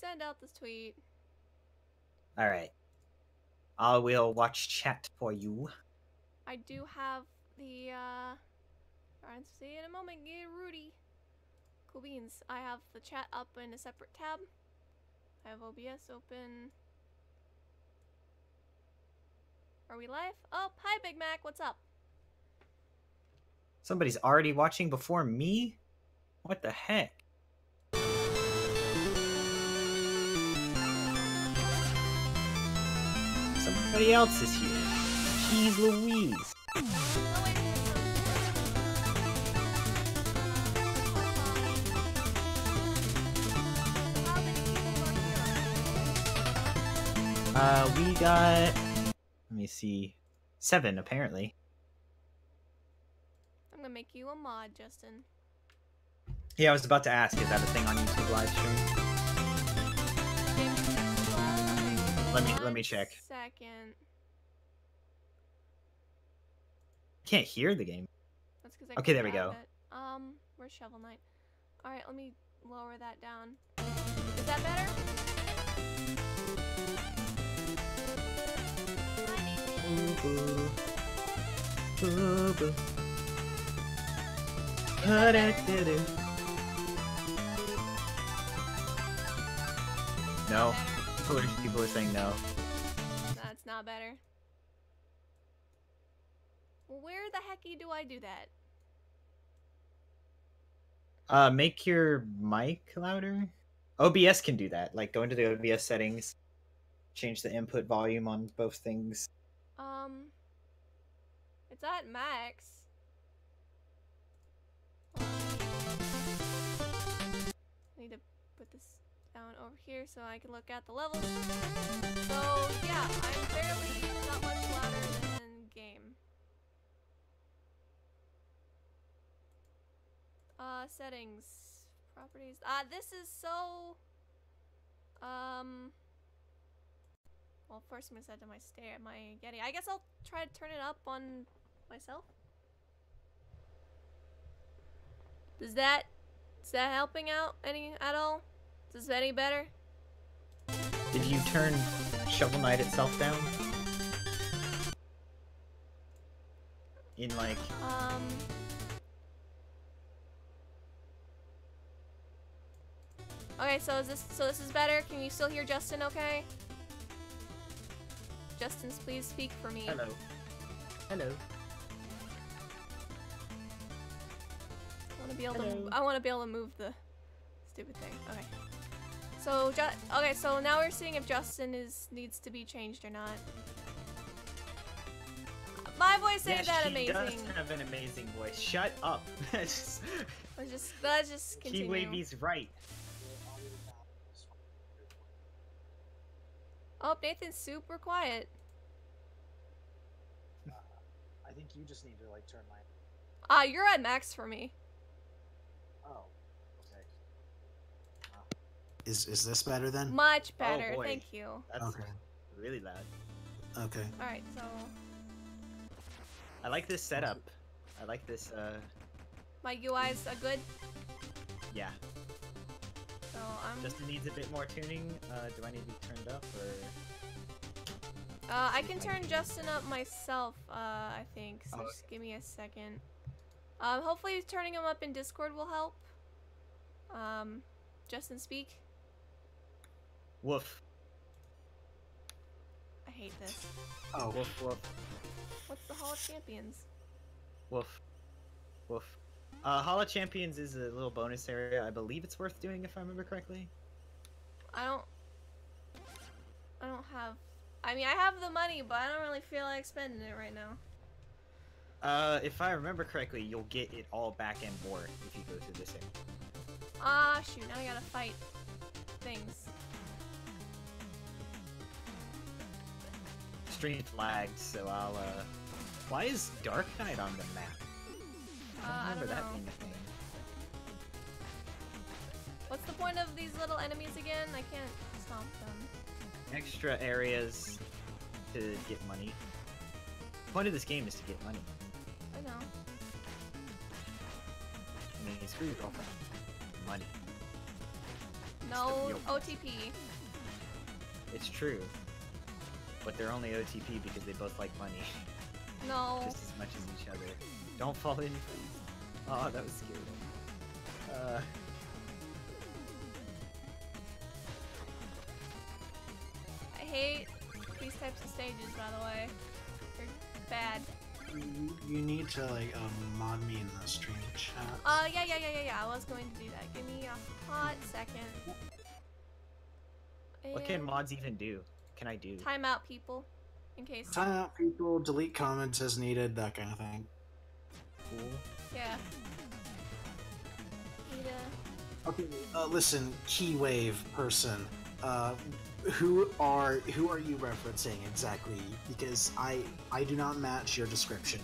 send out this tweet. Alright. I will watch chat for you. I do have the, I'll see in a moment, get Rudy. Cool beans. I have the chat up in a separate tab. I have OBS open. Are we live? Oh, hi Big Mac, what's up? Somebody's already watching before me? What the heck? Somebody else is here. Jeez Louise. We got, let me see, 7 apparently. I'm gonna make you a mod, Justin. Yeah, I was about to ask, is that a thing on YouTube live stream? Let me check. Second. Can't hear the game. That's because Okay, there we go. Where's Shovel Knight? All right, let me lower that down. Is that better? No. People are saying no. That's not better. Well, where the hecky do I do that? Make your mic louder. OBS can do that. Like, go into the OBS settings, change the input volume on both things. It's at max. I need to put this down over here so I can look at the levels. So, yeah, I'm barely not much louder than game. Settings. Properties. This is so... Well, first I'm gonna set to my Getty. I guess I'll try to turn it up on myself. Is that helping out at all? Is this any better? Did you turn Shovel Knight itself down? In like... Okay, so this is better? Can you still hear Justin okay? Justin, please speak for me. Hello. Hello. I want to be able to move the stupid thing. Okay. So so now we're seeing if Justin needs to be changed or not. My voice ain't that amazing. She does have an amazing voice. Shut up. Let's just continue. T-Wavy's right. Oh, Nathan's super quiet. I think you just need to like turn my. You're at max for me. Oh, okay. Is this better then? Much better, oh, boy. Thank you. That's okay. Really loud. Okay. All right, so. I like this setup. I like this. My UI's a good. Yeah. So Justin needs a bit more tuning. Do I need to be turned up or? I can turn Justin up myself. I think. So just give me a second. Hopefully turning him up in Discord will help. Justin, speak. Woof. I hate this. Oh. Woof woof. What's the Hall of Champions? Woof. Woof. Hall of Champions is a little bonus area. I believe it's worth doing if I remember correctly. I don't have... I mean, I have the money, but I don't really feel like spending it right now. If I remember correctly, you'll get it all back and more if you go through this area. Shoot, now I gotta fight things. Stream lagged, so I'll, Why is Dark Knight on the map? I don't remember that being a thing. What's the point of these little enemies again? I can't stomp them. Extra areas to get money. The point of this game is to get money. I know. I mean, screw your girlfriend. Money. No real OTP. It's true. But they're only OTP because they both like money. No. Just as much as each other. Don't fall in, please. Oh, that was scary. I hate these types of stages, by the way. They're bad. You need to like mod me in the stream chat. Yeah. I was going to do that. Give me a hot second. What can And mods even do? Can I do? timeout people, in case. Time out people, delete comments as needed, that kind of thing. Cool. Yeah. Need a... Okay, listen, Keywave person, who are you referencing exactly? Because I do not match your description.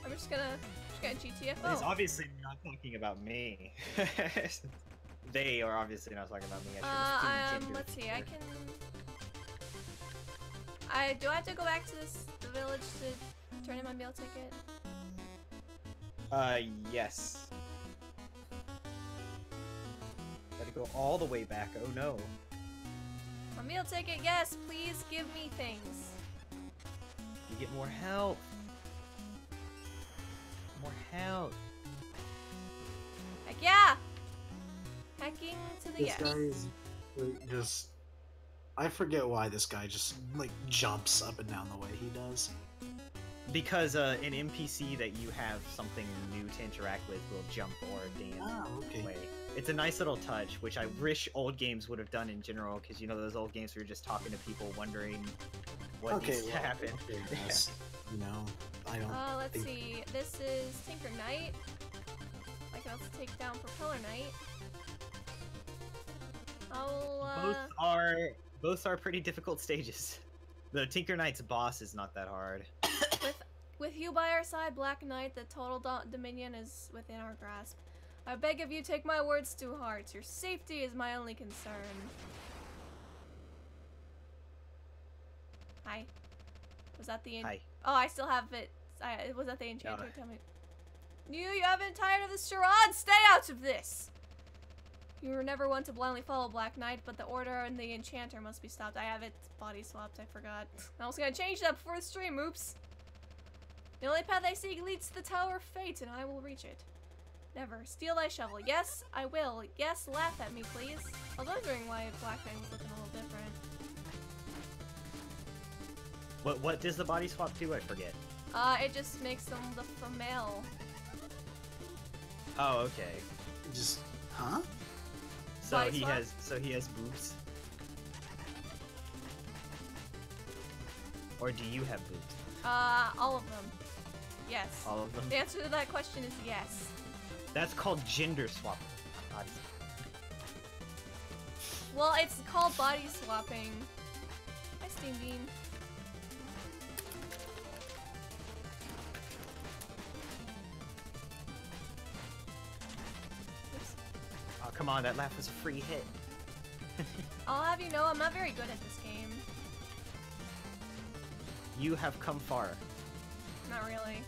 I'm just gonna GTFO. He's obviously not talking about me. They are obviously not talking about me. Let's see, I can... do I have to go back to the village to turn in my meal ticket? Yes. Gotta go all the way back, oh no. My meal ticket, yes, please give me things. You get more help. More help. Heck yeah! Hacking to the This yes. guy is like, just... I forget why this guy just, like, jumps up and down the way he does. Because an NPC that you have something new to interact with will jump or dance okay. away. It's a nice little touch, which I wish old games would have done in general, because you know those old games where you're just talking to people wondering what needs to happen. Okay, yes. You know, I don't Let's think... see, this is Tinker Knight. I can also take down Propeller Knight. Both are pretty difficult stages. The Tinker Knight's boss is not that hard. With you by our side, Black Knight, the total dominion is within our grasp. I beg of you, take my words to heart. Your safety is my only concern. Hi. Was that the... Hi. Oh, I still have it. Was that the enchanter? No. Tell me. You haven't tired of this charade? Stay out of this! You were never one to blindly follow Black Knight, but the order and the enchanter must be stopped. I have it body swapped, I forgot. I was gonna change that before the stream, oops. The only path I seek leads to the Tower of Fate, and I will reach it. Never. Steal thy shovel. Yes, I will. Yes, laugh at me, please. I was wondering why Black Knight was looking a little different. What does the body swap do? I forget. It just makes them the male. Oh, okay. Just... Huh? So Body he swap? has boobs. Or do you have boobs? All of them. Yes. All of them? The answer to that question is yes. That's called gender swap. Body swap. Well, it's called body swapping. Hi, Steam Bean. Oops. Oh, come on, that laugh was a free hit. I'll have you know, I'm not very good at this game. You have come far. Not really.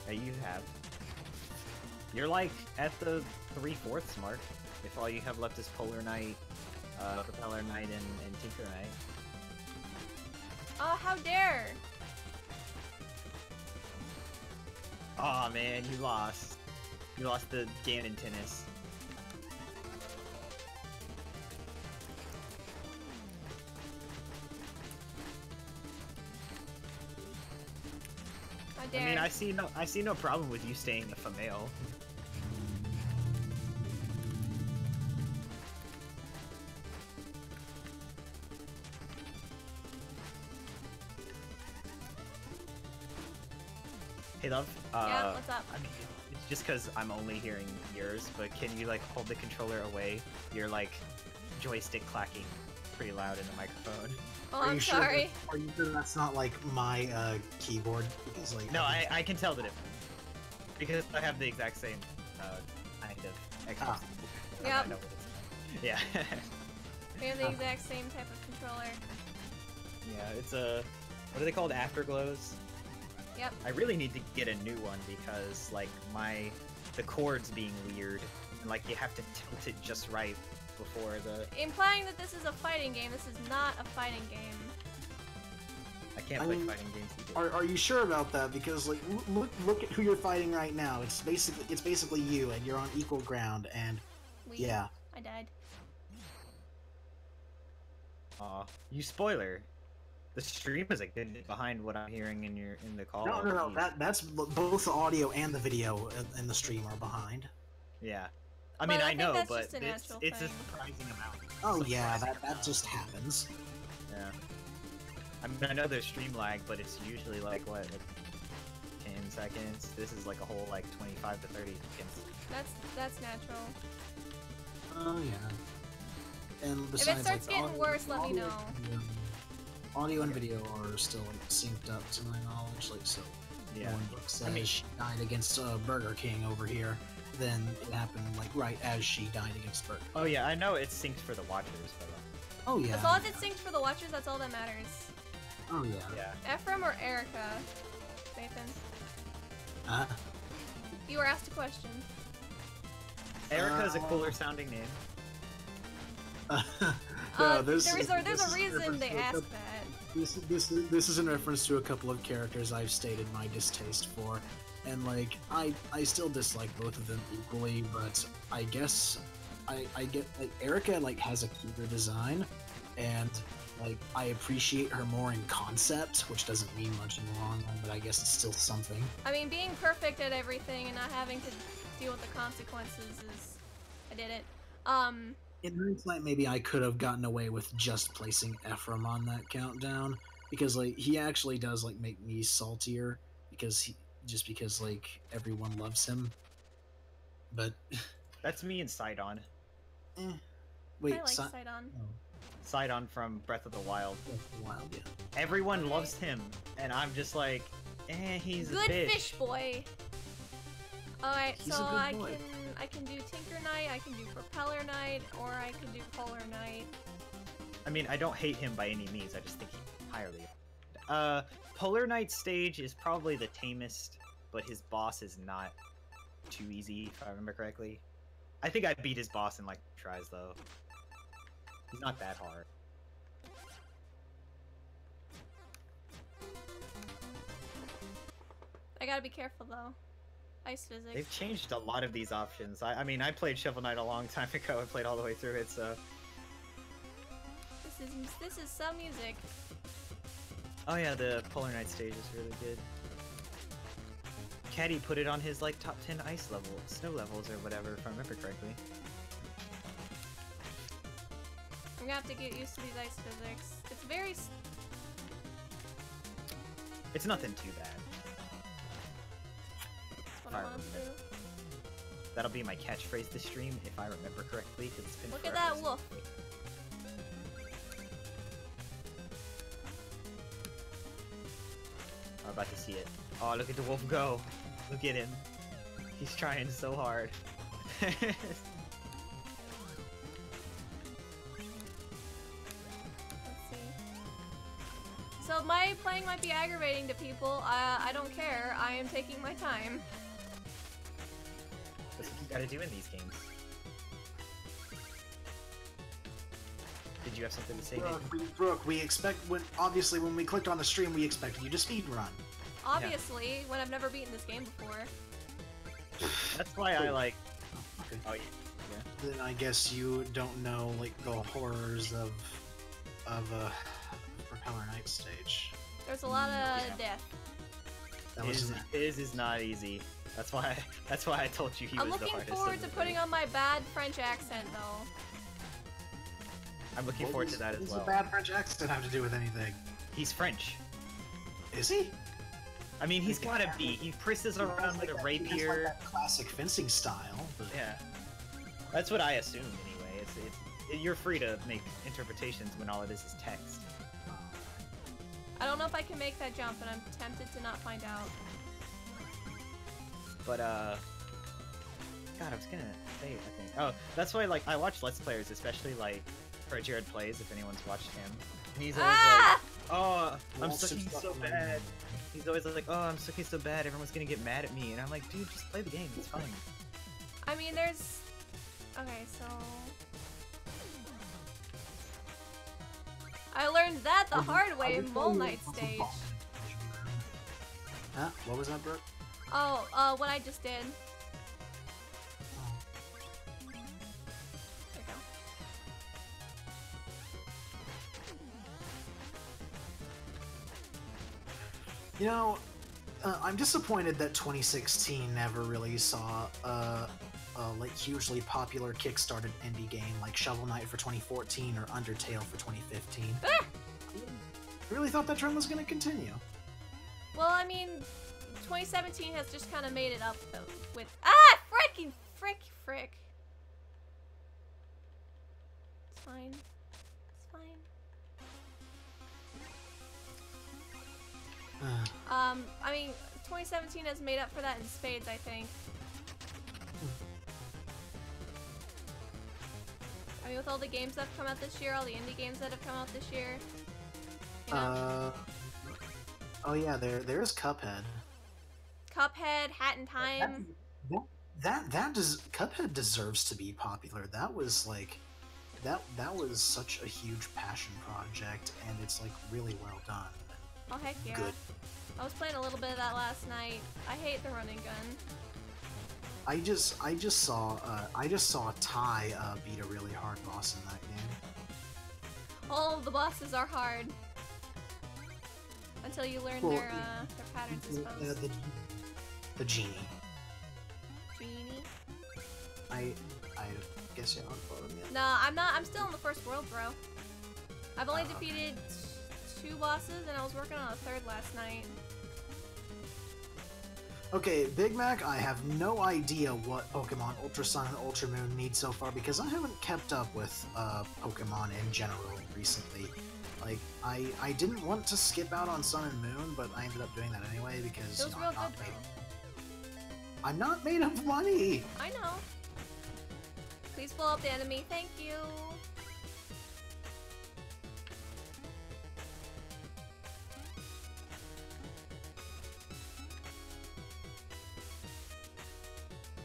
Yeah, you have. You're like at the 3/4 mark. If all you have left is Polar Knight, Propeller Knight, and Tinker Knight. Oh, how dare! Aw, man, you lost. You lost the Ganon tennis. How dare! I mean, I see no problem with you staying a female. Hey, love. Yeah, what's up? I mean, it's just because I'm only hearing yours, but can you like hold the controller away? You're like joystick clacking pretty loud in the microphone. Oh, Are I'm you sure sorry. Are you sure that's not like my keyboard? Because like No, I can tell the difference because I have the exact same kind of. Ah. Yep. I know what it's- Yeah. We have the exact same type of controller. Yeah, it's a. What are they called? Afterglows. Yep. I really need to get a new one because like the chords being weird and like you have to tilt it just right before the. Implying that this is a fighting game. This is not a fighting game. I can't play fighting games either. Are you sure about that? Because like, look at who you're fighting right now. It's basically you, and you're on equal ground. And yeah, I died. Aw, you spoiler. The stream is a good bit behind what I'm hearing in the call. No. That's both the audio and the video in the stream are behind. Yeah, I mean I know, that's but just a natural it's a thing. surprising amount. Oh yeah, that just happens. Yeah. I mean, I know there's stream lag, but it's usually like what, like 10 seconds. This is like a whole like 25 to 30 seconds. That's natural. Oh yeah. And If besides, it starts like, getting worse, let me know. Audio and video are still like, synced up to my knowledge, like so. Yeah. When Brooke says she died against Burger King over here, then it happened like right as she died against Burger King. Oh yeah, I know it's synced for the watchers, but. Oh yeah. As long as it's synced for the watchers, that's all that matters. Oh yeah. Yeah. Ephraim or Erica? Nathan? You were asked a question. Erica's a cooler sounding name. No, There's a reason they asked that. This is in reference to a couple of characters I've stated my distaste for, and like I still dislike both of them equally, but I guess I get like Erica like has a cuter design, and like I appreciate her more in concept, which doesn't mean much in the long run, but I guess it's still something. I mean, being perfect at everything and not having to deal with the consequences is... I did it. In hindsight, maybe I could have gotten away with just placing Ephraim on that countdown, because like he actually does like make me saltier because like everyone loves him. But That's me and Sidon. Wait, I like Sidon. Oh, Sidon from Breath of the Wild. Breath of the Wild, yeah. Everyone loves him, and I'm just like, he's Good a bitch. fish boy. Alright, He's so a good boy. I can do Tinker Knight, I can do Propeller Knight, or I can do Polar Knight. I mean, I don't hate him by any means. I just think he's highly. Polar Knight stage is probably the tamest, but his boss is not too easy, if I remember correctly. I think I beat his boss in like 2 tries, though. He's not that hard. I gotta be careful though. Ice physics. They've changed a lot of these options. I mean, I played Shovel Knight a long time ago. I played all the way through it, so... This is some music. Oh yeah, the Polar Knight stage is really good. Caddy put it on his like top 10 ice level, snow levels or whatever, if I remember correctly. I'm gonna have to get used to these ice physics. It's very... It's nothing too bad. That's what I want to do. That'll be my catchphrase this stream, if I remember correctly, because it's been Look at forever that since- wolf. I'm about to see it. Oh, look at the wolf go. Look at him. He's trying so hard. Let's see. So my playing might be aggravating to people. I don't care. I am taking my time. That's what you gotta do in these games. Did you have something to say, Nathan? Brooke, we expect obviously when we clicked on the stream, we expected you to speedrun. Obviously, when I've never beaten this game before. That's why I like... Okay. Oh, yeah. Then I guess you don't know like the horrors of Propeller Knight stage. There's a lot of Yeah. death. That was His is not easy. That's why I told you he I'm was the looking hardest. forward of to the putting three. on my bad French accent, though. I'm looking forward to that as What well. does a bad French accent have to do with anything? He's French. Is he? I mean, he's gotta be. He presses around with a He has, like, rapier. that classic fencing style. But... Yeah. That's what I assume, anyway. You're free to make interpretations when all it is text. I don't know if I can make that jump, and I'm tempted to not find out. But, God, I was gonna say, I think. Oh, that's why, like, I watch Let's Players, especially, like, for Jared Plays, if anyone's watched him. And he's always Ah! like, oh, I'm Lots of sucking stuff so in my bad. mind. He's always like, oh, I'm looking so bad, everyone's gonna get mad at me. And I'm like, dude, just play the game, it's fine. I mean, there's... Okay, so... I learned that the hard way in Mole Knight stage. Huh? What was that, Brooke? Oh, what I just did. There you go. You know, I'm disappointed that 2016 never really saw a like hugely popular kickstarted indie game like Shovel Knight for 2014 or Undertale for 2015. Ah! I really thought that trend was going to continue. Well, I mean, 2017 has just kind of made it up though, with freaking frick. It's fine. It's fine. I mean, 2017 has made up for that in spades, I think. I mean, with all the games that have come out this year, all the indie games that have come out this year. You know? Oh yeah, there's Cuphead. Cuphead, Hat in Time. Cuphead deserves to be popular. That was like, that was such a huge passion project, and it's like really well done. Oh heck yeah! Good. I was playing a little bit of that last night. I hate the running gun. I just saw Ty beat a really hard boss in that game. All of the bosses are hard until you learn their patterns, I suppose. The genie. Genie. I guess you haven't fought him yet. Nah, I'm not. I'm still in the first world, bro. I've only defeated 2 bosses, and I was working on a 3rd last night. Okay, Big Mac, I have no idea what Pokemon Ultra Sun and Ultra Moon need so far because I haven't kept up with Pokemon in general recently. Like, I didn't want to skip out on Sun and Moon, but I ended up doing that anyway because It was real good, though. I'm not made of money! I know. Please blow up the enemy. Thank you.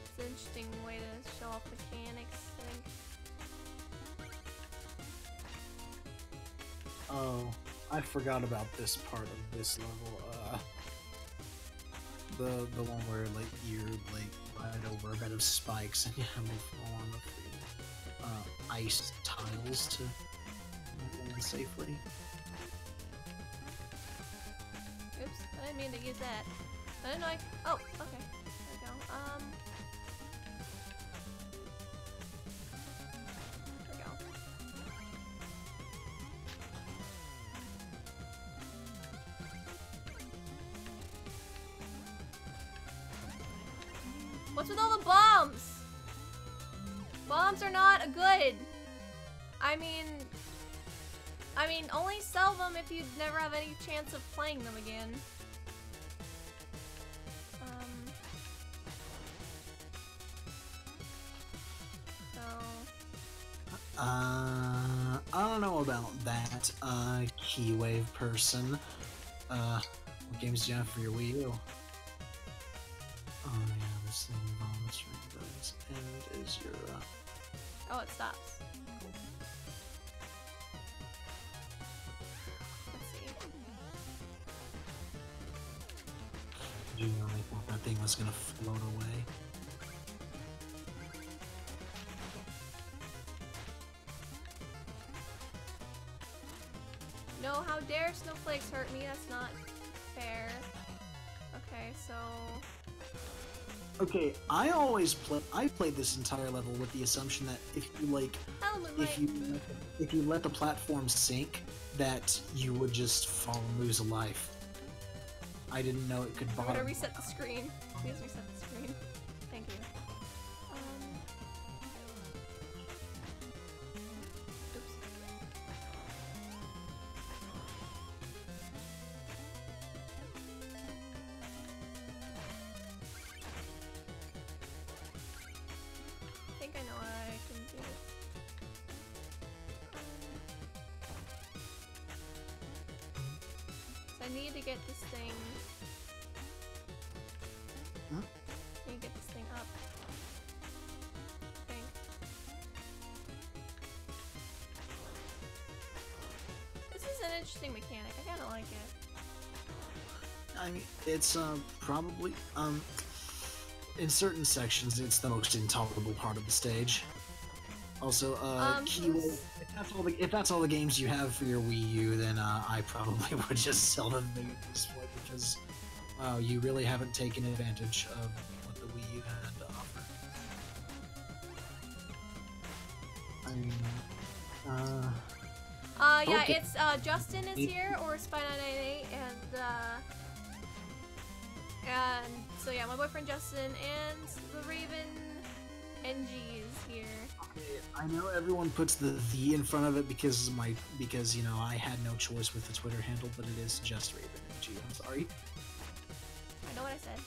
It's an interesting way to show off mechanics, I think. Oh, I forgot about this part of this level. The one where like you're like right over a bed of spikes and you have to fall on the ice tiles to land safely. Oops, I didn't mean to use that. I didn't know oh, okay. There we go. There we go. What's with all the bombs? Bombs are not a good. I mean, only sell them if you never have any chance of playing them again. I don't know about that, Keywave person. What games do you have for your Wii U? Oh yeah, this thing involves those, and is your, Oh, it stops. Let's see. Did you really thought that thing was gonna float away? No, how dare snowflakes hurt me? That's not fair. Okay, so... Okay, I played this entire level with the assumption that if you like, if you let the platform sink, that you would just fall and lose a life. I didn't know it could bottom. I'm gonna reset the screen. Please reset the screen. Thank you. Oops. I think I know what I can do. So I need to get this thing interesting mechanic. I kind of like it. I mean, it's probably in certain sections, it's the most intolerable part of the stage. Also, keyword, if that's all the games you have for your Wii U, then I probably would just sell them at this point because, wow, you really haven't taken advantage of what the Wii U had to offer. I mean, yeah, okay. it's Justin is here, or Spy998, and so yeah, my boyfriend Justin and the Raven NG is here. Okay, I know everyone puts the in front of it because you know I had no choice with the Twitter handle, but it is just Raven NG. I'm sorry. I know what I said.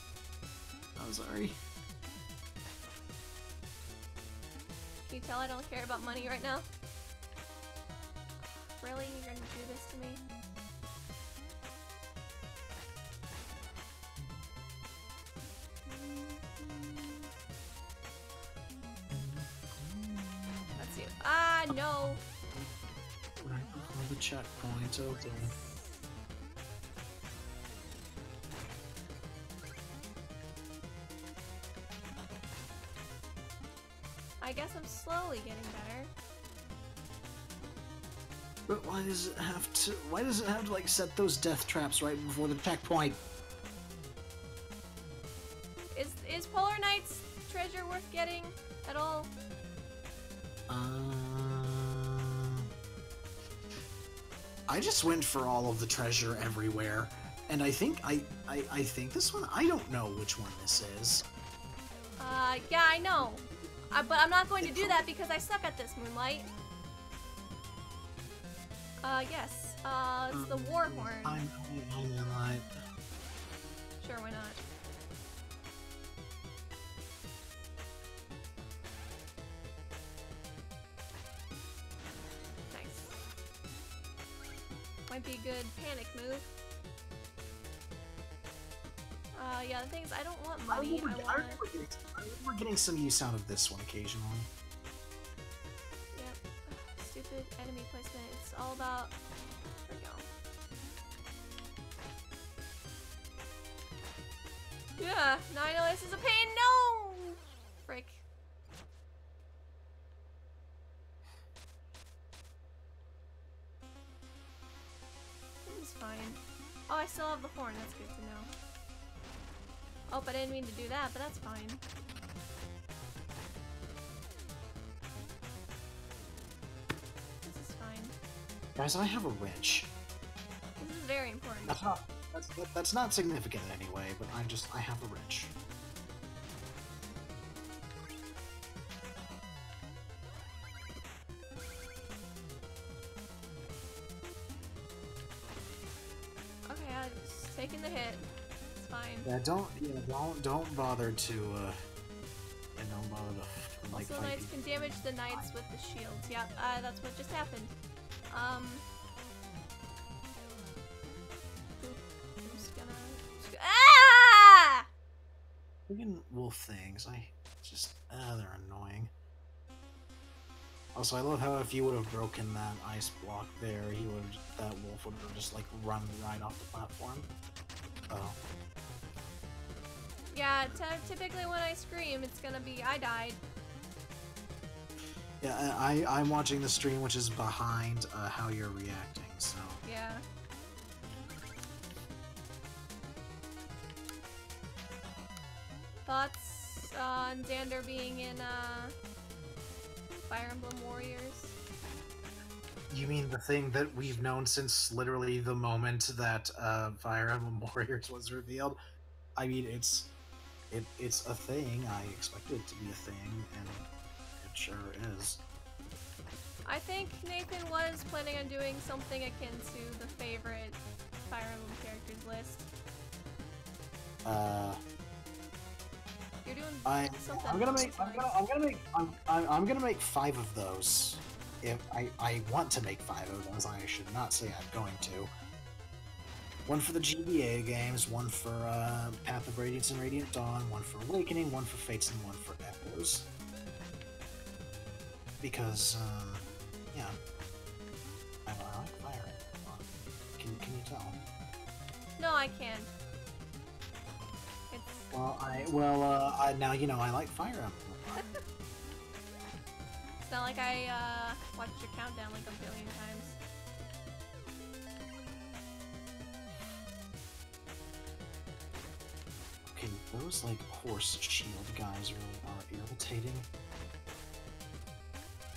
I'm sorry. Can you tell I don't care about money right now? Really? You're gonna do this to me? Let's see. Ah, no! Right before the checkpoint, okay. I guess I'm slowly getting better. But why does it have to? Why does it have to like set those death traps right before the checkpoint? Is Polar Knight's treasure worth getting at all? I just went for all of the treasure everywhere, and I think I think this one. I don't know which one this is. Yeah, I know. But I'm not going to do that because I suck at this, Moonlight. Yes. It's the war horn. I know. Sure, why not? Nice. Might be a good panic move. Yeah, the thing is, I don't want money. I remember getting some use out of this one occasionally. Yep. Stupid enemy placement. It's all about. There we go. Yeah. Now I know this is a pain. No. Frick. This is fine. Oh, I still have the horn. That's good to know. Oh, but I didn't mean to do that, but that's fine. This is fine. Guys, I have a wrench. This is very important. That's not significant in any way, but I have a wrench. Okay, I'm just taking the hit. It's fine. Yeah, don't bother to don't bother to like Also, fight knights people. can damage the knights with the shields. Yep, that's what just happened. I'm just gonna... Ah! Freaking wolf things, they're annoying. Also, I love how if you would have broken that ice block there, that wolf would have just like run right off the platform. Oh. Yeah, typically when I scream, it's gonna be, I died. Yeah, I'm watching the stream, which is behind how you're reacting, so... Yeah. Thoughts on Xander being in, Fire Emblem Warriors? You mean the thing that we've known since literally the moment that Fire Emblem Warriors was revealed? I mean, it's a thing. I expect it to be a thing, and it sure is. I think Nathan was planning on doing something akin to the favorite Fire Emblem characters list. You're doing something. I'm gonna make 5 of those. If I want to make 5 of those, I should not say I'm going to. One for the GBA games, one for Path of Radiance and Radiant Dawn, one for Awakening, one for Fates, and one for Echoes. Because, yeah. I like Fire Emblem. tell. No, I can. It's Now you know I like Fire Emblem. it's not like I watched your countdown like a billion times. Okay, those like horse shield guys really are irritating.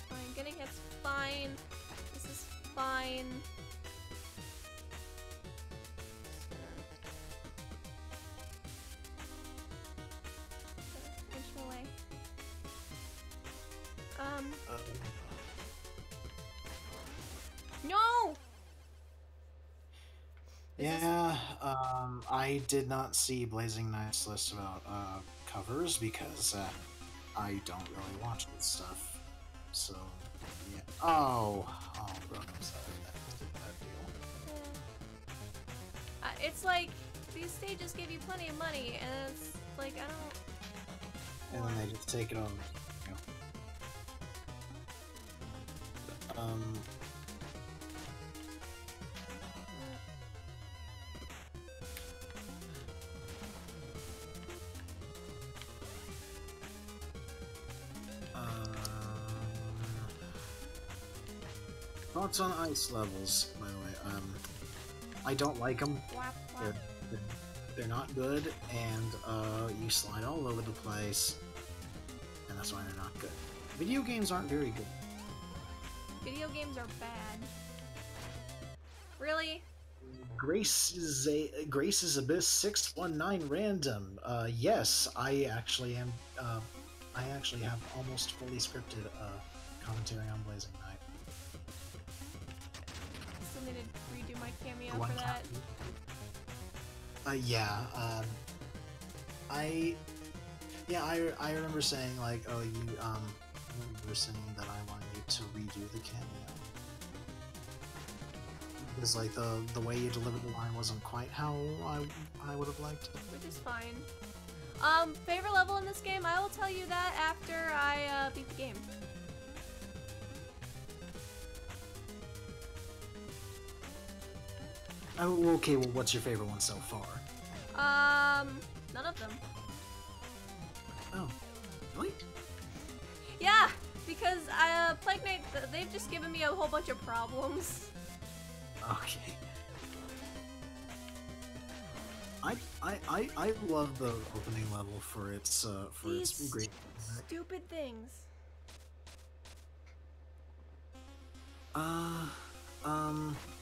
Fine, getting hits fine. This is fine. Inch away. No! Yeah, I did not see Blazing Knight's list about covers because I don't really watch this stuff. So, yeah. Oh, Brooke, I'm sorry. That was a bad deal. Yeah. It's like these stages give you plenty of money, and it's like I don't. And then they just take it over. Thoughts on ice levels, by the way. I don't like them. Whap, whap. They're not good, and you slide all over the place, and that's why they're not good. Video games aren't very good. Video games are bad. Really? Grace's Abyss 619 random. Yes, I actually am. I actually have almost fully scripted commentary on Blazing Knight. Still need to redo my cameo One for that. Yeah. I remember saying like, oh, you remember saying that I wanted you to redo the cameo. Because like the way you delivered the line wasn't quite how I would have liked it. Which is fine. Favorite level in this game? I will tell you that after I beat the game. Oh, okay. Well, what's your favorite one so far? None of them. Oh, really? Yeah, because Plague Knight, they've just given me a whole bunch of problems. Okay. I love the opening level for its great stupid things.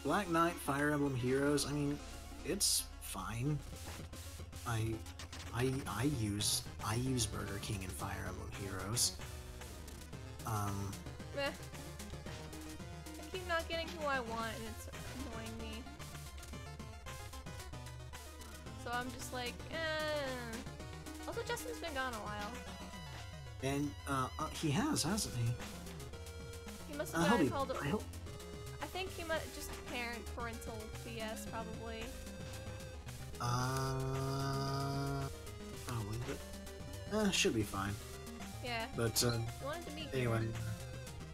Black Knight, Fire Emblem Heroes. I mean, it's fine. I use Burger King and Fire Emblem Heroes. Meh. I keep not getting who I want, and it's annoying me. So I'm just like, eh. Also, Justin's been gone a while. And he has, hasn't he? He must have gotten called. I think he might just parental BS probably. Probably, but should be fine. Yeah. But You wanted to meet anyway,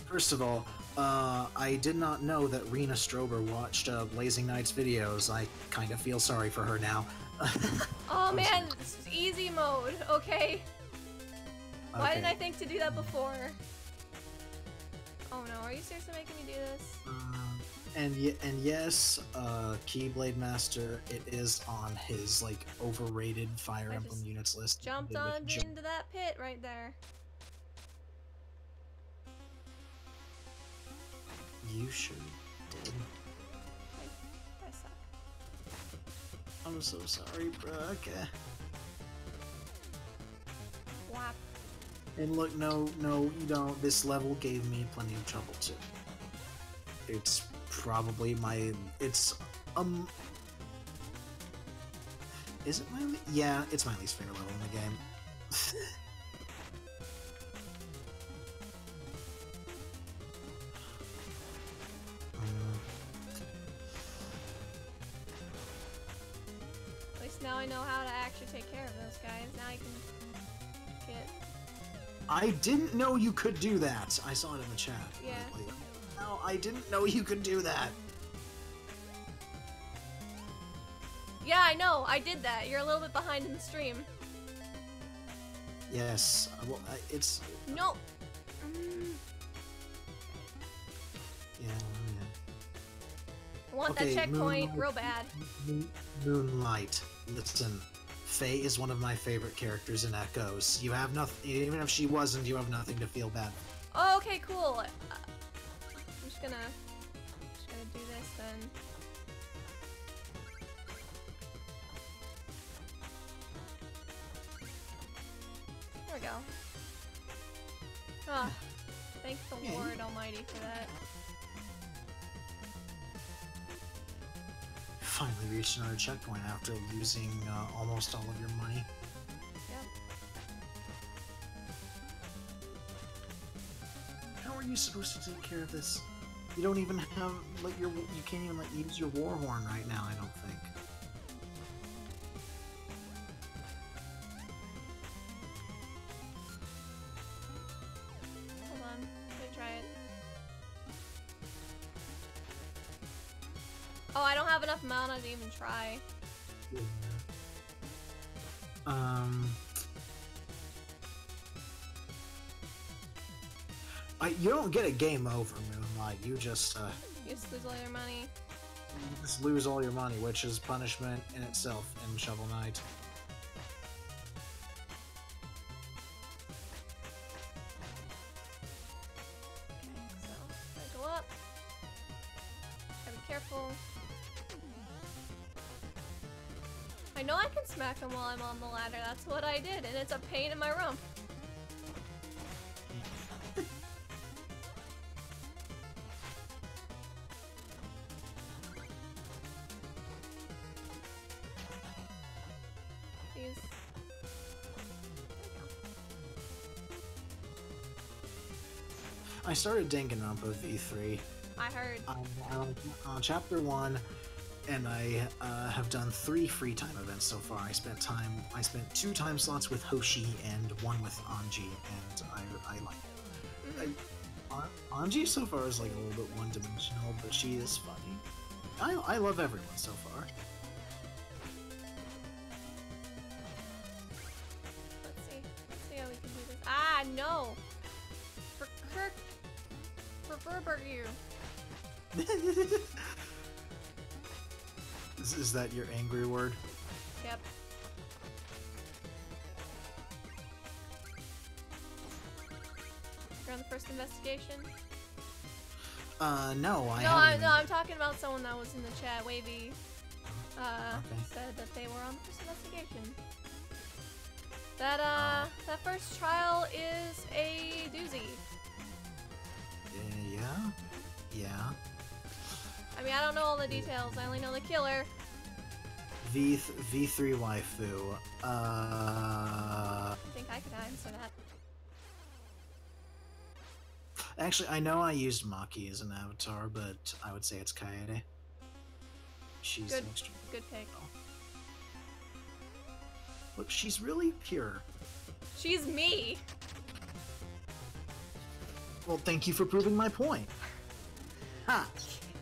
first of all, I did not know that Rena Strober watched Blazing Knight's videos. I kind of feel sorry for her now. Oh man, it's easy mode. Okay. Why didn't I think to do that before? Oh no, are you seriously making me do this? And yes, Keyblade Master, it is on his like overrated Fire Emblem units list. Jumped on into that pit right there. You sure did. I suck. I'm so sorry, Brooke. Whap. And look, no, you don't. This level gave me plenty of trouble too. It's probably my. It's Is it my? Yeah, it's my least favorite level in the game. At least now I know how to actually take care of those guys. Now I can get. I didn't know you could do that. I saw it in the chat. Yeah. No, I didn't know you could do that. Yeah, I know. I did that. You're a little bit behind in the stream. Yes. Well, it's... No. Yeah, I want Okay, that checkpoint Moonlight. real bad. Moonlight. Listen, Faye is one of my favorite characters in Echoes. You have nothing... Even if she wasn't, you have nothing to feel bad. Oh, okay, cool. I'm just gonna do this then. There we go. Oh, thank the Yeah, Lord Almighty for that. Finally reached another checkpoint after losing almost all of your money. Yep. How are you supposed to take care of this? You don't even have like you can't even like use your war horn right now. I don't think. Hold on. Let me try it. Oh, I don't have enough mana to even try. You don't get a game over, Moonlight. You just You just lose all your money. you just lose all your money, which is punishment in itself in Shovel Knight. Okay, so I go up. Gotta be careful. I know I can smack him while I'm on the ladder. That's what I did, and it's a pain in my rump. Please. I started Danganronpa V3 I heard. on Chapter 1, and I have done 3 free time events so far. I spent 2 time slots with Hoshi and 1 with Anji, and I like it. Anji so far is like a little bit one-dimensional, but she is funny. I love everyone so far. Let's see how we can do this. Ah, no! For Kirk. For Burberger. Is that your angry word? Yep. You're on the first investigation? No, I No, haven't. I'm talking about someone that was in the chat. Wavy Okay. said that they were on the first investigation. That first trial is a doozy. Yeah. I mean, I don't know all the details. I only know the killer. V3 waifu. I think I could answer that. Actually, I know I used Maki as an avatar, but I would say it's Kaede. She's Good. an extreme. Good pick. Look, she's really pure. She's me. Well, thank you for proving my point. Ha!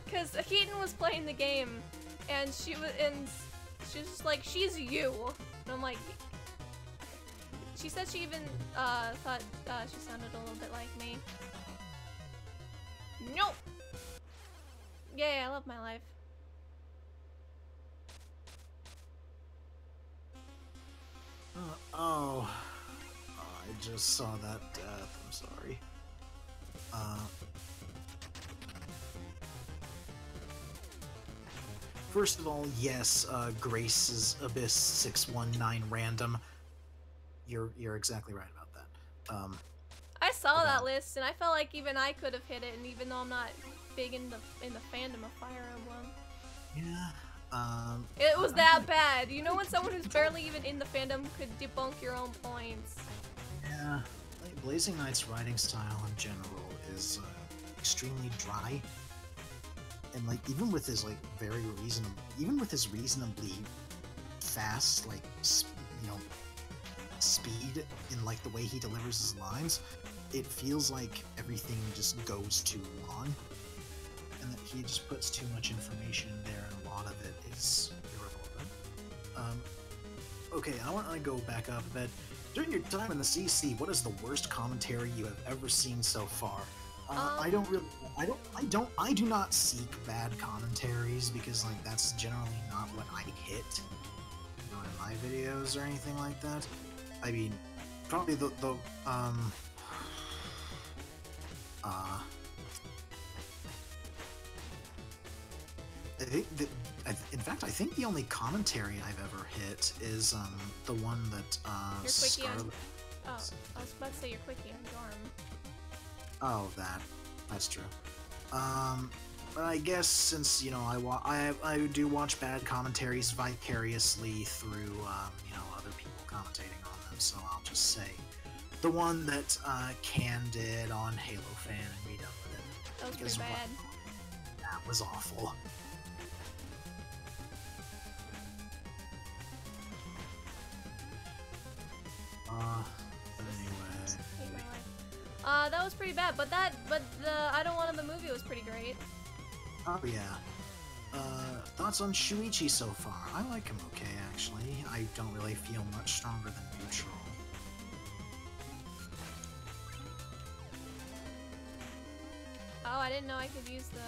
Because Keaton was playing the game, and she was just like, she's you. And I'm like, she said she even thought she sounded a little bit like me. Nope. Yay, I love my life. Oh, I just saw that death. I'm sorry. First of all, yes, Grace's Abyss 619 random. You're exactly right about that. I saw that list, and I felt like even I could have hit it, and even though I'm not big in the fandom of Fire Emblem. Yeah. It was that bad. You know when someone who's barely even in the fandom could debunk your own points? Yeah. Like, Blazing Knight's writing style in general is extremely dry. And like even with his like reasonably fast like speed in like the way he delivers his lines, it feels like everything just goes too long, and that he just puts too much information in there, and a lot of it is irrelevant. Okay, I want to go back up a bit. During your time in the CC, what is the worst commentary you have ever seen so far? I do not seek bad commentaries because like that's generally not what I hit, you know, in my videos or anything like that. I mean, probably I think that, in fact, I think the only commentary I've ever hit is the one that Your quickie on. Scarlet. Oh, I was about to say your quickie on Dorm. Oh, that's true. But I guess since you know I do watch bad commentaries vicariously through you know other people commentating on them, so I'll just say the one that Can did on Halo Fan and be done with it. That was Because pretty bad. That was awful. But anyway. That was pretty bad, but the I Don't Want the movie was pretty great. Oh yeah. Thoughts on Shuichi so far? I like him okay, actually. I don't really feel much stronger than neutral. Oh, I didn't know I could use the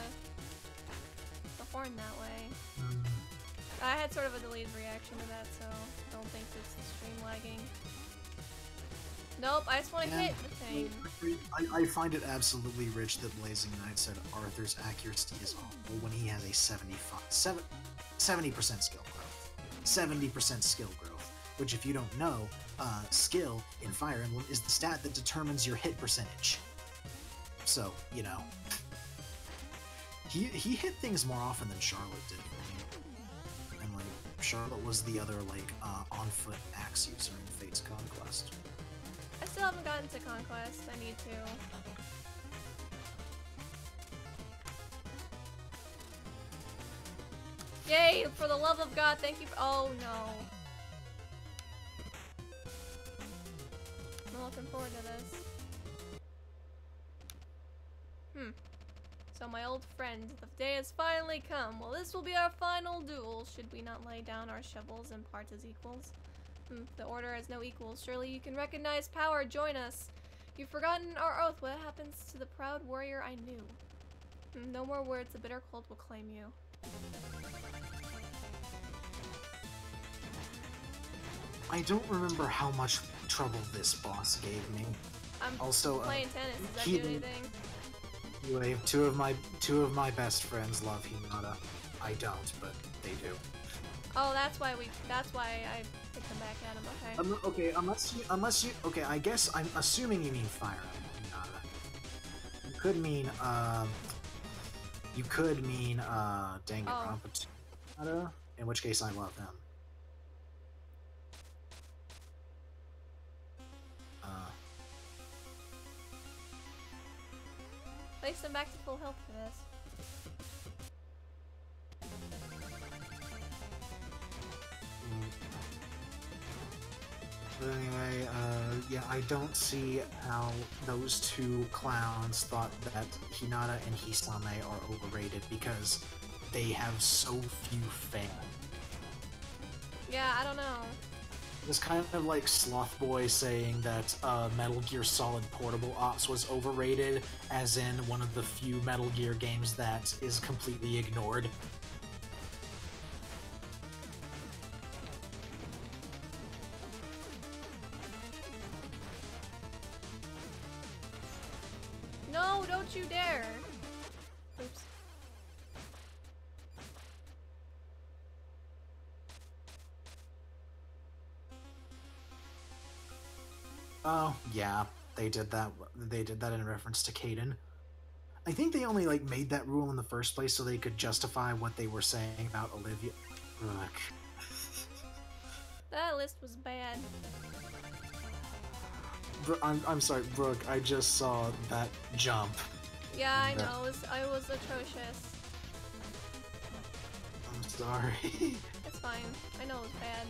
horn that way. I had sort of a delayed reaction to that, so don't think it's stream lagging. Nope, I just want to hit the thing. I find it absolutely rich that Blazing Knight said Arthur's accuracy is awful when he has a 70% skill growth. 70% skill growth, which if you don't know, skill in Fire Emblem is the stat that determines your hit percentage. So, you know. He hit things more often than Charlotte did for me. And like, Charlotte was the other like on-foot axe user in Fate's Conquest. I still haven't gotten to Conquest. I need to. Yay! For the love of God, thank you for— oh no. I'm looking forward to this. So my old friend, the day has finally come. Well, this will be our final duel. Should we not lay down our shovels and part as equals? The order has no equals. Surely you can recognize power. Join us. You've forgotten our oath. What happens to the proud warrior I knew? No more words. The bitter cold will claim you. I don't remember how much trouble this boss gave me. I'm also playing tennis. Does that do anything? Anyway, two of my best friends love Hinata. I don't, but they do. Oh, that's why I picked them back at him. Okay. Okay, unless you okay, I guess I'm assuming you mean Fire Emblem Hinata. You could mean Danganronpa Hinata, in which case I love him. Place them back to full health for this. But anyway, yeah, I don't see how those two clowns thought that Hinata and Hisame are overrated because they have so few fans. Yeah, I don't know. It's kind of like Sloth Boy saying that Metal Gear Solid Portable Ops was overrated, as in one of the few Metal Gear games that is completely ignored. No, don't you dare! Oops. Oh, yeah, they did that. They did that in reference to Caden. I think they only like made that rule in the first place so they could justify what they were saying about Olivia. Brooke. That list was bad. I'm sorry, Brooke. I just saw that jump. Yeah, I know. I was atrocious. I'm sorry. It's fine. I know it was bad.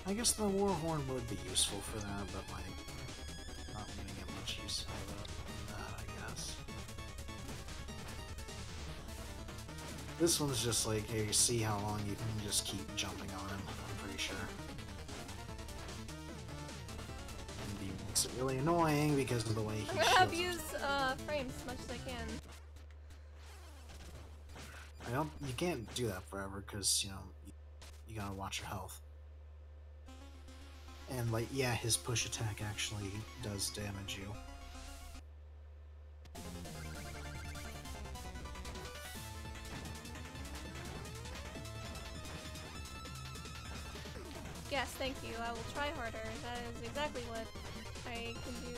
I guess the war horn would be useful for that, but like, not really get much use out of that, I This one's just like, hey, see how long you can just keep jumping on him, I'm pretty sure. And he makes it really annoying because of the way he I'm gonna have shields. use frames as much as I can. You can't do that forever because, you know, you gotta watch your health. And, like, yeah, his push attack actually does damage you. Yes, thank you. I will try harder. That is exactly what I can do.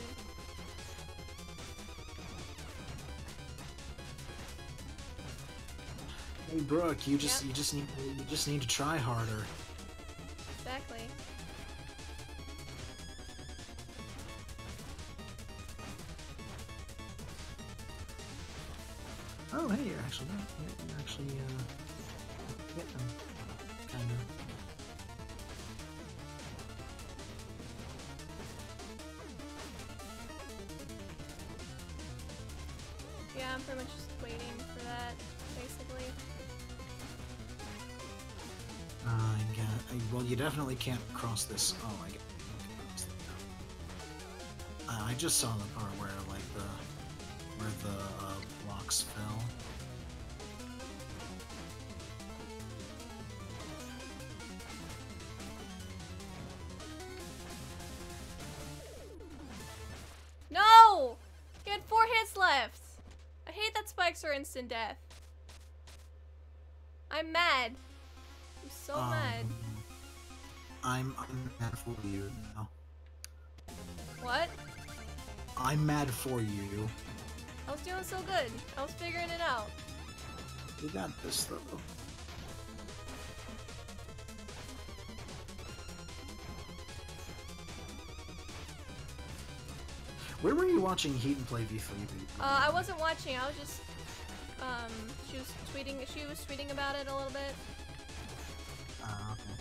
Hey Brooke, you just need to try harder. Exactly. Oh, hey, you're actually getting them, kind of. Yeah, I'm pretty much just waiting for that, basically. Well, you definitely can't cross this. Oh, I get. I just saw the part where like the blocks fell. No! He had 4 hits left! I hate that spikes are instant death. I'm mad. I'm so mad. I'm mad for you now. What? I'm mad for you. I was doing so good. I was figuring it out. You got this though. Where were you watching Heat and Play V3? I wasn't watching. I was just, she was tweeting about it a little bit. Okay.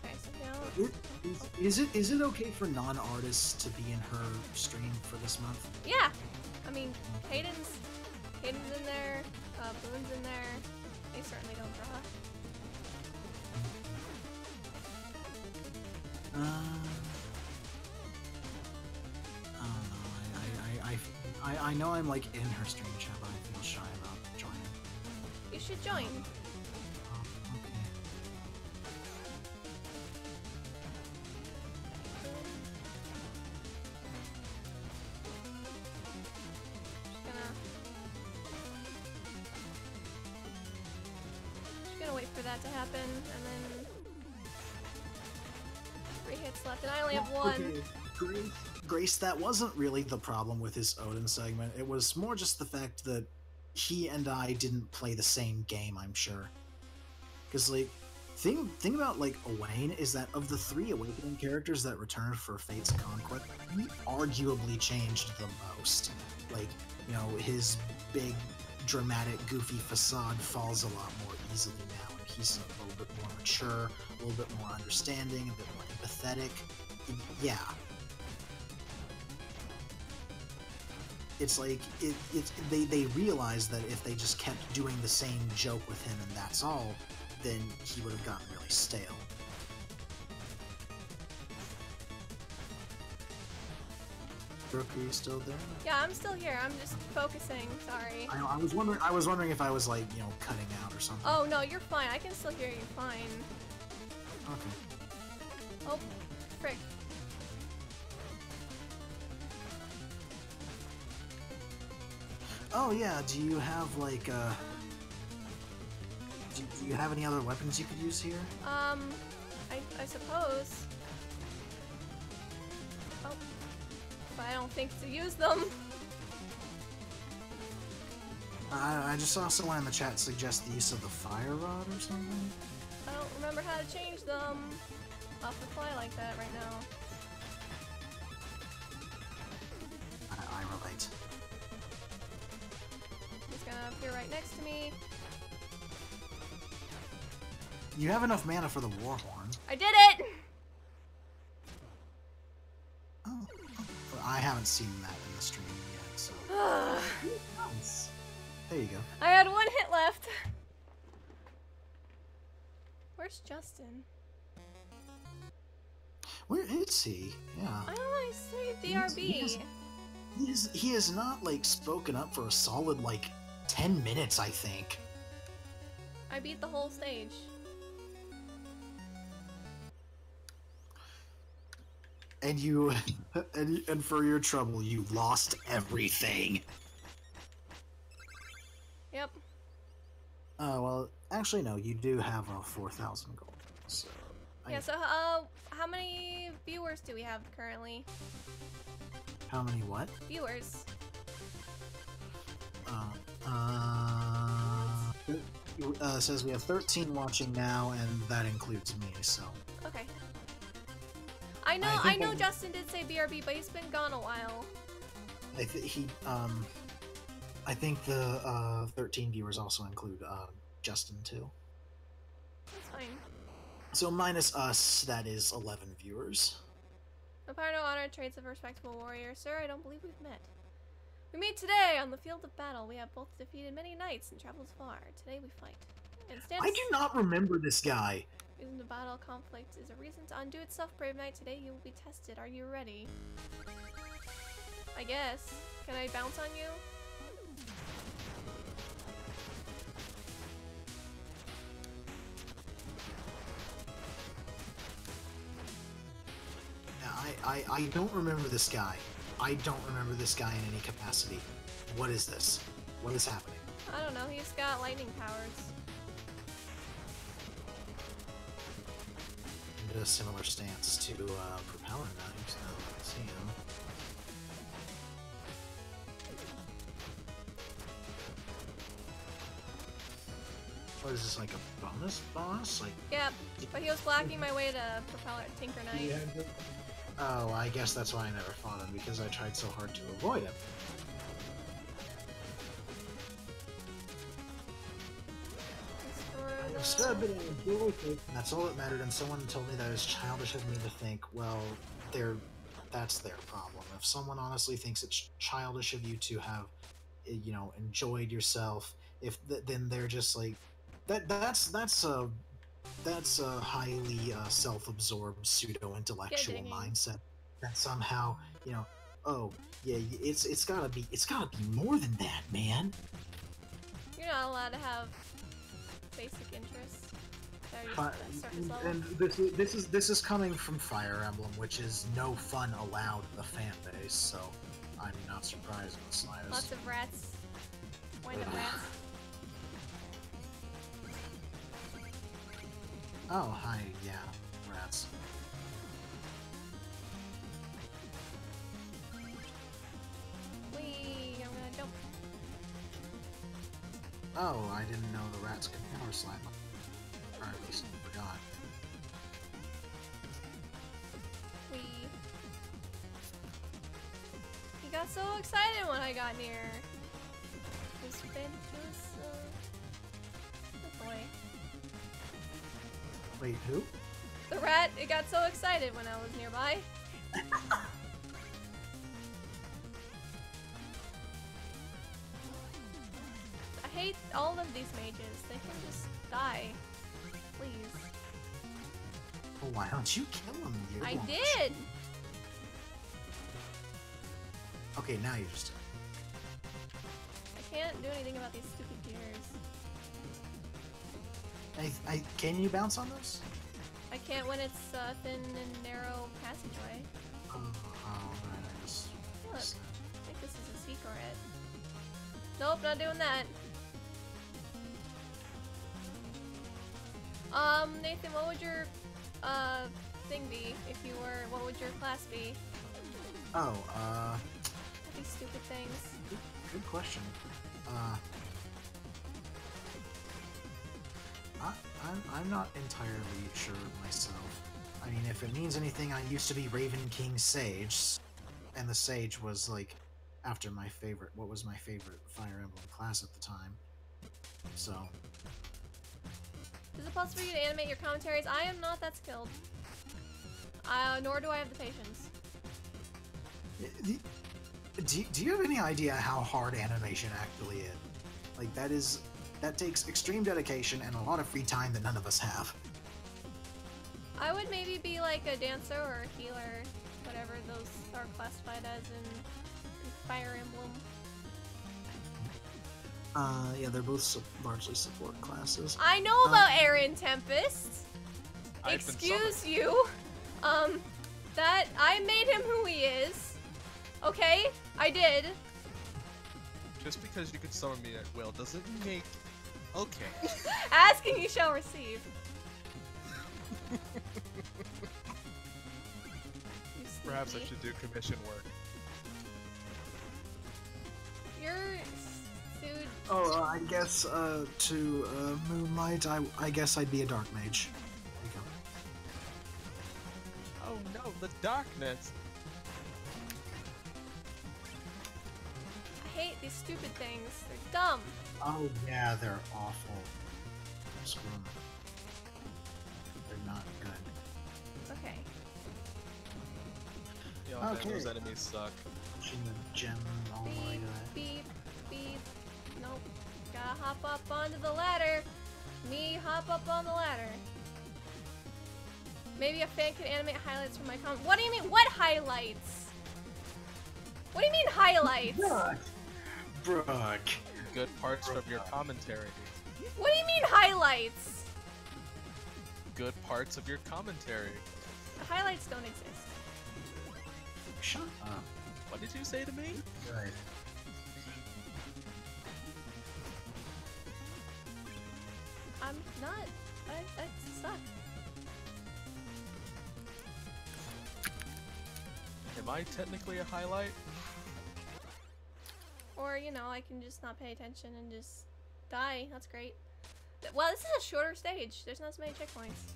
Okay, so now. Is it okay for non-artists to be in her stream for this month? Yeah! I mean, Hayden's in there, Boone's in there. They certainly don't draw. I know I'm like in her stream chat, but I feel shy about joining. You should join. Okay. Just gonna wait for that to happen, and then 3 hits left, and I only have 1. Okay. Grace, that wasn't really the problem with his Odin segment. It was more just the fact that he and I didn't play the same game, I'm sure. Because, like, thing about, like, Owain is that of the 3 Awakening characters that returned for Fate's Conquest, he arguably changed the most. Like, you know, his big, dramatic, goofy facade falls a lot more easily now, and he's a little bit more mature, a little bit more understanding, a bit more empathetic. Yeah. It's like they realized that if they just kept doing the same joke with him and that's all, then he would have gotten really stale. Brooke, are you still there? Yeah, I'm still here. I'm just focusing. Sorry. I was wondering if I was like, you know, cutting out or something. Oh no, you're fine. I can still hear you fine. Okay. Oh, frick. Oh yeah, do you have like do you have any other weapons you could use here? I suppose. Oh, but I don't think to use them. I just saw someone in the chat suggest the use of the fire rod or something. I don't remember how to change them off the fly like that right now. I relate. He's gonna appear right next to me. You have enough mana for the Warhorn. I did it! Oh. I haven't seen that in the stream yet, so. Nice. There you go. I had 1 hit left. Where's Justin? Where is he? Yeah. I don't know, I say BRB. He has not, like, spoken up for a solid, like, 10 minutes, I think. I beat the whole stage. And you, and for your trouble, you lost everything. Yep. Oh, well, actually, no, you do have a 4,000 gold. So, Yeah, so, how many viewers do we have currently? How many what? Viewers. Says we have 13 watching now, and that includes me, so. Okay. I know Justin did say BRB, but he's been gone a while. I think the 13 viewers also include Justin too. That's fine. So minus us, that is 11 viewers. No power, no honor, traits of a respectable warrior. Sir, I don't believe we've met. We meet today on the field of battle. We have both defeated many knights and traveled far. Today we fight. I do not remember this guy. Reason to battle conflict is a reason to undo itself, brave knight. Today you will be tested. Are you ready? I guess. Can I bounce on you? I don't remember this guy. I don't remember this guy in any capacity. What is this? What is happening? I don't know. He's got lightning powers. A similar stance to Propeller Knives. Now that I see him. What is this, like a bonus boss? Like? Yep, but he was blocking my way to Propeller Tinker Knight. Oh, I guess that's why I never fought him, because I tried so hard to avoid him. I have said that I enjoy it, and that's all that mattered, and someone told me that it's childish of me to think, well, that's their problem. If someone honestly thinks it's childish of you to have, you know, enjoyed yourself, then they're just like, that's a highly self-absorbed pseudo-intellectual mindset that somehow, you know, oh yeah, it's gotta be more than that, man. You're not allowed to have basic interests. And this is coming from Fire Emblem, which is no fun allowed in the fan base, so I'm not surprised in the slightest. Lots of rats. Wind-up rats. Oh, hi, yeah, rats. Whee! I'm gonna jump. Oh, I didn't know the rats could power slide. Or at least I forgot. Whee! He got so excited when I got near. It was good boy. Wait, who? The rat, it got so excited when I was nearby. I hate all of these mages. They can just die. Please. Well, why don't you kill him? I did! Okay, now you just... I can't do anything about these stupid gears. Can you bounce on this? I can't when it's a thin and narrow passageway. Oh, right, I just... Look, I think this is a secret. Nope, not doing that. Nathan, what would your, thing be if you were, what would your class be? Oh, These stupid things. good question. I'm not entirely sure myself. I mean, if it means anything, I used to be Raven King Sage, and the Sage was, like, after my favorite, what was my favorite Fire Emblem class at the time. So... Is it possible for you to animate your commentaries? I am not that skilled. Nor do I have the patience. Do you have any idea how hard animation actually is? Like that takes extreme dedication and a lot of free time that none of us have. I would maybe be like a dancer or a healer, whatever those are classified as in Fire Emblem. Yeah, they're both largely support classes. I know about Aaron Tempest. I've been Excuse summoned. you. That I made him who he is. Okay, I did. Just because you can summon me at will doesn't make... Okay. Asking you shall receive. You Perhaps I sneaky. should do commission work. You're dude. Oh, I guess to Moonlight, I guess I'd be a dark mage. There you go. Oh no, the darkness! I hate these stupid things. They're dumb. Oh yeah, they're awful. Screw 'em. They're not good. Okay. Yo, man, Okay. those enemies suck. Pushing the gem all the way Beep, to that. beep, beep. Nope. Gotta hop up onto the ladder. Me hop up on the ladder. Maybe a fan could animate highlights from my comment. What do you mean? What highlights? What do you mean highlights? Brooke. Good parts from your commentary. What do you mean highlights? Good parts of your commentary. The highlights don't exist. Shut up. What did you say to me? Good. I'm not. I suck. Am I technically a highlight? Or, you know, I can just not pay attention and just die. That's great. Well, this is a shorter stage. There's not as many checkpoints.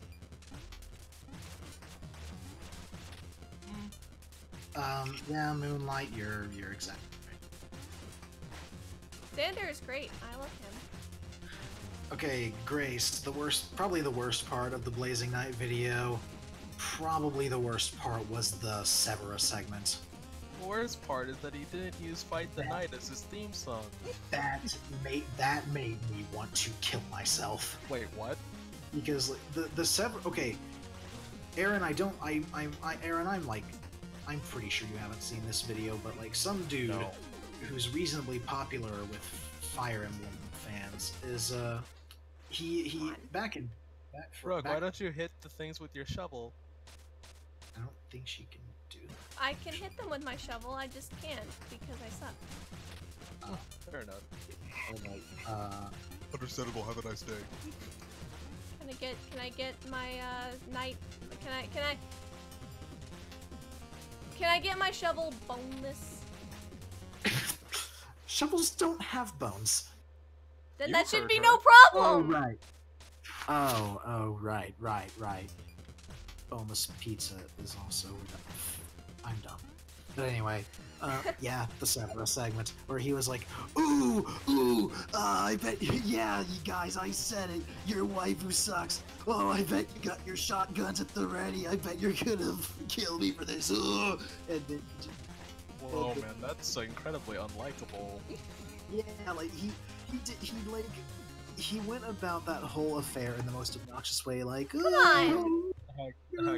Yeah, Moonlight, you're exactly right. Xander is great. I love him. Okay, Grace, probably the worst part of the Blazing Night video, probably the worst part was the Severa segment. The worst part is that he didn't use Fight the Night as his theme song. That made me want to kill myself. Wait, what? Because like, the Severa, okay, Aaron, Aaron, I'm pretty sure you haven't seen this video, but like some dude No. who's reasonably popular with Fire Emblem fans is he back Brooke, back, why don't you hit the things with your shovel? I don't think she can do that. I can hit them with my shovel. I just can't because I suck. Oh, fair enough. Oh my, Understandable, have a nice day. Can I get my knight? Can I get my shovel boneless? Shovels don't have bones. Then You that should heard be her. no problem. right. Oh, right. Boneless pizza is also. I'm dumb. But anyway, yeah, the Severa segment where he was like, ooh, I bet, yeah, you guys, I said it, your waifu sucks. Oh, I bet you got your shotguns at the ready. I bet you're gonna kill me for this. Ooh. And then, Whoa, man, that's incredibly unlikable. yeah, like he went about that whole affair in the most obnoxious way, like, Come on. "Oh,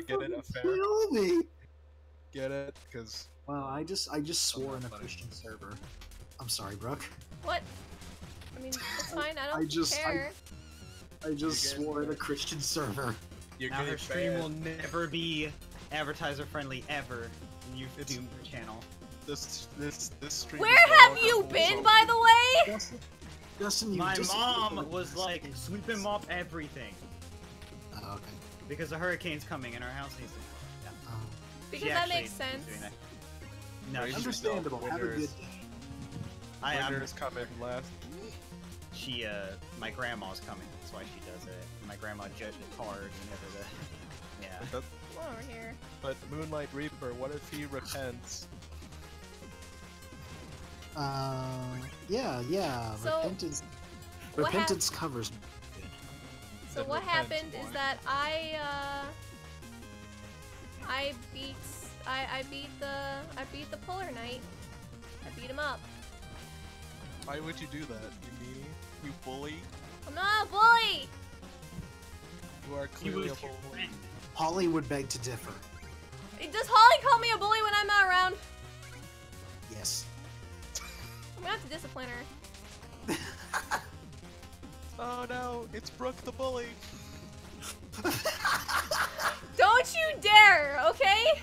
Get it? Affair? kill me." Get it? Because Well, I just swore in a funny. Christian server. I'm sorry, Brooke. What? I mean, it's fine. I don't I just- care. I just You're getting swore in a banned. Christian server. you're Now getting her stream will banned. never be advertiser friendly ever. And you've It's- doomed her channel. This stream. Where is no have longer you wholesome. been, by the way? Justin, you My just mom was like, sweep him up everything. Oh, okay. Because the hurricane's coming and our house needs to... Oh. Because She that actually makes is sense. doing that. No, Brace she's, Understandable. Have a good Winners. day. I'm, Winners coming last. my grandma's coming. That's why she does it. My grandma judged it hard whenever the... Yeah. But, Come over here. but Moonlight Reaper, what if he repents? Yeah. So, repentance. what hap- Repentance covers. So Then what repent, happened is boy. that I beat the Polar Knight. I beat him up. Why would you do that, you meanie? You bully. I'm not a bully! You are He clearly was a your bully. friend. Holly would beg to differ. Does Holly call me a bully when I'm not around? Yes. I'm gonna have to discipline her. Oh no, it's Brooke the bully. Don't you dare, okay?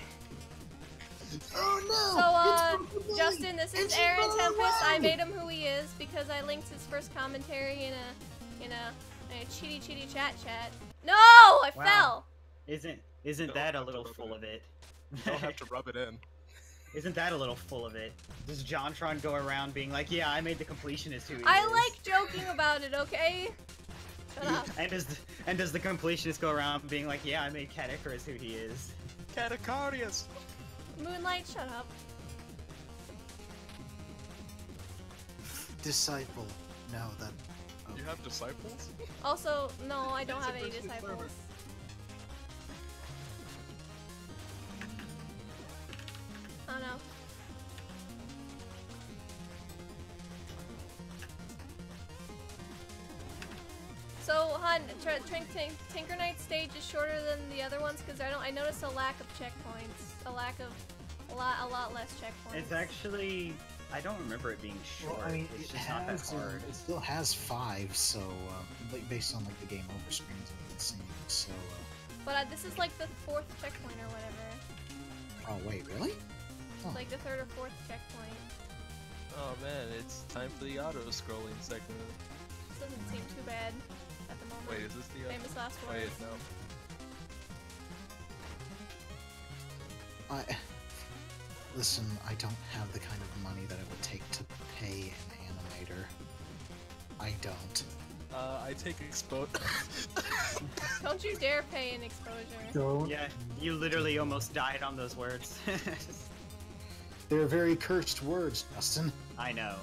Oh no! So, Justin, this is Aaron Tempest. I made him who he is because I linked his first commentary in a cheaty chat. No, I Wow. fell. Isn't Don't that a have to little rub it full in. of it? You don't have to rub it in. Isn't that a little full of it? Does JonTron go around being like, yeah, I made the completionist who he I is? like joking about it, okay? Shut up. And does the completionist go around being like, yeah, I made Cat Icarus who he is? Catacarius. Moonlight, shut up. Disciple. No, that. You have disciples? Also, no, I don't It's have a any Christian disciples. server. Oh no. So, hun, Tinker Knight stage is shorter than the other ones because I noticed a lack of checkpoints, a lot less checkpoints. It's actually, I don't remember it being short. Well, I mean, it's it just not that has. hard. It still has 5, so like based on like the game over screens I've been seeing. So. But this is like the 4th checkpoint or whatever. Oh wait, really? Oh. Like the 3rd or 4th checkpoint. Oh man, it's time for the auto-scrolling segment. This doesn't seem too bad at the moment. Wait, is this the Famous last words. Wait, no. Listen, I don't have the kind of money that it would take to pay an animator. I don't. I take expo. Don't you dare pay an exposure. Don't. Yeah, you literally almost died on those words. They're very cursed words, Justin. I know.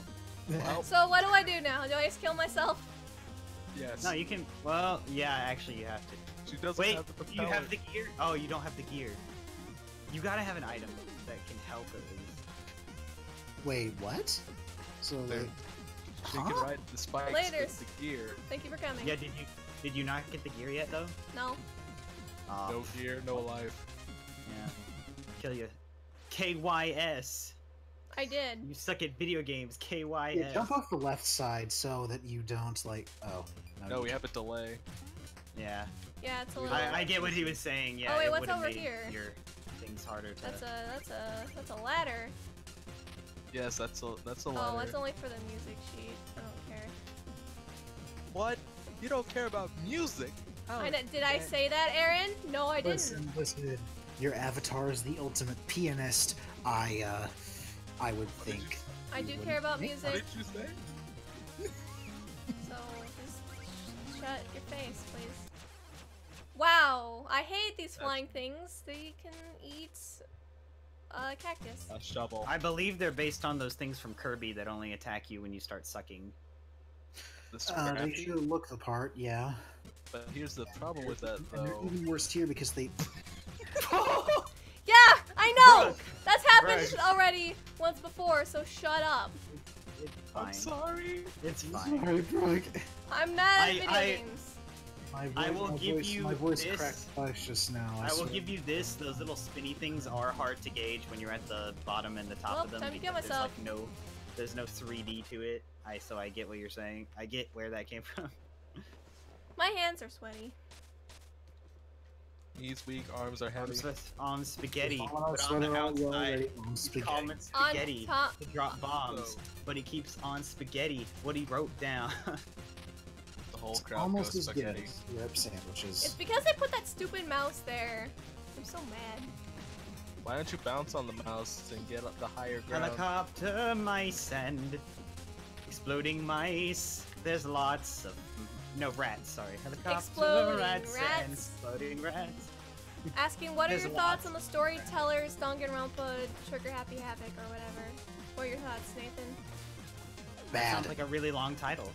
Well, So what do I do now? Do I just kill myself? yes. No, you can. Well, yeah, actually, you have to. She doesn't Wait, have the you propeller. have the gear? Oh, you don't have the gear. You gotta have an item that can help at least. Wait, what? So There. they. She can ride the spikes Laters. with the gear. Thank you for coming. Yeah, did you not get the gear yet though? No. Oh, No gear, no life. yeah. Kill you. KYS. I did. You suck at video games. KYS. Yeah, jump off the left side so that you don't like. Oh. No, we have a delay. Yeah. Yeah, it's a little. I get what he was saying. Yeah. Oh, wait, it what's would've over made here? Your things harder to. That's a ladder. Yes, that's a Oh, ladder. that's only for the music sheet. I don't care. What? You don't care about music? How Did I dare- say that, Aaron? No, I didn't. Listen. Your avatar is the ultimate pianist. I would did you think. I do you care about wouldn't What music, did you say? so just shut your face, please. Wow, I hate these flying things. They can eat cactus. A shovel. I believe they're based on those things from Kirby that only attack you when you start sucking. The They scrappy. sure look the part, yeah. But here's the problem with that, And they're though. even worse here because they. Yeah, I know. Brooke, That's happened Brooke. already once before. So shut up. It's I'm fine. sorry. It's fine. Sorry, Brooke. I'm mad at I- video I- games. I will give you My voice this. cracked twice just now. I will swear. give you this. Those little spinny things are hard to gauge when you're at the bottom and the top Well, of them time to kill because myself. there's no 3D to it. So I get what you're saying. I get where that came from. My hands are sweaty. Knees weak, arms are heavy. On spaghetti. Falling out But on sweater the on you outside, already. On you spaghetti. call him On spaghetti top. to drop bombs, but he keeps on spaghetti. What he wrote down. The whole It's crowd almost goes as good spaghetti. as rib sandwiches. It's because they put that stupid mouse there. I'm so mad. Why don't you bounce on the mouse and get up the higher ground? Helicopter mice and exploding mice. There's lots of no rats. Sorry, helicopter Exploding rats and rats. exploding rats. Asking what are There's your lots thoughts on the storytellers, Danganronpa, Trigger Happy Havoc, or whatever? What are your thoughts, Nathan? That Bad. sounds like a really long title.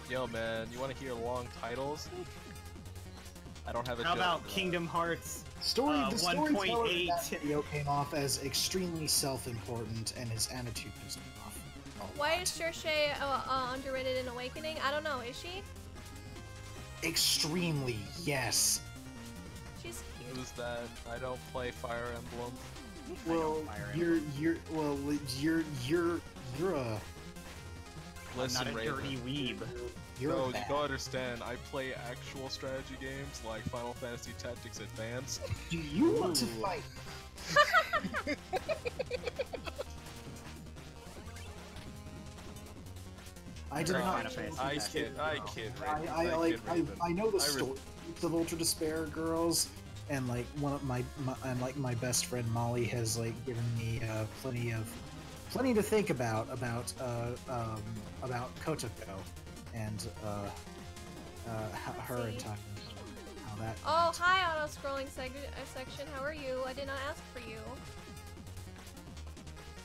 Yo, man, you want to hear long titles? I don't have a How joke about for that. Kingdom Hearts? The 1.8. storyteller in that video came off as extremely self-important, and his attitude pissed me off. Oh, Why is Shershay underrated in Awakening? I don't know. Is she? Extremely, yes. She's cute. Who's that? I don't play Fire Emblem. Well, you're a Listen, not a Raven. dirty weeb. you're No, a you bad. don't understand. I play actual strategy games like Final Fantasy Tactics Advance. Do you want to Ooh. fight? I did Right. not. Final Fantasy I Tactics. kid, Raven. I know the I re- story of Ultra Despair Girls, and like one of my best friend Molly has like given me plenty to think about Kotoko and her and time how that. Oh, hi, auto-scrolling section. How are you? I did not ask for you.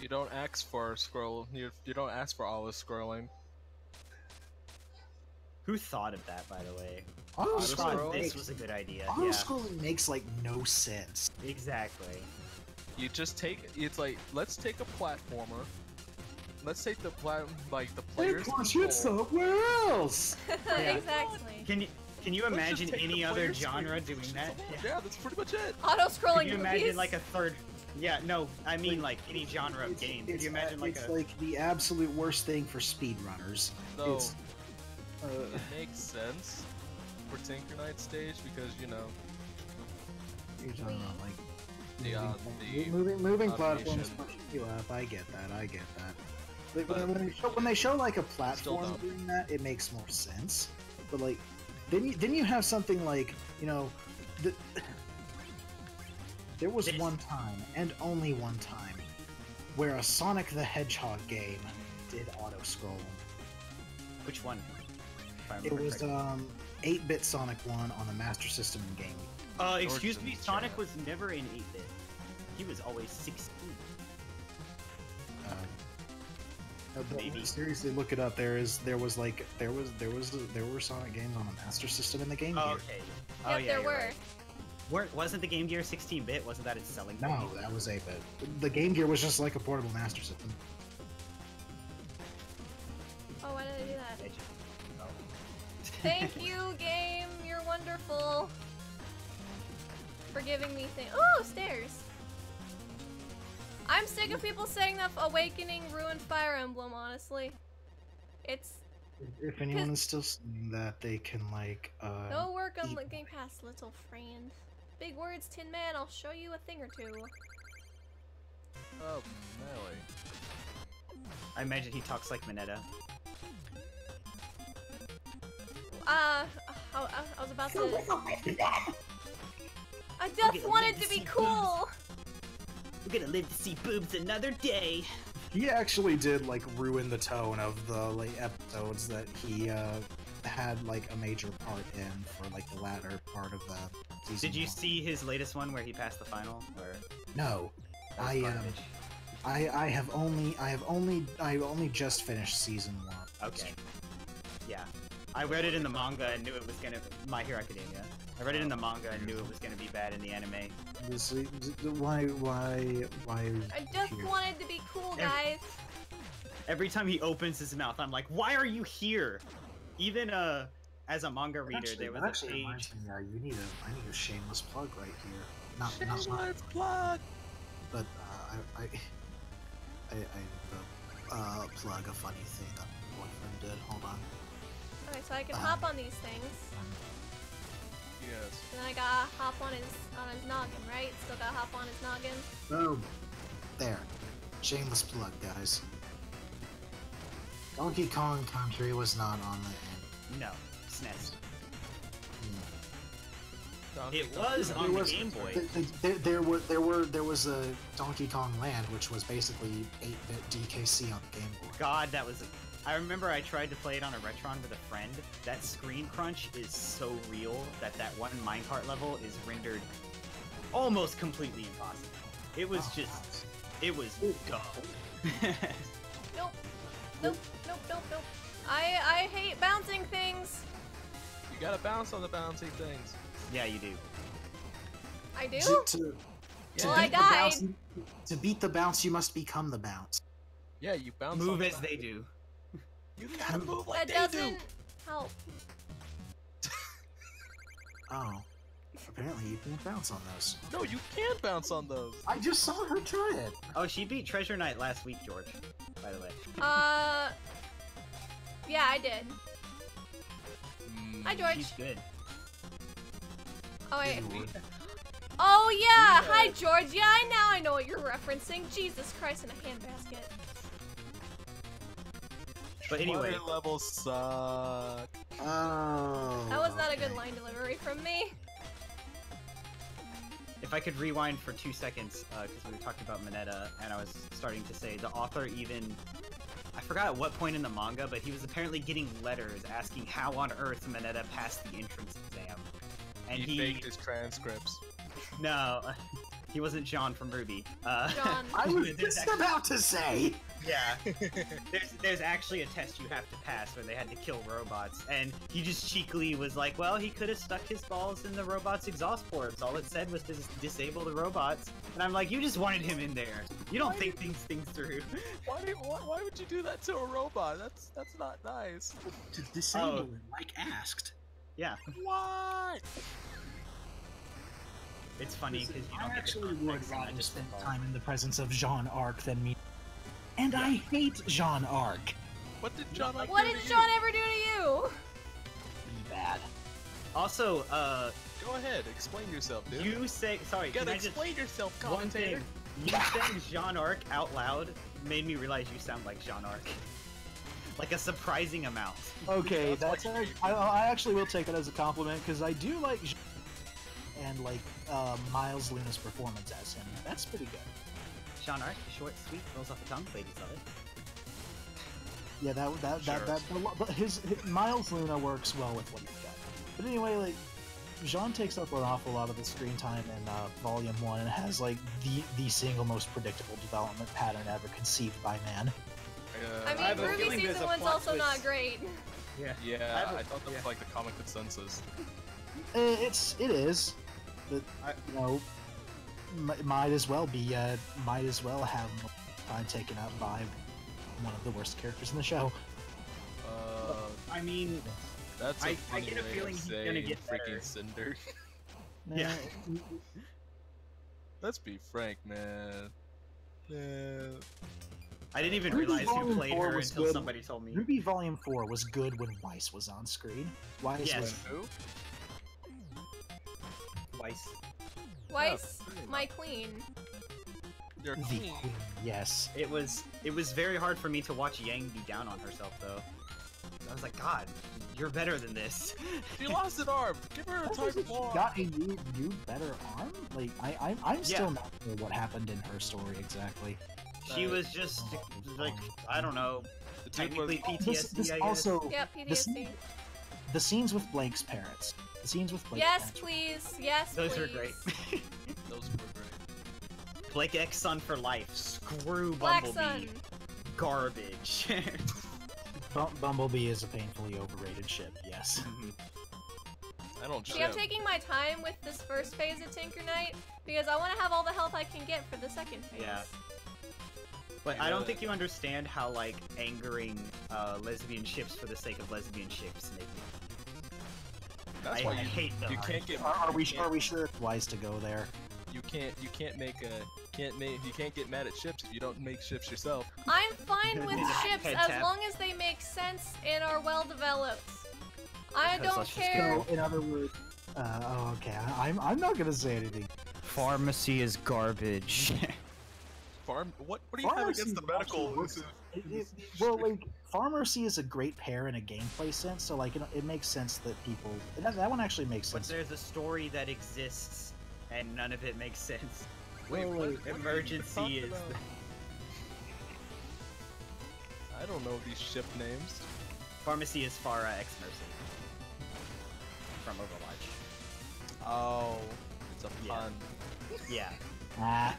You don't ask for scroll. You don't ask for all this scrolling. Who thought of that, by the way? Auto Auto-scroll? scrolling This makes was a good idea. auto Yeah, scrolling makes like no sense. exactly. You just take. It's like let's take a platformer. Let's take the players. control. somewhere else. Yeah. Exactly. Can you Let's just imagine take any the other player's genre screen. doing that? Yeah, that's pretty much it. Auto-scrolling Could you imagine movies? like a third? Yeah, no, I mean like any genre of game. Could you imagine like it's a? like the absolute worst thing for speedrunners. No, It's, it makes sense for Tinker Knight stage because you know you're talking about like the moving automation. platforms pushing you up. I get that. Like, But when they show like a still platform dumb. doing that, it makes more sense. But like, then you have something like there was This- one time and only one time where a Sonic the Hedgehog game did auto scrolling. Which one? If I It remember was correctly. 8-bit Sonic 1 on the Master System and Game. Excuse me, George Sonic Chat. was never in 8-bit. He was always 16. But Maybe. seriously, look it up. There were Sonic games on the Master System and the Game Gear. Oh, okay. Oh, Yep, yeah, there you're were. right. Wasn't the Game Gear 16-bit? Wasn't that its selling No, point? that was 8-bit. The Game Gear was just like a portable Master System. Oh, why did I do that? Edge. Oh. Thank you, game. You're wonderful. For giving me things. Oh, stairs. I'm sick of people saying that Awakening ruined Fire Emblem, honestly. It's If anyone is still saying that, they can like no work on eat looking past, little friend. Big words, Tin Man. I'll show you a thing or two. Oh, Melee. I imagine he talks like Mineta. I was about to. I just wanted to be cool. We're gonna live to see boobs another day. He actually did like ruin the tone of the like episodes that he had like a major part in for like the latter part of the season. Did you 1. see his latest one where he passed the final? Or No, that was I garbage? I have only just finished season 1. Okay. Yeah. I read it in the manga and knew it was gonna My Hero Academia. I read it in the manga and knew it was gonna be bad in the anime. Why are you I just here? wanted to be cool, guys. Every time he opens his mouth, I'm like, why are you here? Even as a manga reader, there was a page. reminds me, I need a shameless plug right here. Not mine, Shameless plug. but I plug a funny thing that my boyfriend did. Hold on. Okay, so I can hop on these things. Yes. Then I gotta hop on his noggin, right? Still gotta hop on his noggin. Boom. There. Shameless plug, guys. Donkey Kong Country was not on the end. No, SNES. Donkey It Kong. was on the Game Boy. There was a Donkey Kong Land, which was basically 8-bit DKC on the Game Boy. God, that was. I remember I tried to play it on a Retron with a friend. That screen crunch is so real that one minecart level is rendered almost completely impossible. It was Oh, just. It was dumb. Nope. Nope. Nope. Nope. Nope. I hate bouncing things. You gotta bounce on the bouncy things. Yeah, you do. I do. To Well, I beat the died. bounce, to beat the bounce, you must become the bounce. Yeah, you bounce. Move on as the- they do. You gotta move like That they do. doesn't help. Oh. Apparently you can't bounce on those. No, you can bounce on those. I just saw her try it. Oh, she beat Treasure Knight last week, George. By the way. Yeah, I did. Hi, George. She's good. Oh, wait. Ooh. Oh, yeah! Hi, George. Yeah, now I know what you're referencing. Jesus Christ, in a handbasket. But anyway, Water levels suck. Oh. That was not a good okay. line delivery from me. if I could rewind for 2 seconds, because we were talking about Mineta, and I was starting to say the author even... I forgot at what point in the manga, but he was apparently getting letters asking how on earth Mineta passed the entrance exam. And He faked his transcripts. No, he wasn't John from Ruby. John. I was There's just actually- about to say. Yeah, there's actually a test you have to pass where they had to kill robots, and he just cheekily was like, well, he could have stuck his balls in the robot's exhaust ports. All it said was to disable the robots. And I'm like, you just wanted him in there. You don't think things through. Why would you do that to a robot? That's not nice. To disable Oh. it, like asked. Yeah, What? it's funny because you I don't get the actually would context, and I rather just spend think, time in the presence of Jean Arc than me. And I hate Jean Arc. What did John like What do did to John ever do to you? Bad. Also, Go ahead, explain yourself, dude. you say, sorry, You can gotta I just, explain yourself, one commentator. thing, you saying Jean Arc out loud made me realize you sound like Jean Arc. Like a surprising amount. Okay, That's that's like I actually will take it as a compliment because I do like and like Miles Luna's performance as him. That's pretty good. Jean Arc, short, sweet, rolls off the tongue, ladies love it. Yeah, but his Miles Luna works well with what you've got. But anyway, like Jean takes up an awful lot of the screen time in Volume 1 and has like the single most predictable development pattern ever conceived by man. I I have mean, a Ruby feeling there's Season a 1's plot also not twist. great. Yeah. Yeah, I have a- I thought that was yeah. like the common consensus. It is, but I- you know, might as well have time taken up by one of the worst characters in the show. I mean, That's a I funny get a way feeling of he's saying gonna get freaking better. Cinder. Yeah. Let's be frank, man. Yeah. I didn't even Ruby realize who Volume played 4 her was until good. somebody told me. Ruby Volume 4 was good when Weiss was on screen. Weiss Yes. was Who? Twice. Weiss, pretty my queen. You're the queen. queen. Yes. It was very hard for me to watch Yang be down on herself though. I was like, God, you're better than this. She lost an arm. Give her a type She more. got a new better arm. Like I'm still Yeah. not sure what happened in her story exactly. She was just like, I don't know, The dude technically was- PTSD. This I guess. also Yep, This- PTSD. the scenes with Blake's parents. The scenes with Blake's Yes, parents. please. Yes, Those please. were great. Those were great. Blake X Son for life. Screw Black Bumblebee. Sun. Garbage. Bumblebee is a painfully overrated ship. Yes. I don't See, I'm ship. taking my time with this first phase of Tinker Knight because I want to have all the health I can get for the second phase. Yeah. But I don't think you understand how like angering lesbian ships for the sake of lesbian ships make me. That's I why hate them. you can't get. Are we sure it's wise to go there? You can't get mad at ships if you don't make ships yourself. I'm fine with ships Head as tap. long as they make sense and are well developed. I Because don't let's just care. So, in other words, okay, I'm not gonna say anything. Pharmacy is garbage. What do you have Pharmacy against the medical? actually works. Well, like Pharmacy is a great pair in a gameplay sense, so like it makes sense that people that one actually makes But sense. there's a story that exists, and none of it makes sense. Wait, Well, what? like, What are you Emergency talking is. about? I don't know these ship names. Pharmacy is Pharah X Mercy from Overwatch. Oh, it's a Yeah. pun. Yeah. Ah,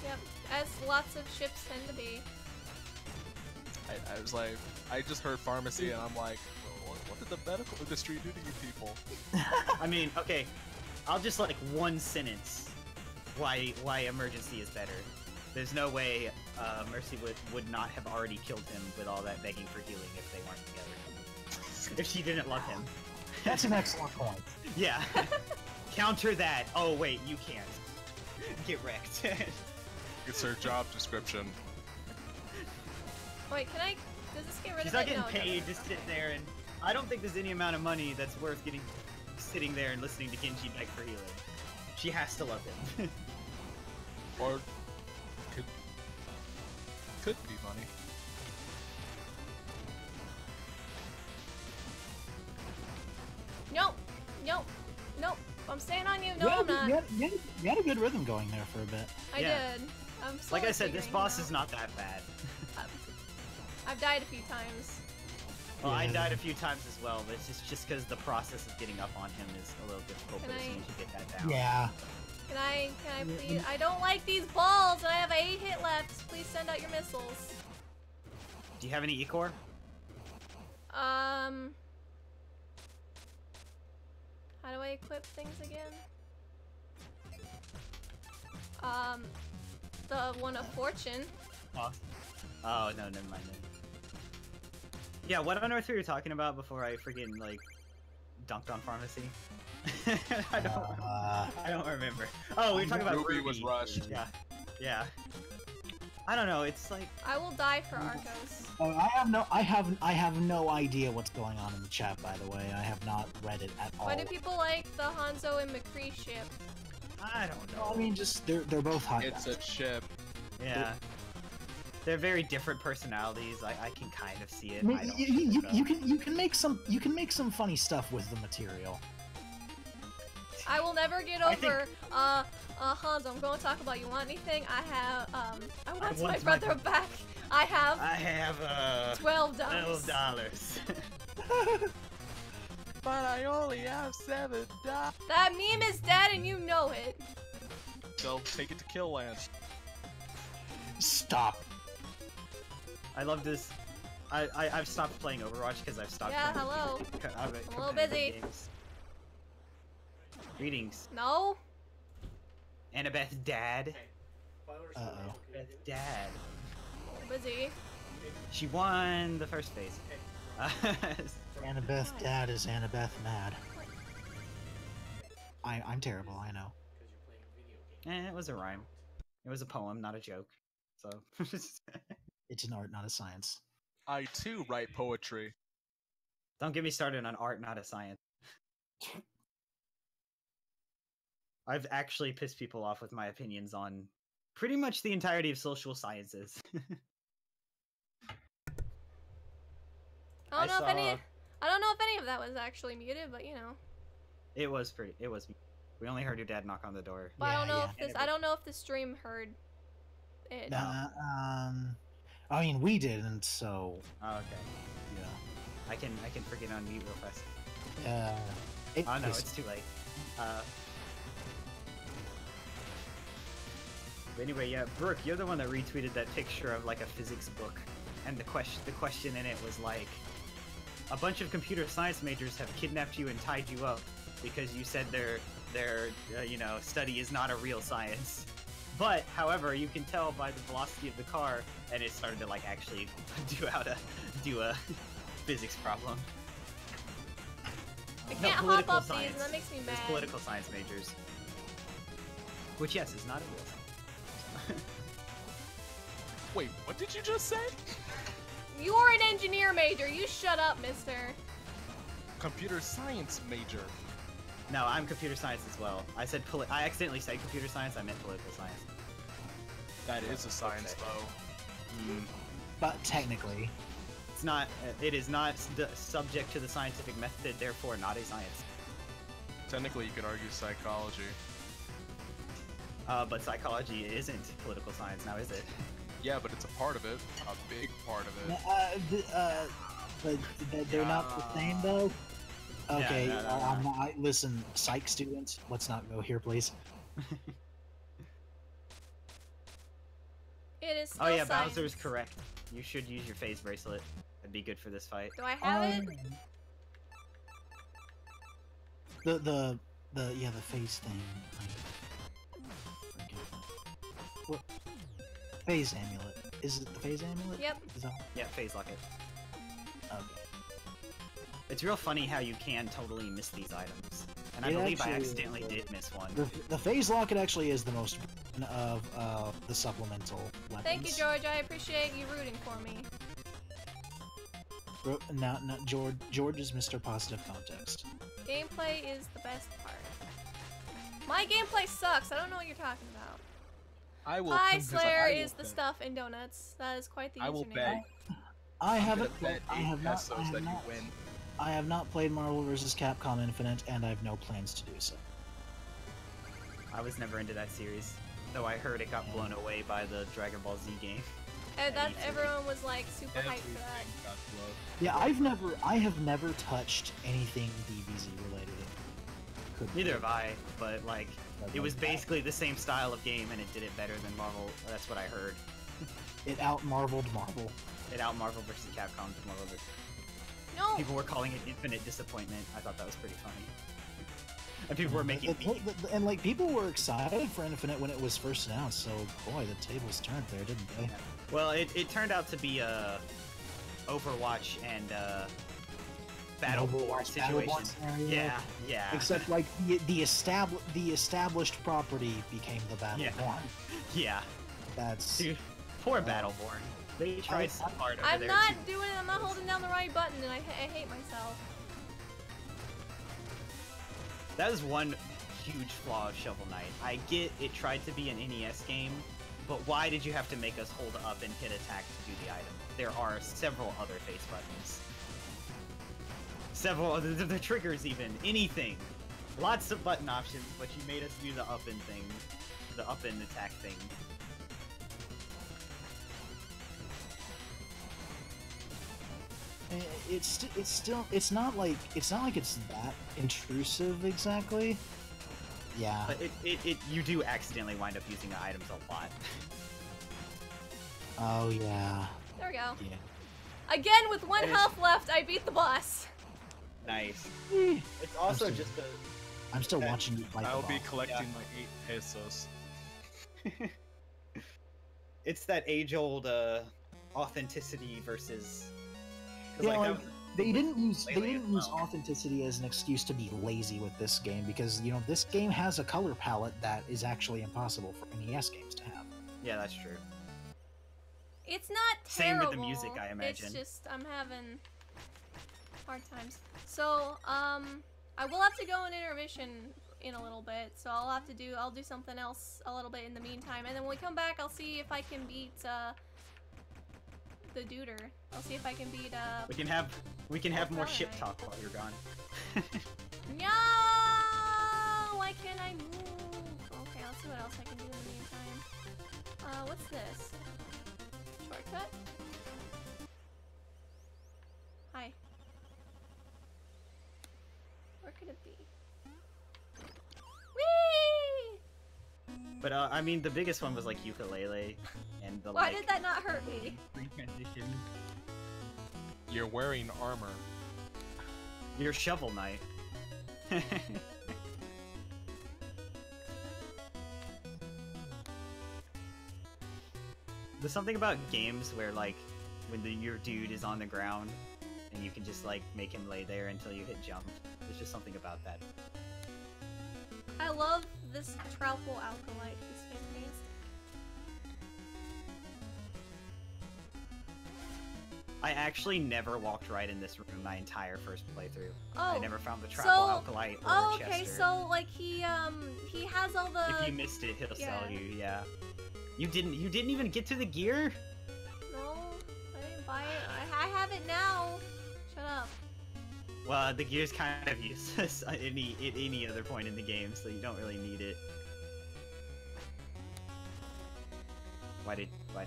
Yep, as lots of ships tend to be. I was like, I just heard pharmacy and I'm like, what did the medical industry do to you people? I mean, okay, I'll just like one sentence why emergency is better. There's no way Mercy would not have already killed him with all that begging for healing if they weren't together. If she didn't love him. That's an excellent point. Yeah. Counter that. Oh wait, you can't. Get wrecked. It's her job description. Wait, can I? Does this get rid She's of not it? getting No, it paid doesn't. to sit there, and I don't think there's any amount of money that's worth sitting there and listening to Genji beg for healing. She has to love him. Or could be money. Nope. Nope. Nope. I'm staying on you. No, You I'm not. you had a good rhythm going there for a bit. I Yeah. did. I'm Like I slowly said, this figuring boss it is not that bad. out. I've died a few times. Well, I Yeah. died a few times as well, but it's just because the process of getting up on him is a little difficult. Can But as I- soon as you get that down, Yeah. Can I please? I don't like these balls, and I have 8 hit left. Please send out your missiles. Do you have any E-core? How do I equip things again? The one of fortune. Oh, no, never mind then. Yeah, what on earth were you talking about before I freaking like dunked on pharmacy? I don't remember. Oh, we were talking about Ruby was rushed. Yeah, yeah. I don't know. It's like I will die for Arcos. Oh, I have no idea what's going on in the chat. By the way, I have not read it at all. Why do people like the Hanzo and McCree ship? I don't know. I mean, just they're both hot It's guys. a chip. Yeah. They're very different personalities. I can kind of see it. I mean, I don't you, think you, so. you can make some funny stuff with the material. I will never get I think- over, Hanzo, I'm going to talk about you want anything? I have, I want my want brother my- back. I have I have $12. $12. But I only have $7. That meme is dead and you know it. So take it to Kill Land. Stop. I love this. I've stopped playing Overwatch because I've stopped. Yeah, playing hello. I'm a little busy. Games. Greetings, No? Annabeth's dad. Uh-oh. Annabeth's dad. Busy. She won the first phase. Annabeth dad is Annabeth mad. I'm terrible, I know. It was a rhyme. It was a poem, not a joke. So. It's an art, not a science. I too write poetry. Don't get me started on art, not a science. I've actually pissed people off with my opinions on pretty much the entirety of social sciences. I don't know if any. saw- I don't know if any of that was actually muted, but you know. It was. We only heard your dad knock on the door. But I don't know Yeah, if this. I don't know if the stream heard it. I mean, we didn't, so Oh, okay. yeah. I can freaking unmute real fast. Oh Oh no, it's too late. But anyway, yeah, Brooke, you're the one that retweeted that picture of like a physics book, and the question in it was like, a bunch of computer science majors have kidnapped you and tied you up because you said their study is not a real science. But however, you can tell by the velocity of the car, and it started to like actually do a physics problem. I No, can't hop political up these, science. and that makes me mad. It's political science majors. Which, yes, is not a real science. Wait, what did you just say? You're an engineer major. You shut up, mister. Computer science major. No, I'm computer science as well. I accidentally said computer science, I meant political science. That is a science, though. But technically, It's not, it is not subject to the scientific method, therefore not a science. Technically, you could argue psychology. But psychology isn't political science now, is it? Yeah, but it's a part of it. A big part of it. but they're not the same though. Okay, no. I'm not. Listen, psych students, let's not go here, please. It is still Oh yeah, science. Bowser's correct. You should use your phase bracelet. It'd be good for this fight. Do I have it? The phase thing. What? Phase amulet. Is it the phase amulet? Yep. Is that... Yeah, phase lock it. Okay. It's real funny how you can totally miss these items. And I It believe I actually- accidentally did miss one. The phase locket actually is the most of the supplemental weapons. Thank you, George. I appreciate you rooting for me. Now, George is Mr. Positive Context. Gameplay is the best part. My gameplay sucks. I don't know what you're talking about. I will. Hi, because Slayer I will is the bet. stuff in donuts. That is quite the I will username. bet. I I'm haven't. gonna bet I 8 have not. pesos I have that you not. win. I have not played Marvel vs. Capcom Infinite, and I have no plans to do so. I was never into that series, though I heard it got blown away by the Dragon Ball Z game. And that E3. everyone was like super hyped for Everything that. got blown. Yeah, I have never touched anything DBZ related. Could Neither have I, but like, it was Like, basically the same style of game, and it did it better than Marvel. That's what I heard. It out-marveled Marvel. It out Marvel vs. Capcom. Marvel vs. No. People were calling it infinite disappointment. I thought that was pretty funny. And people were making And like people were excited for Infinite when it was first announced. So boy, the tables turned there, didn't they? Well, it turned out to be a Overwatch and Battle War Overwatch, Battle situation. War scenario. Yeah, yeah. Except like the established property became the Battleborn. Yeah. Yeah. That's Dude, poor Battleborn. They tried so hard over I'm there not too. doing it. I'm not holding down the right button, and I hate myself. That is one huge flaw of Shovel Knight. I get it tried to be an NES game, but why did you have to make us hold up and hit attack to do the item? There are several other face buttons. Several other the triggers even. Anything. Lots of button options, but you made us do the up and thing. The up and attack thing. it's not like it's that intrusive exactly. Yeah. But you do accidentally wind up using the items a lot. Oh yeah. There we go. Yeah. Again, with one And it's- health left, I beat the boss. Nice. Eh, It's also still- just a I'm still watching you fight. I'll the be boss. collecting my 8 pesos. it's that age-old authenticity versus 'cause, Yeah, like, that was- they didn't use Lately as well. authenticity as an excuse to be lazy with this game because this game has a color palette that is actually impossible for NES games to have. Yeah, that's true. It's not Same terrible. with the music, I imagine. It's just I'm having hard times. So I will have to go in intermission in a little bit. So I'll do something else a little bit in the meantime, and then when we come back, I'll see if I can beat the duder. I'll see if I can beat We can have more ship Alright. talk while you're gone. No! Why can't I move? Okay, I'll see what else I can do in the meantime. What's this? Shortcut? Hi. Where could it be? Whee! But I mean, the biggest one was like ukulele and the Why like did that not hurt me? free transition. You're wearing armor. Your Shovel Knight. There's something about games where like when your dude is on the ground and you can just like make him lay there until you hit jump. There's just something about that. I love this Troupple Alkalite. He's fantastic. I actually never walked right in this room my entire first playthrough. I Oh, never found the so- Troupple Alkalite or Oh, Chester. okay, so like he has all the If you missed it, he'll yeah. sell you, yeah. You didn't even get to the gear? No, I didn't buy it. I have it now. Shut up. Well, the gear's kind of useless at any other point in the game, so you don't really need it. Why did you? Why?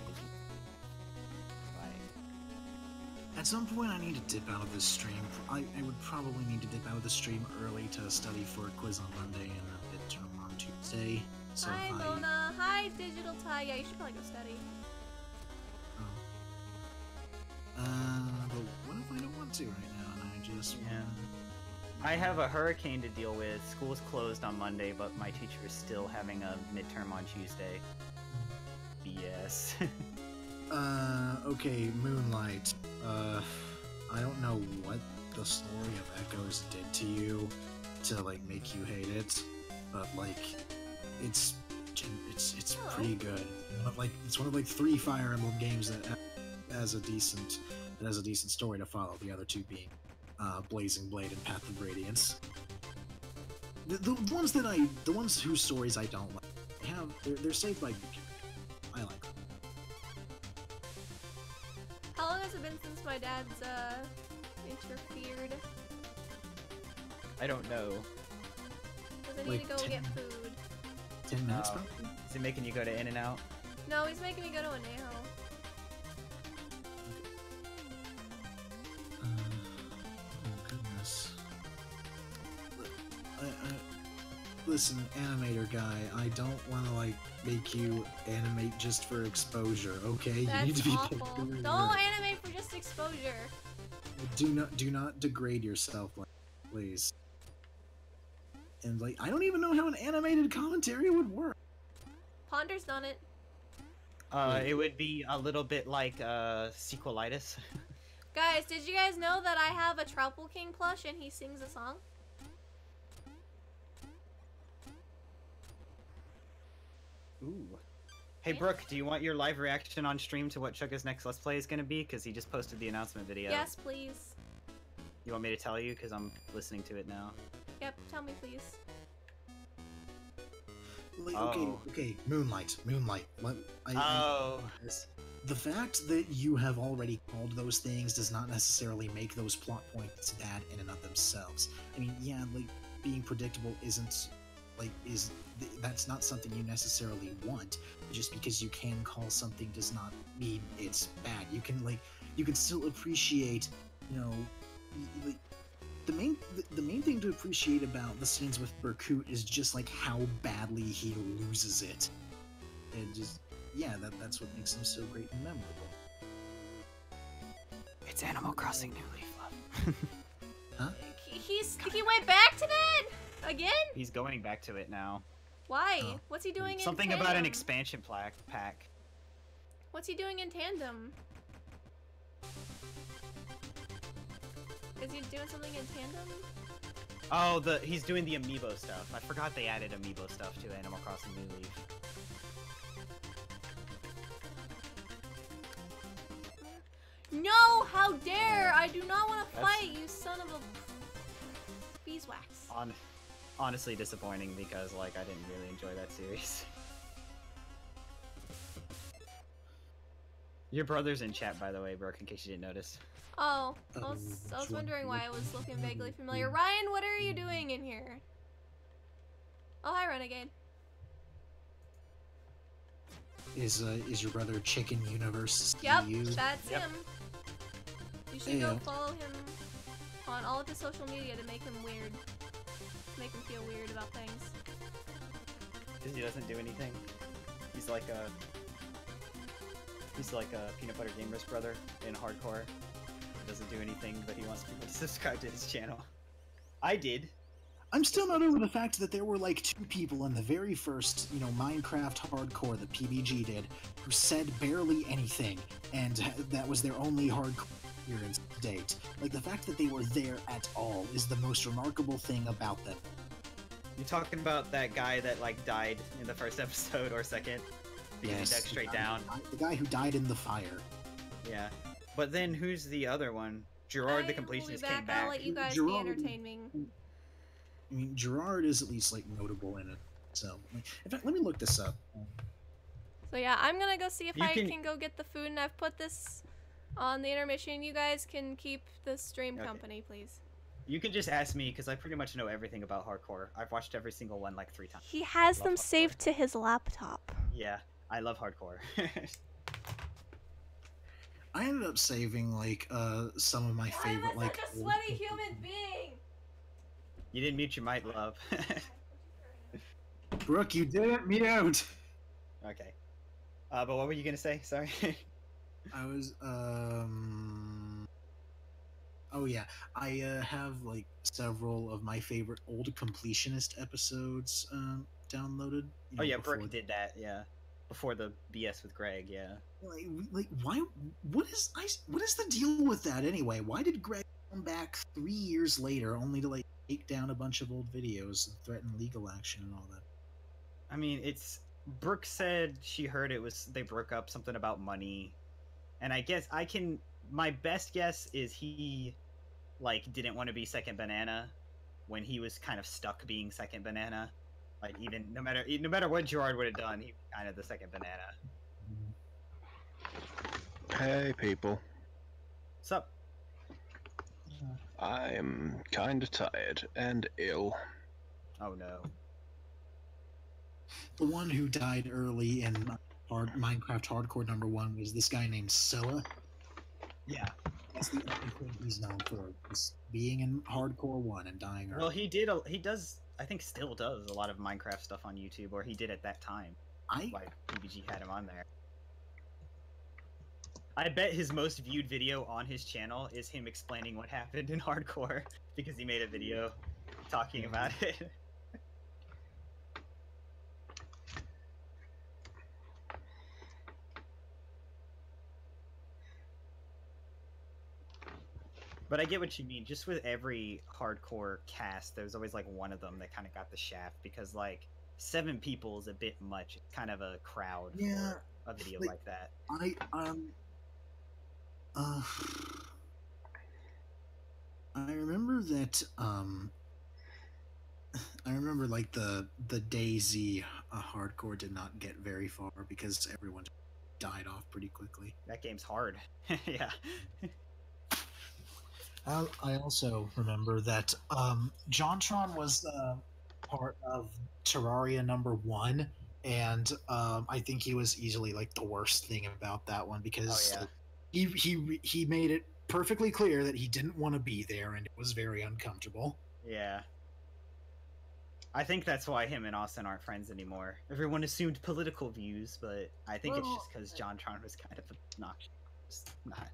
At some point, I need to dip out of this stream. I would probably need to dip out of the stream early to study for a quiz on Monday and a midterm on Tuesday. So Hi, if Mona. Hi, Digital Tie. Yeah, you should probably go study. But what if I don't want to right now and I just Yeah. want... I have a hurricane to deal with. School's closed on Monday, but my teacher is still having a midterm on Tuesday. BS. Okay, Moonlight. I don't know what the story of Echoes did to you to like make you hate it, but like, it's pretty good. It's one of like 3 Fire Emblem games that has a decent story to follow. The other 2 being Blazing Blade and Path of Radiance. The ones whose stories I don't like, they're saved by. I like them. How long has it been since my dad's interfered? I don't know. Because I need Like to go 10 get food. 10 minutes, Oh. probably? Is it making you go to In-N-Out? No, he's making me go to a nail. Oh goodness. Listen, animator guy, I don't want to like make you animate just for exposure, okay? That's you need to be awful. careful. Don't animate for just exposure. Do not degrade yourself, like, please. And like, I don't even know how an animated commentary would work. Ponder's done it. It would be a little bit like sequelitis. Guys, did you guys know that I have a Troupple King plush and he sings a song? Ooh. Hey Brooke, do you want your live reaction on stream to what Chugga's next Let's Play is going to be? Because he just posted the announcement video. Yes, please. You want me to tell you? Because I'm listening to it now. Yep, tell me please. Like, Oh. okay, Moonlight. Oh. The fact that you have already called those things does not necessarily make those plot points bad in and of themselves. I mean, yeah, like, being predictable that's not something you necessarily want. Just because you can call something does not mean it's bad. You can still appreciate, you know, like, the main thing to appreciate about the scenes with Brooke is just like how badly he loses it. And just, yeah, that's what makes him so great and memorable. It's Animal Crossing New Leaf, love. Huh? He went back to that? Again? He's going back to it now. Why? Oh. What's he doing Something in tandem? about an expansion pack. What's he doing in tandem? Is he doing something in tandem? Oh, he's doing the amiibo stuff. I forgot they added amiibo stuff to Animal Crossing New Leaf. No! How dare! I do not want to That's- fight, you son of a beeswax. Honestly disappointing because, like, I didn't really enjoy that series. Your brother's in chat, by the way, Brooke, in case you didn't notice. Oh, I was wondering why I was looking vaguely familiar. Ryan, what are you doing in here? Oh, hi, Renegade. Is your brother Chicken Universe? Yep, CU? that's Yep. him. You should go Heyo. follow him on all of his social media to make him weird. To make him feel weird about things. Because he doesn't do anything. He's like a peanut butter gamer's brother in hardcore. He doesn't do anything, but he wants people to subscribe to his channel. I did. I'm still not over the fact that there were like 2 people in the very first, you know, Minecraft hardcore that PBG did who said barely anything, and that was their only hardcore appearance to date. Like, the fact that they were there at all is the most remarkable thing about them. You talking about that guy that like died in the first episode or second? Because he dug straight down. The guy who died in the fire. Yeah. But then who's the other one? Gerard the Completionist came I'll back. let you guys Gerard- be entertaining. I mean, Gerard is at least like notable in it. So, like, in fact, let me look this up. So yeah, I'm gonna go see if You I can- can go get the food, and I've put this on the intermission. You guys can keep the stream Okay. company, please. You can just ask me because I pretty much know everything about hardcore. I've watched every single one like 3 times. He has Love them hardcore. saved to his laptop. Yeah, I love hardcore. I ended up saving like some of my favorite like. human being. You didn't mute your mic, love. Brooke, you didn't mute. Okay. But what were you gonna say? Sorry. I was Oh yeah, I have like several of my favorite old completionist episodes downloaded. You Oh know, yeah, before Brooke did that. Yeah. before the BS with Greg. Yeah. Like why? What is the deal with that anyway? Why did Greg come back 3 years later only to like take down a bunch of old videos and threaten legal action and all that? I mean, it's Brooke said she heard it was they broke up, something about money, and I guess my best guess is he like didn't want to be second banana when he was kind of stuck being second banana. Like even no matter what Gerard would have done, he was kind of the second banana. Hey, people. What's up? I am kind of tired and ill. Oh no. The one who died early in Minecraft Hardcore #1 was this guy named Soa. Yeah. That's the only thing he's known for, is being in Hardcore 1 and dying early. Well, he does, I think still does a lot of Minecraft stuff on YouTube, or he did at that time. Like, PBG had him on there. I bet his most viewed video on his channel is him explaining what happened in Hardcore, because he made a video talking about it. But I get what you mean. Just with every hardcore cast, there's always like one of them that kind of got the shaft, because like 7 people is a bit much. It's kind of a crowd for a video like that. I remember that I remember like the DayZ hardcore did not get very far because everyone died off pretty quickly. That game's hard. Yeah. I also remember that JonTron was part of Terraria #1, and I think he was easily like the worst thing about that one, because he made it perfectly clear that he didn't want to be there, and it was very uncomfortable. Yeah. I think that's why him and Austin aren't friends anymore. Everyone assumed political views, but I think it's just because JonTron was kind of obnoxious. Not.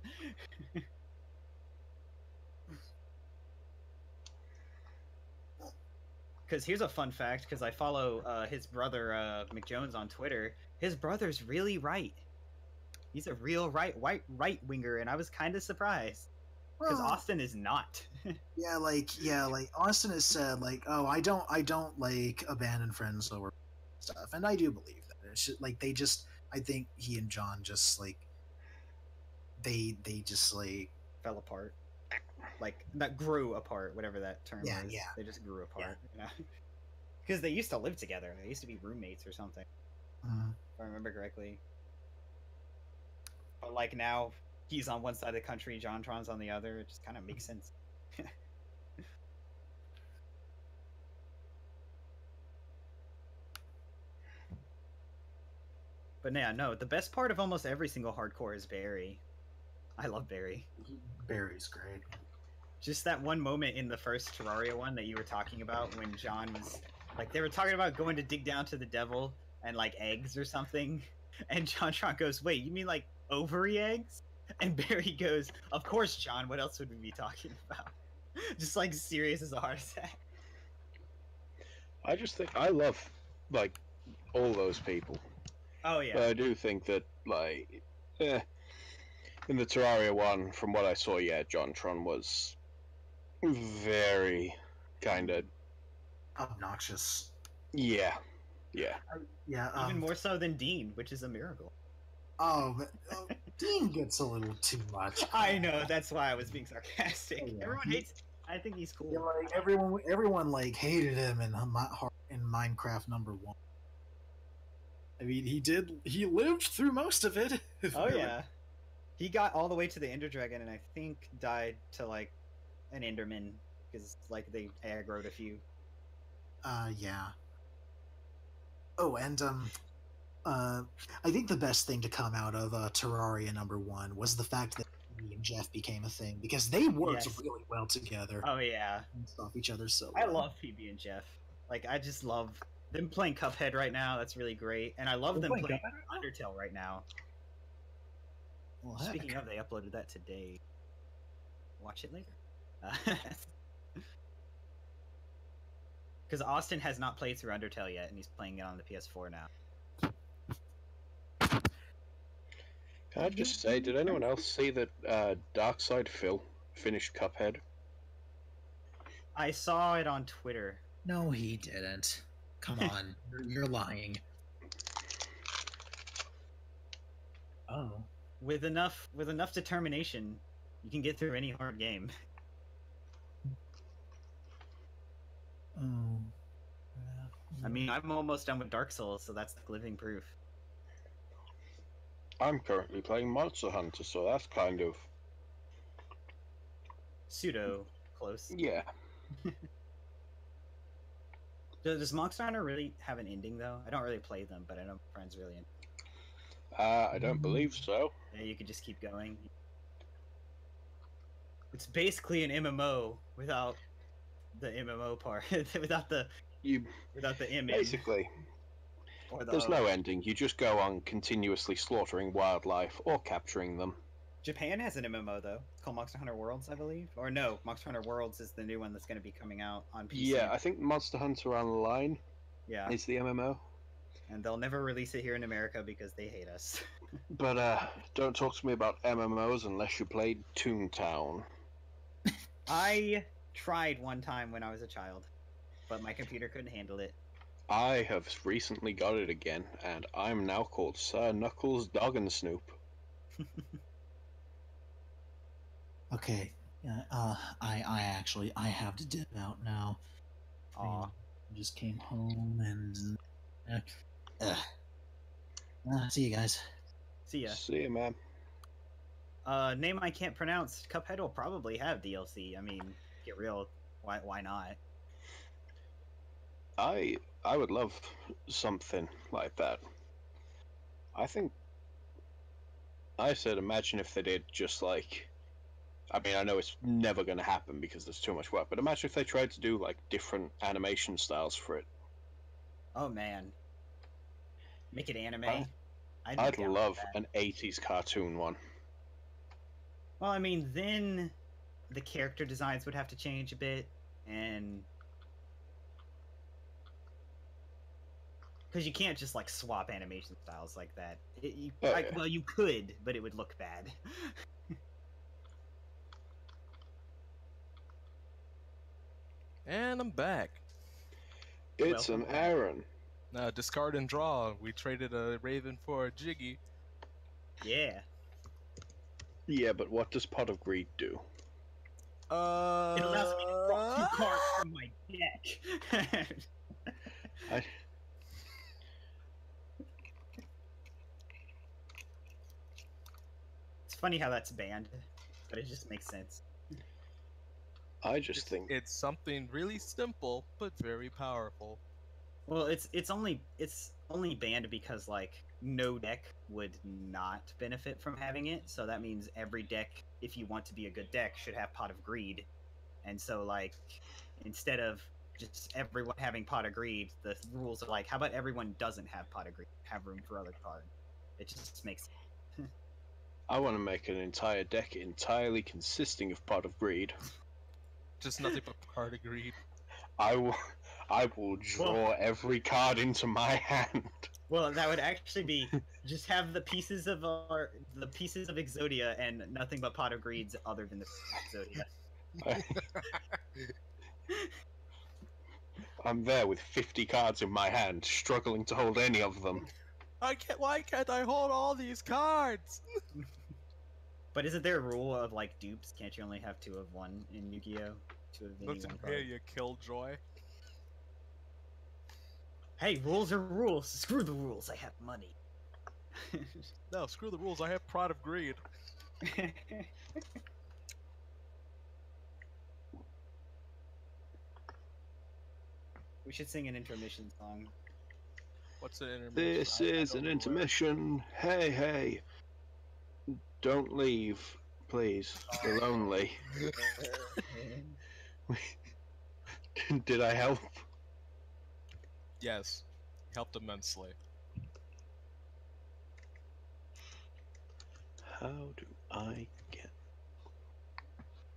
Because here's a fun fact, because I follow his brother McJones on Twitter. His brother's really right. He's a real right winger, and I was kind of surprised because Austin is not. like Austin has said, like, oh, I don't like abandon friends over stuff, and I do believe that. It's just, like I think he and John just like they just like fell apart. Like, that grew apart, whatever that term is. Yeah. They just grew apart, you know? Because they used to live together. They used to be roommates or something. If I remember correctly. But, like, now he's on one side of the country, JonTron's on the other. It just kind of makes sense. But yeah, no, the best part of almost every single hardcore is Barry. I love Barry. Barry's great. Just that one moment in the first Terraria one that you were talking about when John was, like, they were talking about going to dig down to the devil and, like, eggs or something. And JonTron goes, wait, you mean, like, ovary eggs? And Barry goes, of course, John, what else would we be talking about? Just, like, serious as a heart attack. I just think, I love, like, all those people. Oh, yeah. But I do think that, like, in the Terraria one, from what I saw, yeah, JonTron was very kind of obnoxious. Yeah. Even more so than Dean, which is a miracle. Oh, but Dean gets a little too much. I know, that's why I was being sarcastic. Oh, yeah. Everyone hates him. I think he's cool. Yeah, like everyone like hated him in Minecraft #1. I mean, he lived through most of it. Oh yeah. He got all the way to the Ender Dragon and I think died to like an Enderman because like they aggroed a few. Yeah. Oh, and I think the best thing to come out of Terraria #1 was the fact that he and Jeff became a thing, because they worked really well together. Oh yeah. And off each other so well. I love PB and Jeff. Like I just love them playing Cuphead right now. That's really great. And I love them playing Undertale right now. Well, speaking of, they uploaded that today. Watch it later. Because Austin has not played through Undertale yet, and he's playing it on the PS4 now. Can I just say, did anyone else see that Darkside Phil finished Cuphead? I saw it on Twitter. No, he didn't. Come on, you're lying. Oh. With enough determination, you can get through any hard game. Oh. I mean, I'm almost done with Dark Souls, so that's like living proof. I'm currently playing Monster Hunter, so that's kind of Pseudo close. yeah. Does Monster Hunter really have an ending though? I don't really play them, but I know my friends really. I don't believe so. Yeah, you could just keep going. It's basically an MMO without the MMO part, without the MM. Basically, Or the there's O. no ending. You just go on continuously slaughtering wildlife or capturing them. Japan has an MMO though. It's called Monster Hunter Worlds, I believe. Or no, Monster Hunter Worlds is the new one that's going to be coming out on PC. Yeah, I think Monster Hunter Online Yeah, is the MMO. and they'll never release it here in America because they hate us. But don't talk to me about MMOs unless you played Toontown. I tried one time when I was a child, but my computer couldn't handle it. I have recently got it again, and I'm now called Sir Knuckles Dog and Snoop. Okay. I have to dip out now. Aw. I just came home and. See you guys. See ya. See ya, man. Name I can't pronounce. Cuphead will probably have DLC. I mean, get real. Why not? I would love something like that. I think I said imagine if they did just like I mean I know it's never gonna happen because there's too much work, but imagine if they tried to do like different animation styles for it. Oh man. Make it anime. I'd love an 80s cartoon one. Well, I mean, then the character designs would have to change a bit, and because you can't just like swap animation styles like that. Yeah. Well, you could, but it would look bad. And I'm back. It's Welcome an back. Aaron. Discard and draw. We traded a Raven for a Jiggy. Yeah. Yeah, but what does Pot of Greed do? It allows me to draw 2 cards from my deck. It's funny how that's banned, but it just makes sense. I just think It's something really simple, but very powerful. Well, it's only banned because like no deck would not benefit from having it. So that means every deck, if you want to be a good deck, should have Pot of Greed. And so like instead of just everyone having Pot of Greed, the rules are like, how about everyone doesn't have Pot of Greed, have room for other cards? It just makes. I want to make an entire deck entirely consisting of Pot of Greed. Just nothing but part of greed. I will draw every card into my hand. Well, that would actually be just have the pieces of Exodia and nothing but Pot of Greeds other than the Exodia. I'm there with 50 cards in my hand, struggling to hold any of them. Why can't I hold all these cards? But isn't there a rule of like dupes? Can't you only have 2 of one in Yu-Gi-Oh? 2 of any Looks one like card. you Killjoy. Hey, rules are rules. Screw the rules. I have money. No, screw the rules. I have Prod of Greed. We should sing an intermission song. What's the intermission? This is an intermission. Hey, hey. Don't leave, please. We're lonely. Did I help? Yes, helped immensely. How do I get?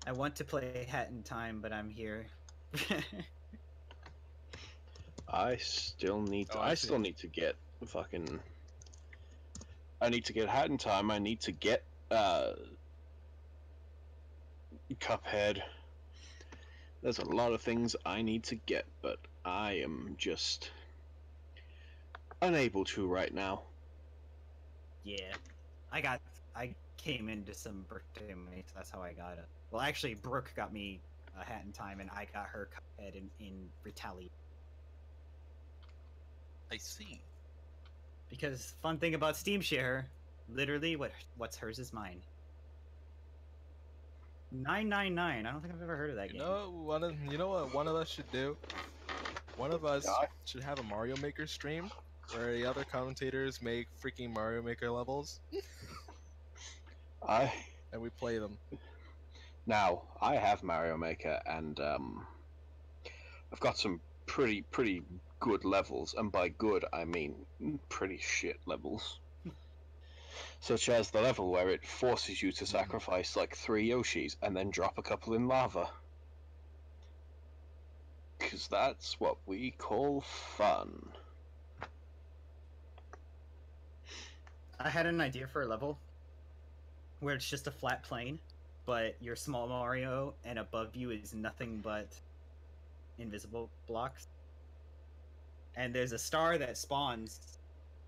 I want to play Hat in Time, but I'm here. I still need. Oh, I I see. still need to get fucking I need to get Hat in Time. I need to get Cuphead. There's a lot of things I need to get, but I am just unable to right now. Yeah, I came into some birthday money, so that's how I got it. Well, actually, Brooke got me a Hat in Time, and I got her Cuphead in retaliation. I see. Because fun thing about Steam Share, literally what's hers is mine. 999. I don't think I've ever heard of that game. You know what one of us should do? One of us Die. should have a Mario Maker stream where the other commentators make freaking Mario Maker levels I and we play them. Now I have Mario Maker, and I've got some pretty good levels, and by good I mean pretty shit levels. Such as the level where it forces you to sacrifice like 3 Yoshis and then drop a couple in lava. Because that's what we call fun. I had an idea for a level where it's just a flat plane, but you're small Mario, and above you is nothing but invisible blocks. And there's a star that spawns,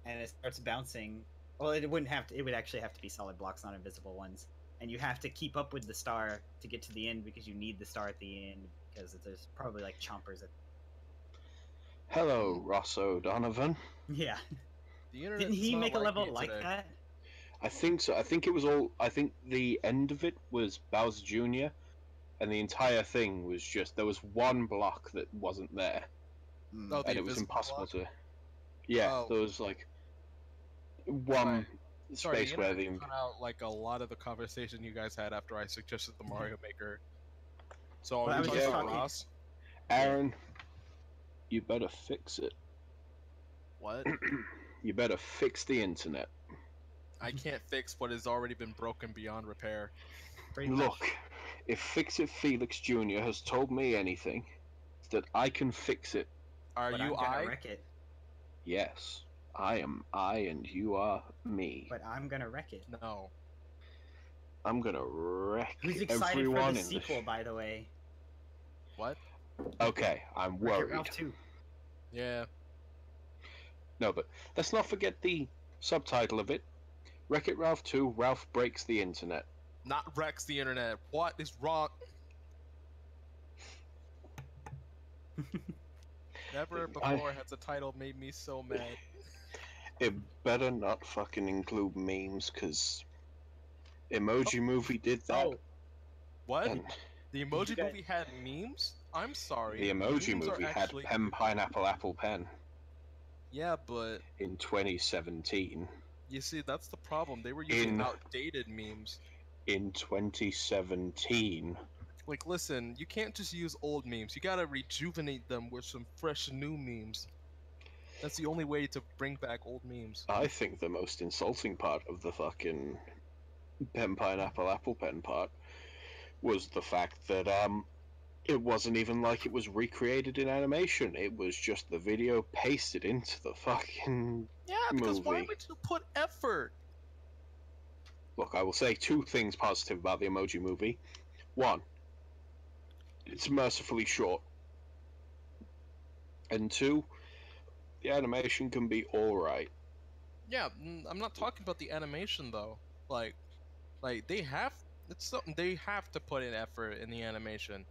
and it starts bouncing. Well, it wouldn't have to. It would actually have to be solid blocks, not invisible ones. And you have to keep up with the star to get to the end because you need the star at the end because there's probably like chompers. Hello, Ross O'Donovan. Yeah. The internet Didn't he make a level like that? I think so. I think it was all. I think the end of it was Bowser Jr., and the entire thing was just there was one block that wasn't there, Oh, the and it was invisible impossible block? to. Yeah, Oh. there was like one Sorry, space where the. cut out like a lot of the conversation you guys had after I suggested the Mario Maker. So Well, I are we was talking just about talking- Ross? Aaron, you better fix it. What? You better fix the internet. I can't fix what has already been broken beyond repair. Pretty much. Look, if Fix It Felix Jr. has told me anything, it's that I can fix it. Are But you I'm gonna I? wreck it. Yes, I am I, and you are me. But I'm gonna wreck it. No. I'm gonna wreck Who's excited everyone for the in sequel, by the way? What? Okay, I'm Wreck-It worried. Ralph 2. Yeah. No, but let's not forget the subtitle of it. Wreck-It Ralph 2, Ralph Breaks the Internet. Not wrecks the internet. What is wrong? Never before has a title made me so mad. It better not fucking include memes, because Emoji Movie did that. Oh, What? And The Emoji you guys- Movie had memes? I'm sorry. the Emoji memes are Movie actually... had Pen Pineapple Apple Pen Yeah, but in 2017. you see, that's the problem. They were using In- outdated memes. In 2017. Like, listen, you can't just use old memes. You gotta rejuvenate them with some fresh new memes. That's the only way to bring back old memes. I think the most insulting part of the fucking Pen Pineapple Apple Pen part was the fact that it wasn't even like it was recreated in animation. It was just the video pasted into the fucking Yeah, because why movie. would you put effort? Look, I will say 2 things positive about the Emoji Movie. 1, it's mercifully short. And 2, the animation can be alright. Yeah, I'm not talking about the animation though. Like they have it's something they have to put in effort in the animation.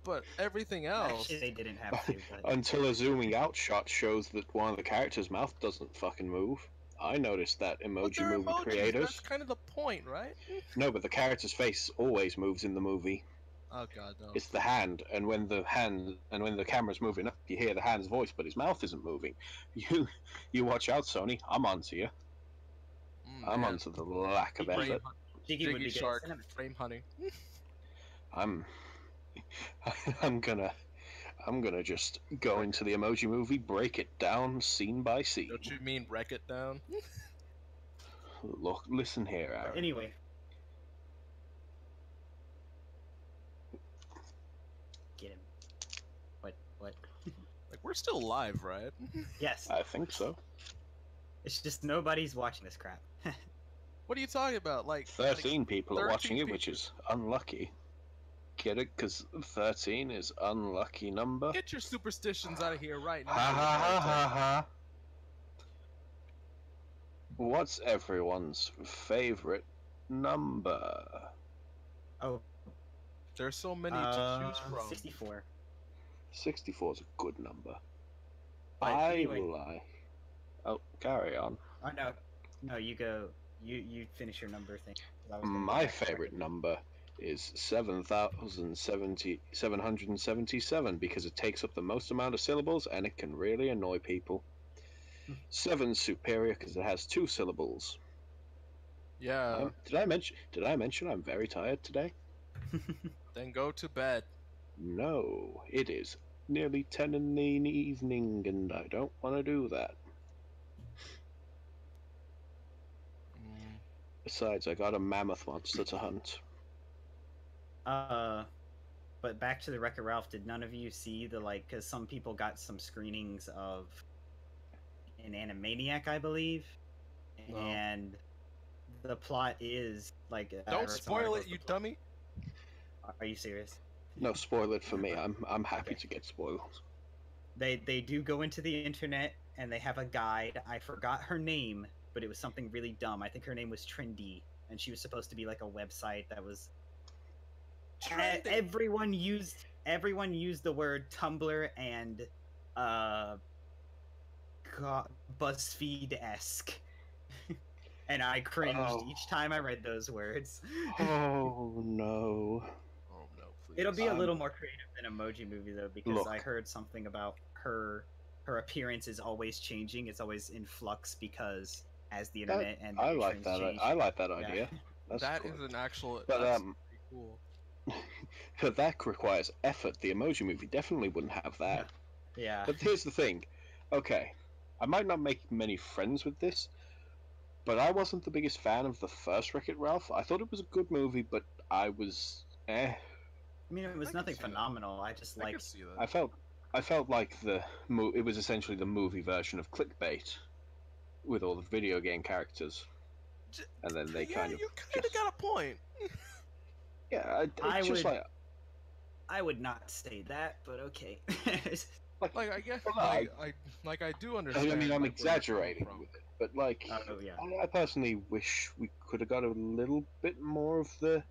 But everything else, actually, they didn't have to. But... Until a zooming out shot shows that one of the characters' mouth doesn't fucking move. I noticed that but Emoji they're Movie emojis, creators. that's kind of the point, right? No, but the character's face always moves in the movie. Oh god, no. It's the hand, and when the camera's moving up, you hear the hand's voice, but his mouth isn't moving. You watch out, Sony. I'm onto you. I'm Man. onto the lack of Frame effort. Jiggy would Jiggy be good at Shark, cinema. frame hunting. I'm gonna just go into the Emoji Movie, break it down scene by scene. Don't you mean wreck it down? Look, listen here, But Aaron. anyway. Get him. What? Like, we're still live, right? Yes. I think so. It's just nobody's watching this crap. What are you talking about? Like 13 people are 13 watching it, which people. is unlucky. Get it? Because 13 is unlucky number. Get your superstitions out of here right now. Ha you ha ha ha heretic. ha. What's everyone's favorite number? Oh, There's so many to choose from. 64. 64 is a good number. But I anyway. lie. Oh, carry on. Oh no, you go. You finish your number thing. 'Cause I was gonna go My back to favorite number is 777 because it takes up the most amount of syllables and it can really annoy people. 7's superior because it has 2 syllables. Yeah. Did I mention I'm very tired today? Then go to bed. No, it is nearly 10 in the evening and I don't want to do that. Besides, I got a mammoth monster to hunt. But back to the Wreck-It Ralph. Did none of you see the because some people got some screenings of an Animaniac, I believe, No. and the plot is like. Don't spoil it, you dummy. Are you serious? No, spoil it for me. I'm happy to get spoiled. They do go into the internet and they have a guide. I forgot her name, but it was something really dumb. I think her name was Trendy, and she was supposed to be like a website that was. Everyone used the word Tumblr and BuzzFeed-esque. And I cringed each time I read those words. Oh no. Oh no, please. It'll be a little more creative than Emoji Movie though, because Look. I heard something about her appearance is always changing. It's always in flux because as the internet and I like trends that. change. I like that idea. That's That cool. is an actual. But that's pretty cool. but that requires effort. The Emoji Movie definitely wouldn't have that. Yeah. But here's the thing. Okay, I might not make many friends with this, but I wasn't the biggest fan of the first Wreck-It Ralph. I thought it was a good movie, but I was I mean, it was can nothing see that. phenomenal. I just I can liked. see I that. felt like it was essentially the movie version of clickbait with all the video game characters, and then they Yeah, you kind of got a point. yeah. I would not say that, but okay. Like I guess, Well, I do understand. I mean, I'm like, where you're coming exaggerating from. with it, but like, Oh yeah. I personally wish we could have got a little bit more of the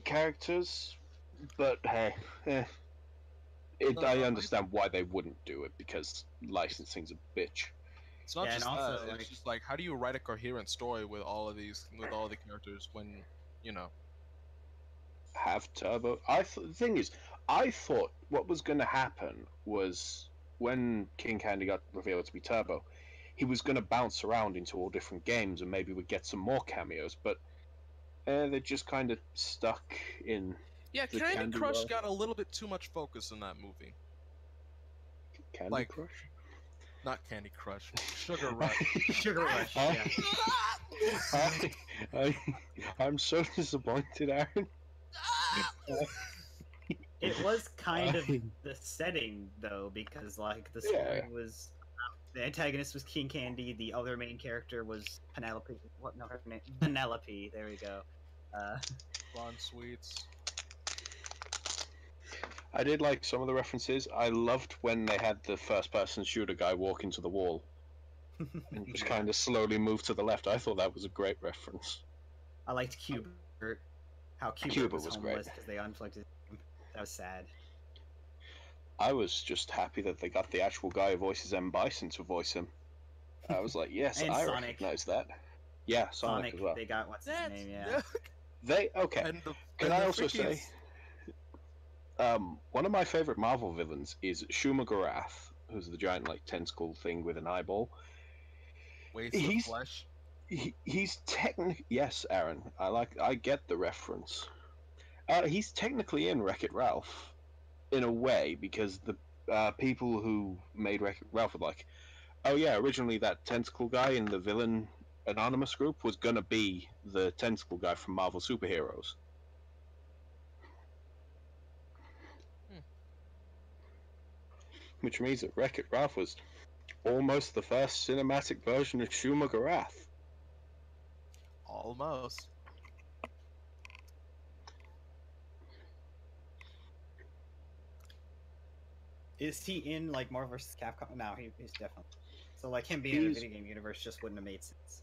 characters. But hey, No, I understand why they wouldn't do it because licensing's a bitch. It's not Yeah, just and also, that. It's just like, how do you write a coherent story with all of these, with all the characters when, you know? Have Turbo. The thing is, I thought what was going to happen was when King Candy got revealed to be Turbo, he was going to bounce around into all different games and maybe we'd get some more cameos. But they're just kind of stuck in. Yeah, the Candy Crush world. got a little bit too much focus in that movie. Candy Crush. Not Candy Crush, Sugar Rush. Sugar Rush. Yeah. I'm so disappointed, Aaron. It was kind of the setting though, because the story was the antagonist was King Candy, the other main character was Penelope. What? No, her name Penelope. There we go. Ron Sweets. I did like some of the references. I loved when they had the first-person shooter guy walk into the wall and just kind of slowly move to the left. I thought that was a great reference. I liked Cubert. How Cubert was homeless because they unplugged his. That was sad. I was just happy that they got the actual guy who voices M. Bison to voice him. I was like, yes, And I Sonic. recognize that. Yeah, Sonic as well. They got what's his name? Yeah. Okay. Can I also say, one of my favorite Marvel villains is Shuma Gorath, who's the giant tentacle thing with an eyeball. Waste of flesh. He's technically yes, Aaron. I get the reference. He's technically in Wreck-It Ralph, in a way, because the people who made Wreck-It Ralph were like, oh yeah, originally that tentacle guy in the villain anonymous group was gonna be the tentacle guy from Marvel Superheroes. Which means that Wreck-It Ralph was almost the first cinematic version of Shuma-Gorath. Almost. Is he in like Marvel vs. Capcom? No, he's definitely. So like him being in the video game universe just wouldn't have made sense.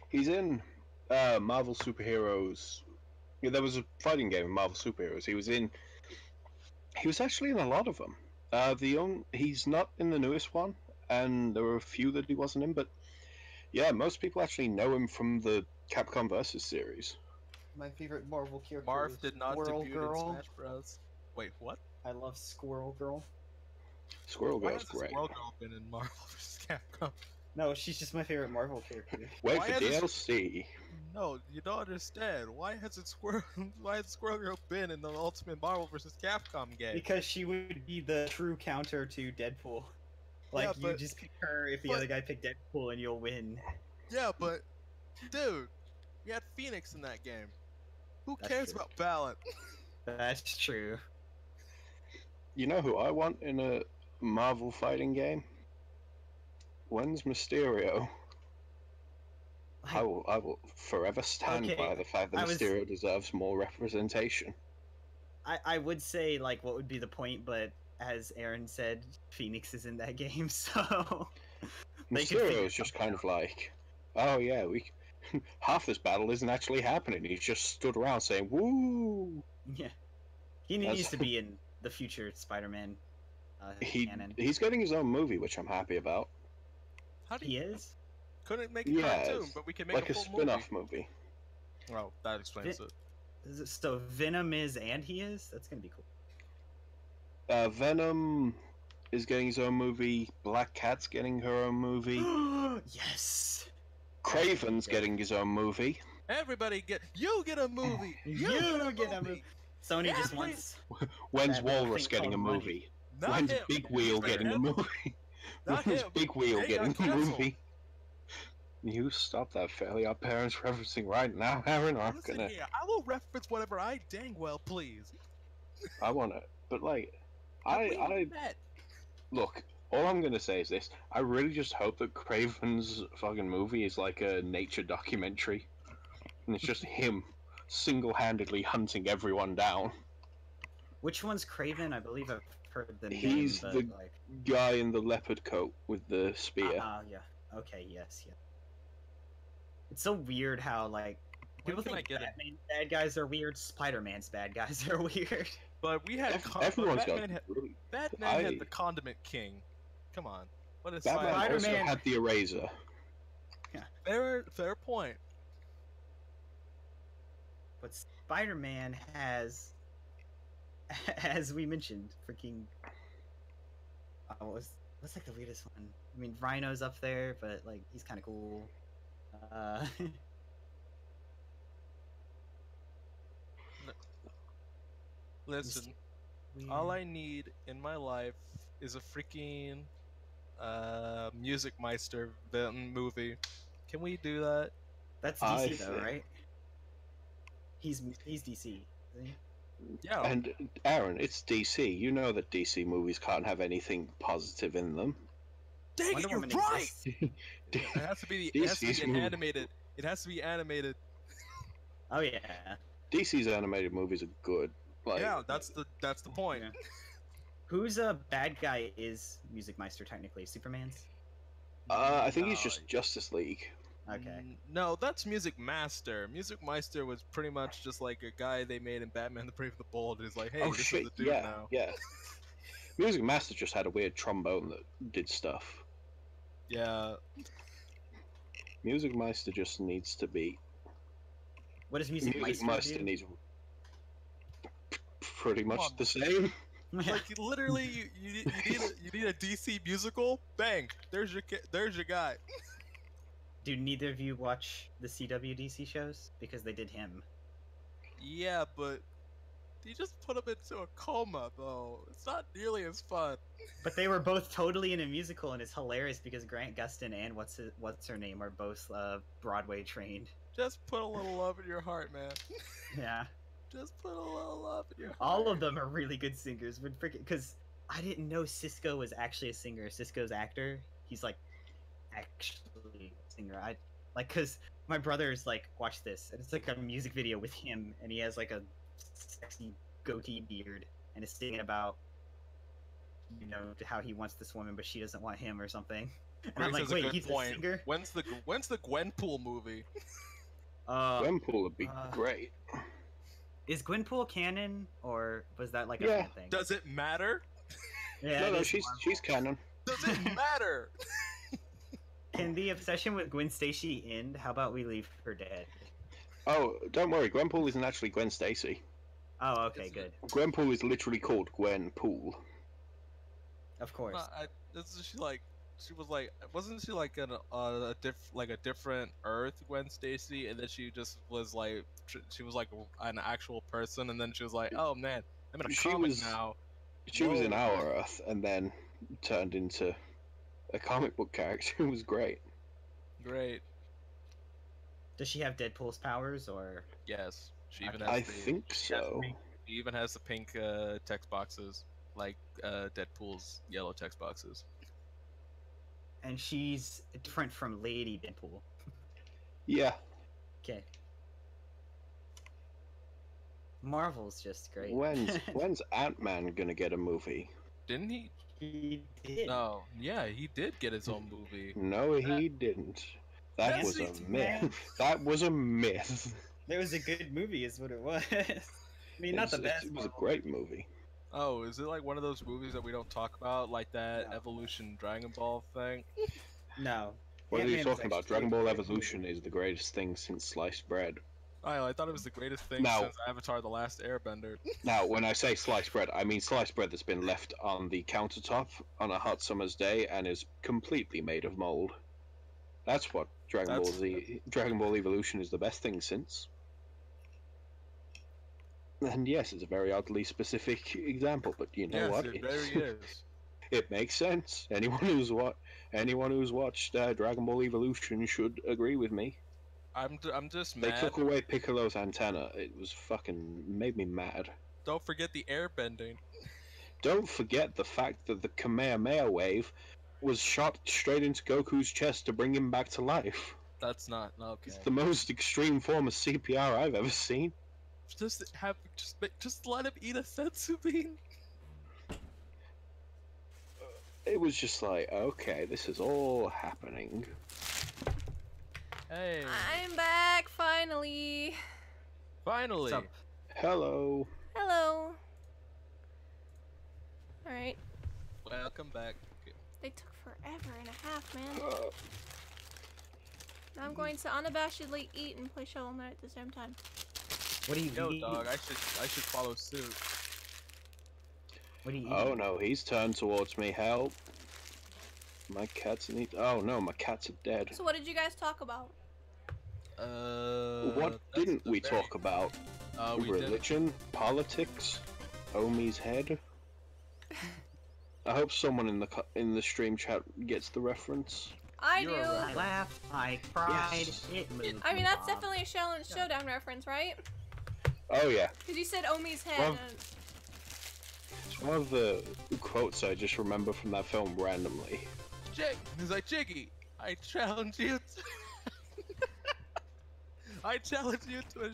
He's in Marvel Superheroes. Yeah, there was a fighting game in Marvel Superheroes. He was in. He was actually in a lot of them. He's not in the newest one, and there were a few that he wasn't in. But yeah, most people actually know him from the Capcom Versus series. My favorite Marvel character Marv is did not Squirrel debut Girl. in Smash Bros. Wait, what? I love Squirrel Girl. Squirrel Why Girl's has the great. Squirrel Girl been in Marvel vs. Capcom? No, she's just my favorite Marvel character. Wait Why for has this- DLC. No, you don't understand. Why has it Squirrel? Why has Squirrel Girl been in the Ultimate Marvel vs. Capcom game? Because she would be the true counter to Deadpool. Like, Yeah, you but- just pick her if the but- other guy picked Deadpool and you'll win. Yeah, but dude, we had Phoenix in that game. Who That's cares true. about Ballant? That's true. You know who I want in a Marvel fighting game? When's Mysterio? Like, I will forever stand Okay, by the fact that I was- Mysterio deserves more representation. I would say, like, what would be the point, but as Aaron said, Phoenix is in that game, so... They could figure Mysterio is just kind of like, oh yeah, half this battle isn't actually happening. He's just stood around saying, woo! Yeah. He needs That's- to be in the future Spider-Man canon. He's getting his own movie, which I'm happy about. How do He you is? couldn't make a Yeah, cartoon, it's but we can make Like a full spin-off movie. movie? Oh, that explains it. So Venom is and he is? That's gonna be cool. Venom is getting his own movie. Black Cat's getting her own movie. Yes! Craven's getting his own movie. Everybody get a movie. You get a movie. Sony just Every- wants... When's That little Walrus thing getting a called money. movie? Not When's him. Big Wheel Mr. getting a Ed. movie? Not When's him. Big Wheel They getting got a canceled. movie? You stop that Fairly Odd Parents referencing right now, Aaron. I'm Listen gonna. here, I will reference whatever I dang well please. I wanna. But like, We I met. look. All I'm gonna say is this: I really just hope that Craven's fucking movie is like a nature documentary, and it's just him single-handedly hunting everyone down. Which one's Craven? I believe I've heard the name, He's but the like... guy in the leopard coat with the spear. Yeah. Okay, yes. It's so weird how, like, When people can I think get it? Batman's bad guys are weird, Spider-Man's bad guys are weird. But we had Everyone's got. Batman, I- had the Condiment King. Come on. What is Batman also Spider-Man- had the eraser. Fair point. But Spider-Man has, as we mentioned, freaking... what's like the weirdest one? I mean, Rhino's up there, but like, he's kind of cool. Listen, all I need in my life is a freaking Music Meister movie. Can we do that? That's I DC though, think- right? He's DC, isn't he? Yeah. And Aaron, it's DC. You know that DC movies can't have anything positive in them. Dang Wonder it, you're Woman right. exists. It has to be. It has to DC's be an movie. animated. It has to be animated. Oh yeah. DC's animated movies are good. Like, Yeah, that's the point. Yeah. Who's a bad guy is Music Meister technically? Superman's? I think he's No, just Justice League. Okay. No, that's Music Master. Music Meister was pretty much just like a guy they made in Batman: The Brave and the Bold. He's like, hey, oh this shit! is the dude Yeah, now. yeah. Music Master just had a weird trombone that did stuff. Yeah. Music Meister just needs to be. What does Music Meister do? needs pretty much on. the same. Like literally, you need a DC musical. Bang! There's your guy. Do neither of you watch the CW DC shows? Because they did him. Yeah, but you just put him into a coma, though. It's not nearly as fun. But they were both totally in a musical, and it's hilarious because Grant Gustin and what's her name are both Broadway trained. Just put a little love in your heart, man. Yeah. Just put a little love in your heart. All of them are really good singers. But freaking, because I didn't know Cisco was actually a singer. Cisco's actor. He's like actually a singer. I like because my brother's like, watch this, and it's like a music video with him, and he has like a sexy goatee beard, and is singing about how he wants this woman, but she doesn't want him or something. And I'm Grace like, has a wait, good he's point. a singer? When's the Gwenpool movie? Gwenpool would be great. Is Gwenpool canon, or was that like a Yeah. fan thing? Does it matter? Yeah, No, it no, is she's Marvel. canon. Does it matter? Can the obsession with Gwen Stacy end? How about we leave her dead? Oh, don't worry, Gwenpool isn't actually Gwen Stacy. Oh, okay, Is it? good. Gwenpool is literally called Gwenpool. Of course. She was like, wasn't she like a different Earth Gwen Stacy, and then she just was like, she was like an actual person, and then she was like, oh man, I'm in a She comic was- now. She was in Whoa. our Earth and then turned into a comic book character. It was great. Great. Does she have Deadpool's powers, or Yes. She even Okay. has I the, think she has so. pink- She even has the pink text boxes, like Deadpool's yellow text boxes. and she's different from Lady Deadpool? Yeah. Okay. Marvel's just great. When's Ant-Man gonna get a movie? Didn't he? He did. No. Yeah, he did get his own movie. No, he didn't. That Yes, was a he myth. did. That was a myth. It was a good movie, is what it was. I mean, not the best. It was a Marvel. great movie. Oh, is it like one of those movies that we don't talk about, like that No. Evolution Dragon Ball thing? No. What are you Ant-Man was talking about? actually Dragon a Ball great Evolution movie. is the greatest thing since sliced bread. Oh, I thought it was the greatest thing Now- since Avatar: The Last Airbender. Now, when I say sliced bread, I mean sliced bread that's been left on the countertop on a hot summer's day and is completely made of mold. That's what Dragon Ball Evolution is the best thing since. And yes, it's a very oddly specific example, but you know Yes, what? it It's- very is. It makes sense. Anyone who's watched Dragon Ball Evolution should agree with me. I'm just They mad. took away Piccolo's antenna. It was fucking made me mad. Don't forget the airbending. Don't forget the fact that the Kamehameha wave was shot straight into Goku's chest to bring him back to life. That's not okay. It's the most extreme form of CPR I've ever seen. Just let him eat a senzu bean. It was just like, okay, this is all happening. Hey, I'm back finally. finally. What's up? Hello. Hello. Alright. Welcome back. They took forever and a half, man. Now I'm going to unabashedly eat and play Shovel Knight at the same time. What do you Yo, eat? dog, I should follow suit. What do you eat? Oh no, he's turned towards me. Help. My cat's need. Oh no, my cats are dead. So what did you guys talk about? What didn't we talk about? We did. Religion, politics, Omi's head. I hope someone in the stream chat gets the reference. I You're do. a I laughed, I cried, Yes. it moved I mean, me, that's Bob. definitely a Showdown reference, right? Oh yeah, Because you said Omi's head. Well- it's one of the quotes I just remember from that film randomly. He's like, Jiggy, I challenge you I challenge you to a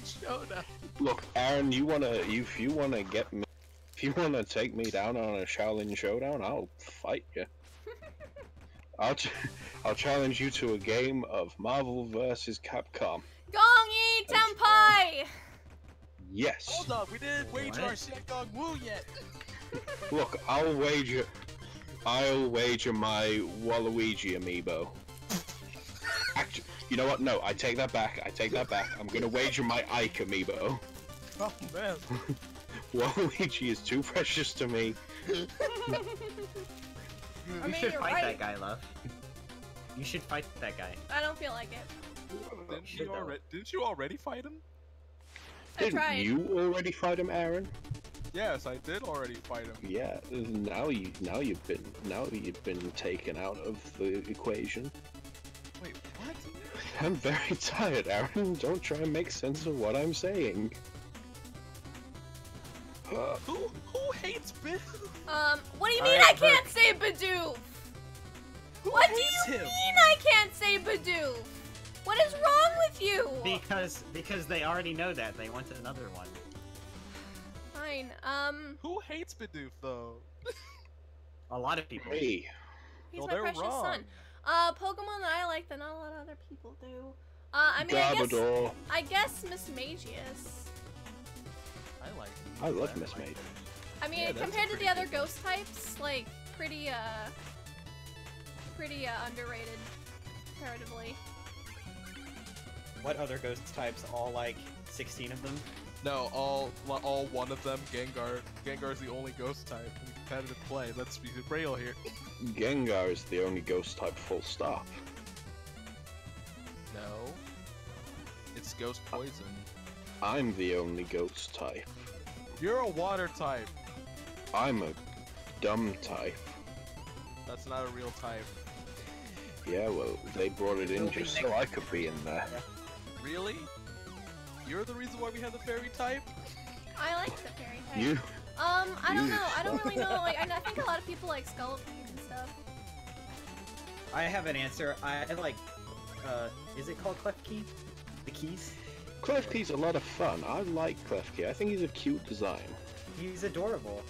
showdown. Look, Aaron, if you wanna get me, if you wanna take me down on a Shaolin showdown, I'll fight you. I'll challenge you to a game of Marvel vs. Capcom. Gongi That's Tenpai! Yes. Hold on, we didn't wager our What? Shangong Wu yet. Look, I'll wager my Waluigi amiibo. Actually, you know what? No, I take that back. I'm gonna wager my Ike amiibo. Oh man. Waluigi is too precious to me. I You mean, should you're fight right. that guy, love. You should fight that guy. I don't feel like it. Didn't you already fight him? I Didn't tried. you already fight him, Aaron? Yes, I did already fight him. Yeah. Now you've been taken out of the equation. Wait, what? I'm very tired, Aaron. Don't try and make sense of what I'm saying. Who hates Bidoof? What do you mean Alright, I can't say Bidoof? Who What do hates you him? mean I can't say Bidoof? What is wrong with you? Because they already know that. They want another one. Fine. Who hates Bidoof though? A lot of people. Hey, He's No, my they're precious wrong. son. Pokemon that I like that not a lot of other people do. I mean, Garbodor. I guess Miss Magius. I like I love Miss Maid. I mean, Yeah, that's a compared to pretty the other good ghost types, like, pretty underrated, comparatively. What other ghost types? All like 16 of them? No, all one of them. Gengar. Gengar's the only ghost type in competitive play. Let's be real here. Gengar is the only ghost type, full stop. No. It's ghost poison. I'm the only ghost type. You're a water type. I'm a dumb type. That's not a real type. Yeah, well, they brought it in It'll be just next- so I could be in there. Really? You're the reason why we have the fairy type? I like the fairy type. You? I don't you- know. I don't really know. Like, I think a lot of people like Skelepines and stuff. I have an answer. I like. Is it called Klefki? The keys? Klefki's a lot of fun. I like Klefki. I think he's a cute design. He's adorable.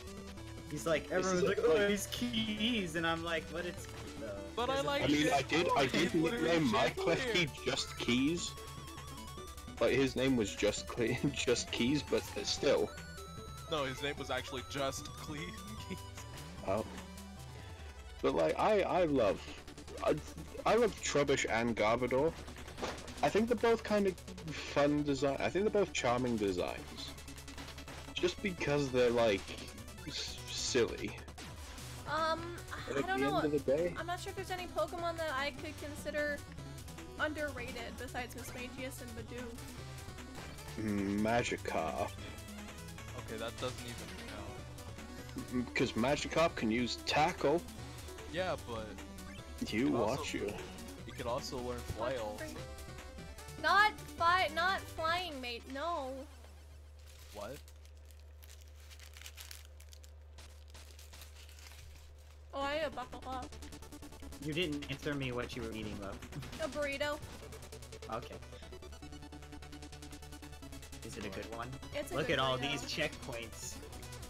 He's like This is everyone's like, like- oh, he's keys, and I'm like, but it's cute though. But I There's a like I mean, I He's did literally nickname my Chandelier. Klefki just Keys. Like, his name was just just Keys, but still. No, his name was actually just Clee. Oh. But like, I love Trubbish and Garbodor. I think they're both kind of fun design. I think they're both charming designs. Just because they're like silly. I But at don't the know. end of the day, I'm not sure if there's any Pokemon that I could consider underrated besides Miss Magius and Bidoof. Magikarp. Okay, that doesn't even count. Because Magikarp can use Tackle. Yeah, but You But also- watch you. you could also learn Flail. Not flying mate. No. What? Oh, I ate a buffalo. You didn't answer me what you were eating though. A burrito. Okay. Is it a good one? It's a Look good at all burrito. these checkpoints.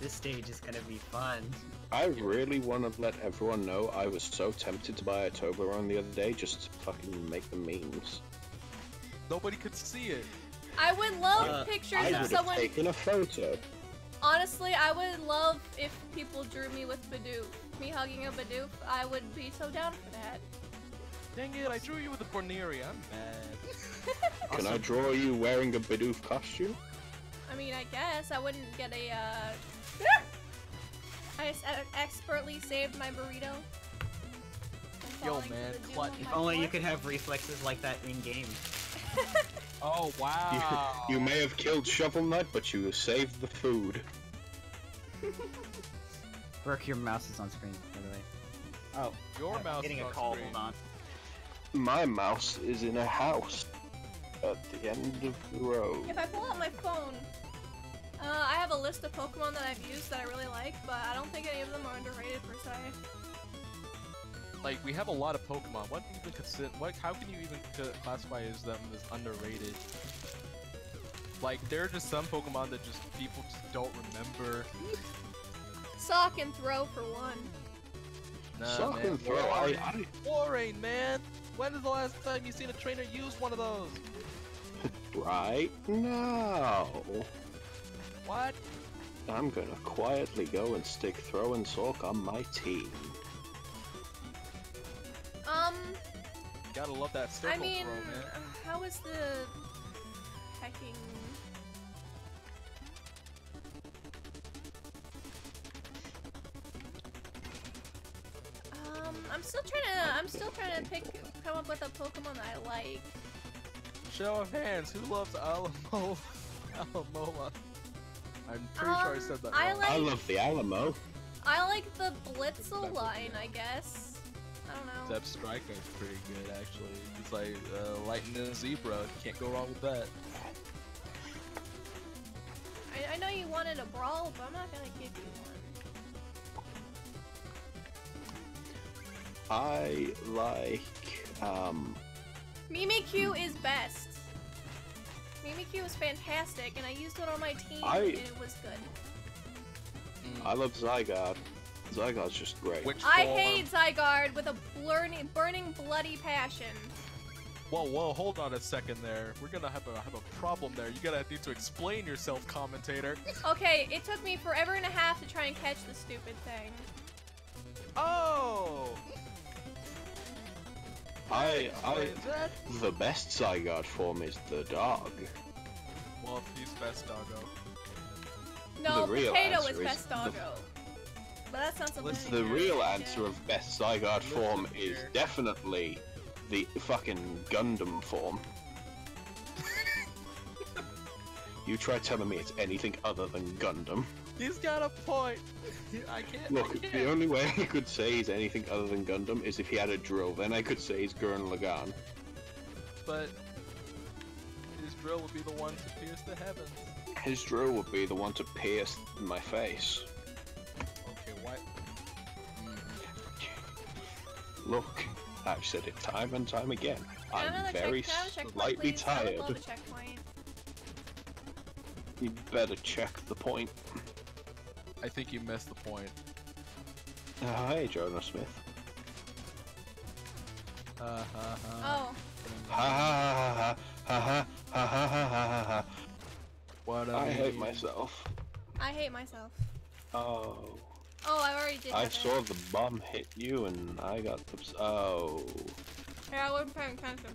This stage is gonna be fun. I really want to let everyone know I was so tempted to buy a Toblerone the other day just to fucking make the memes. Nobody could see it. I would love Uh, pictures I of would have someone. taken a photo. Honestly, I would love if people drew me with Bidoof. Me hugging a Bidoof, I would be so down for that. Dang it, I drew you with a Bornery. I'm mad. Can I draw you wearing a Bidoof costume? I mean, I guess I wouldn't get a. I just expertly saved my burrito. from Yo, falling to man, the doom clutch. of If my only you floor. could have reflexes like that in game. Oh, wow. You may have killed Shovel Knight, but you saved the food. Brooke, your mouse is on screen, by the way. Oh, Your I'm mouse getting is a on call. screen. Hold on. My mouse is in a house at the end of the road. If I pull out my phone, I have a list of Pokemon that I've used that I really like, but I don't think any of them are underrated per se. Like, we have a lot of Pokemon. What do you even consider? How can you even classify as them as underrated? Like, there are just some Pokemon that just people just don't remember. Sock and Throw for one. Nah, Sock man. and Throw, Warrain. Warrain, man. When is the last time you seen a trainer use one of those? Right now, What? I'm gonna quietly go and stick Throw and Sork on my team. Gotta love that circle I mean, throw, man. how is the hecking? I'm still trying to come up with a Pokemon that I like. Show of hands, who loves Alamo? Alamola. I'm pretty sure I said that I wrong. like- I love the Alamo. I like the Blitzel line, I guess. I don't know. Zeb Striker's pretty good, actually. It's like Lightning and Zebra. Can't go wrong with that. I know you wanted a Brawl, but I'm not gonna give you one. I like Mimikyu is best. Mimikyu is fantastic, and I used it on my team, and it was good. I love Zygarde. Zygarde's just great. Which I form? hate Zygarde with a burning bloody passion. Whoa, hold on a second there. We're gonna have a problem there. You gotta need to explain yourself, commentator. Okay, it took me forever and a half to try and catch the stupid thing. Oh! The best Zygarde form is the dog. Well, he's best doggo. No, The real Potato answer is is best doggo. But that's not something Listen, to The do. real Yeah. answer of best Zygarde form is here. definitely the fucking Gundam form. You try telling me it's anything other than Gundam. He's got a point. I can't. Look, the only way I could say he's anything other than Gundam is if he had a drill. Then I could say he's Gurren Lagann. But his drill would be the one to pierce the heavens. His drill would be the one to pierce my face. Okay, what? Look, I've said it time and time again. Can I have I'm another very check- can I have a checkpoint, slightly please? I would tired. love a checkpoint. You better check the point. I think you missed the point. Hey, Jonah Smith. Oh, Ha ha ha ha ha ha ha ha ha ha. What I hate myself. I hate myself. Oh. Oh, I already did. I that. saw the bomb hit you and I got oh. Yeah, I wasn't paying attention.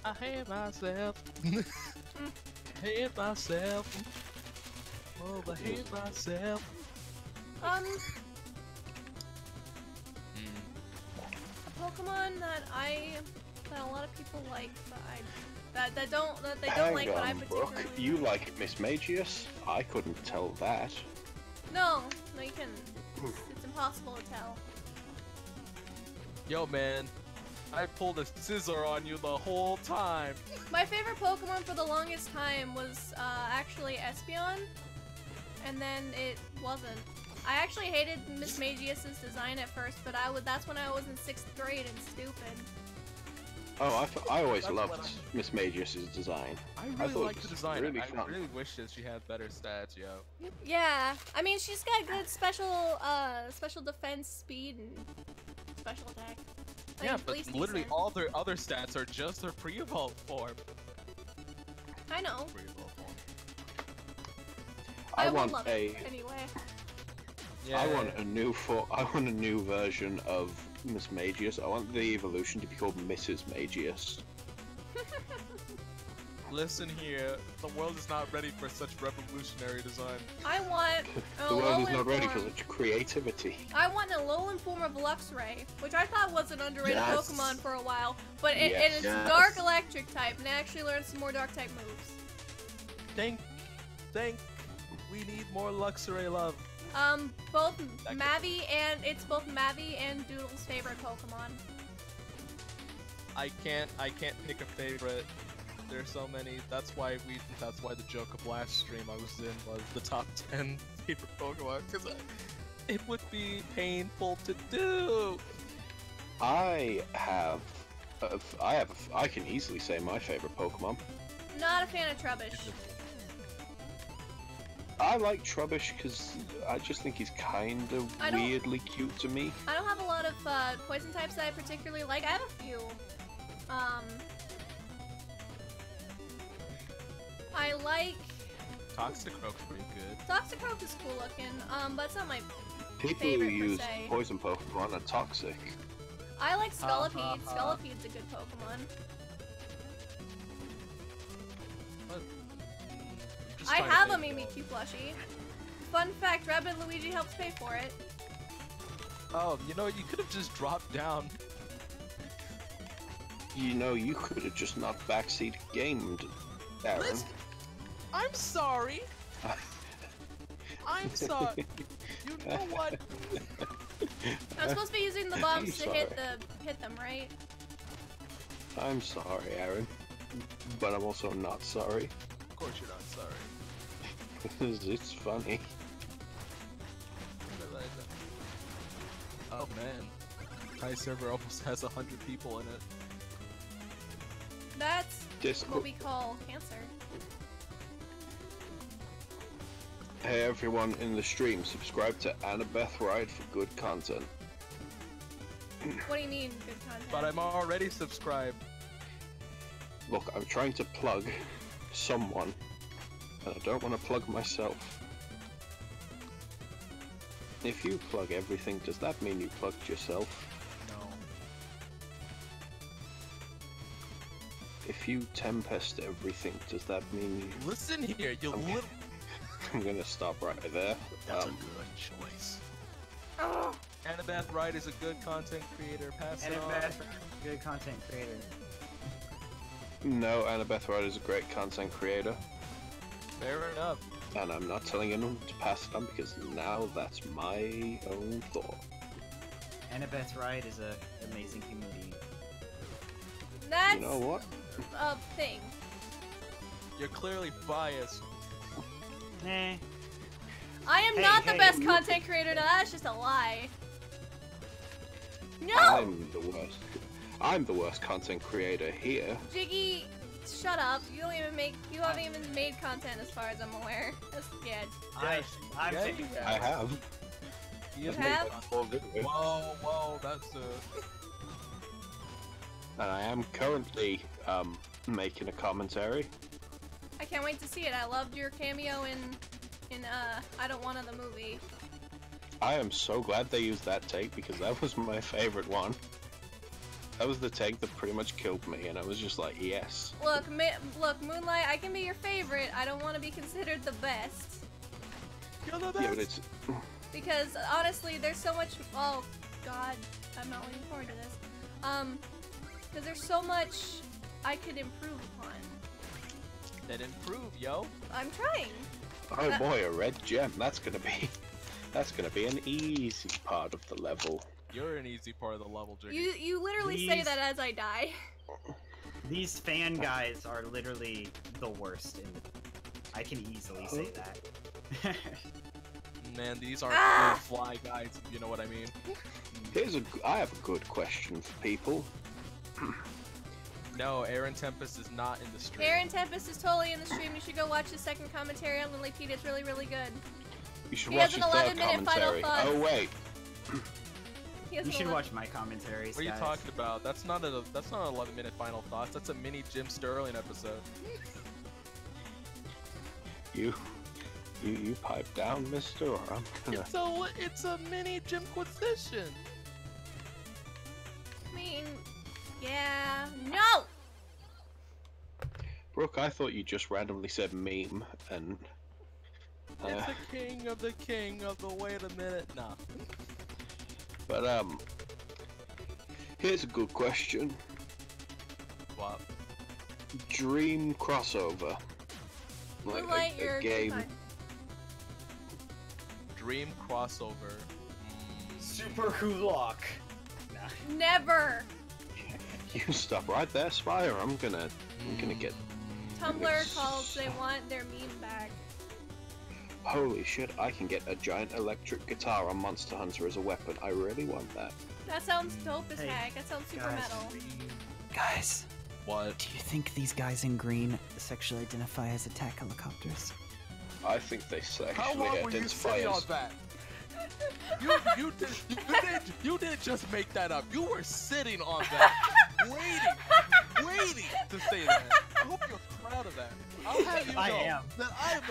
I hate myself. Hate myself. Oh, I hate myself. A Pokemon that a lot of people like, but they don't Hang like, but I on, particularly Brooke. You like Miss Magius? I couldn't tell that. No, you can. It's impossible to tell. Yo, man. I pulled a scissor on you the whole time. My favorite Pokemon for the longest time was actually Espeon, and then it wasn't. I actually hated Miss Magius's design at first, but that's when I was in 6th grade and stupid. Oh, I always That's loved what Miss Magius's design. I I really thought like it the was design. really I fun. really wish that she had better stats, yo. Yeah, I mean she's got good special defense, speed, and special attack. I Yeah, mean, at but least literally decent. all their other stats are just her pre-evolved form. I know. Pre-evolved form. I would want love a it anyway. I want a new version of Miss Magius. I want the evolution to be called Mrs. Magius. Listen here, the world is not ready for such revolutionary design. I want a The world is Alolan not ready for form. such creativity. I want an Alolan form of Luxray, which I thought was an underrated Yes. Pokemon for a while, but it Yes. is Yes. Dark Electric type, and it actually learns some more Dark type moves. Think, we need more Luxray love. Both That Mavi it's both Mavi and Doodle's favorite Pokemon. I can't pick a favorite. There's so many. That's why the joke of last stream I was in was the top 10 favorite Pokemon, because it would be painful to do. I can easily say my favorite Pokemon. Not a fan of Trubbish. I like Trubbish because I just think he's kind of I don't- weirdly cute to me. I don't have a lot of poison types that I particularly like. I have a few. I like Toxicroak's pretty good. Toxicroak is cool looking, but it's not my People who favorite per use se. poison Pokemon are toxic. I like Scolipede. ha. Scolipede's a good Pokemon. But, I'm just I trying to have a think. Mimikyu plushie. Fun fact, Rabbit Luigi helps pay for it. Oh, you know, you could have just dropped down. You know, you could have just not backseat gamed, Aaron. Listen, I'm sorry. I'm sorry. You know what? I'm supposed to be using the bombs to hit them, right? I'm sorry, Aaron. But I'm also not sorry. Of course you're not sorry. Because it's funny. Oh man, Thai server almost has 100 people in it. That's Discord. what we call cancer. Hey everyone in the stream, subscribe to Annabeth Ride for good content. What do you mean, good content? But I'm already subscribed. Look, I'm trying to plug someone, and I don't want to plug myself. If you plug everything, does that mean you plugged yourself? No. If you Tempest everything, does that mean you... Listen here, you Okay. little. I'm gonna stop right there. That's a good choice. Oh, Annabeth Wright is a good content creator. Pass it on. Annabeth, good content creator. No, Annabeth Wright is a great content creator, Fair enough. and I'm not telling anyone to pass it on because now that's my own thought. Annabeth Wright is an amazing human being. that's You know what? a thing. You're clearly biased. Nah. I am Hey, not the hey, best you- content creator. No, that's just a lie. No, I'm the worst. I'm the worst content creator here. Jiggy, shut up. You don't even make. You haven't even made content as far as I'm aware. That's yeah. I'm Yeah, taking you that. I have. He is You have? making- 4 videos. Whoa, that's And I am currently making a commentary. I can't wait to see it. I loved your cameo in I Don't Wanna the movie. I am so glad they used that take because that was my favorite one. That was the take that pretty much killed me, and I was just like, yes. Look, look, Moonlight. I can be your favorite. I don't want to be considered the best You're the Yeah, best. but it's because honestly, there's so much. Oh God, I'm not looking forward to this. Because there's so much I could improve upon. Then improve, yo. I'm trying. oh boy, a red gem. That's gonna be an easy part of the level. You're an easy part of the level, Jiggy. You literally say These- that as I die. These fan guys are literally the worst. I can easily say that. Man, these are Ah! good fly guys, if you know what I mean. I have a good question for people. No, Aaron Tempest is not in the stream. Aaron Tempest is totally in the stream. You should go watch his second commentary on Lily Pete. It's really, really good. You should He watch has his an third 11-minute final commentary. thought. Oh wait, He has You an should 11 watch my commentaries, What are you guys. talking about? That's not an 11-minute final thoughts. That's a mini Jim Sterling episode. you pipe down, mister, or I'm gonna... It's a mini Jimquisition. I mean, yeah, no. Brooke, I thought you just randomly said meme, and... It's the king of the wait a minute. Nah. But, here's a good question. What? Dream crossover. Like Moonlight, you're a game... fine. Dream crossover. Super Hulock. Nah. Never. You stop right there, Spire. I'm gonna get... Tumblr calls. They want their meme back. Holy shit, I can get a giant electric guitar on Monster Hunter as a weapon. I really want that. That sounds dope as Hey, heck. That sounds super guys. metal. Guys, What? do you think these guys in green sexually identify as attack helicopters? I think they How sexually long were you identify sitting on as... that? You didn't just make that up. You were sitting on that, waiting to say that. I hope you're proud of that. I'll have you know I am. that I am.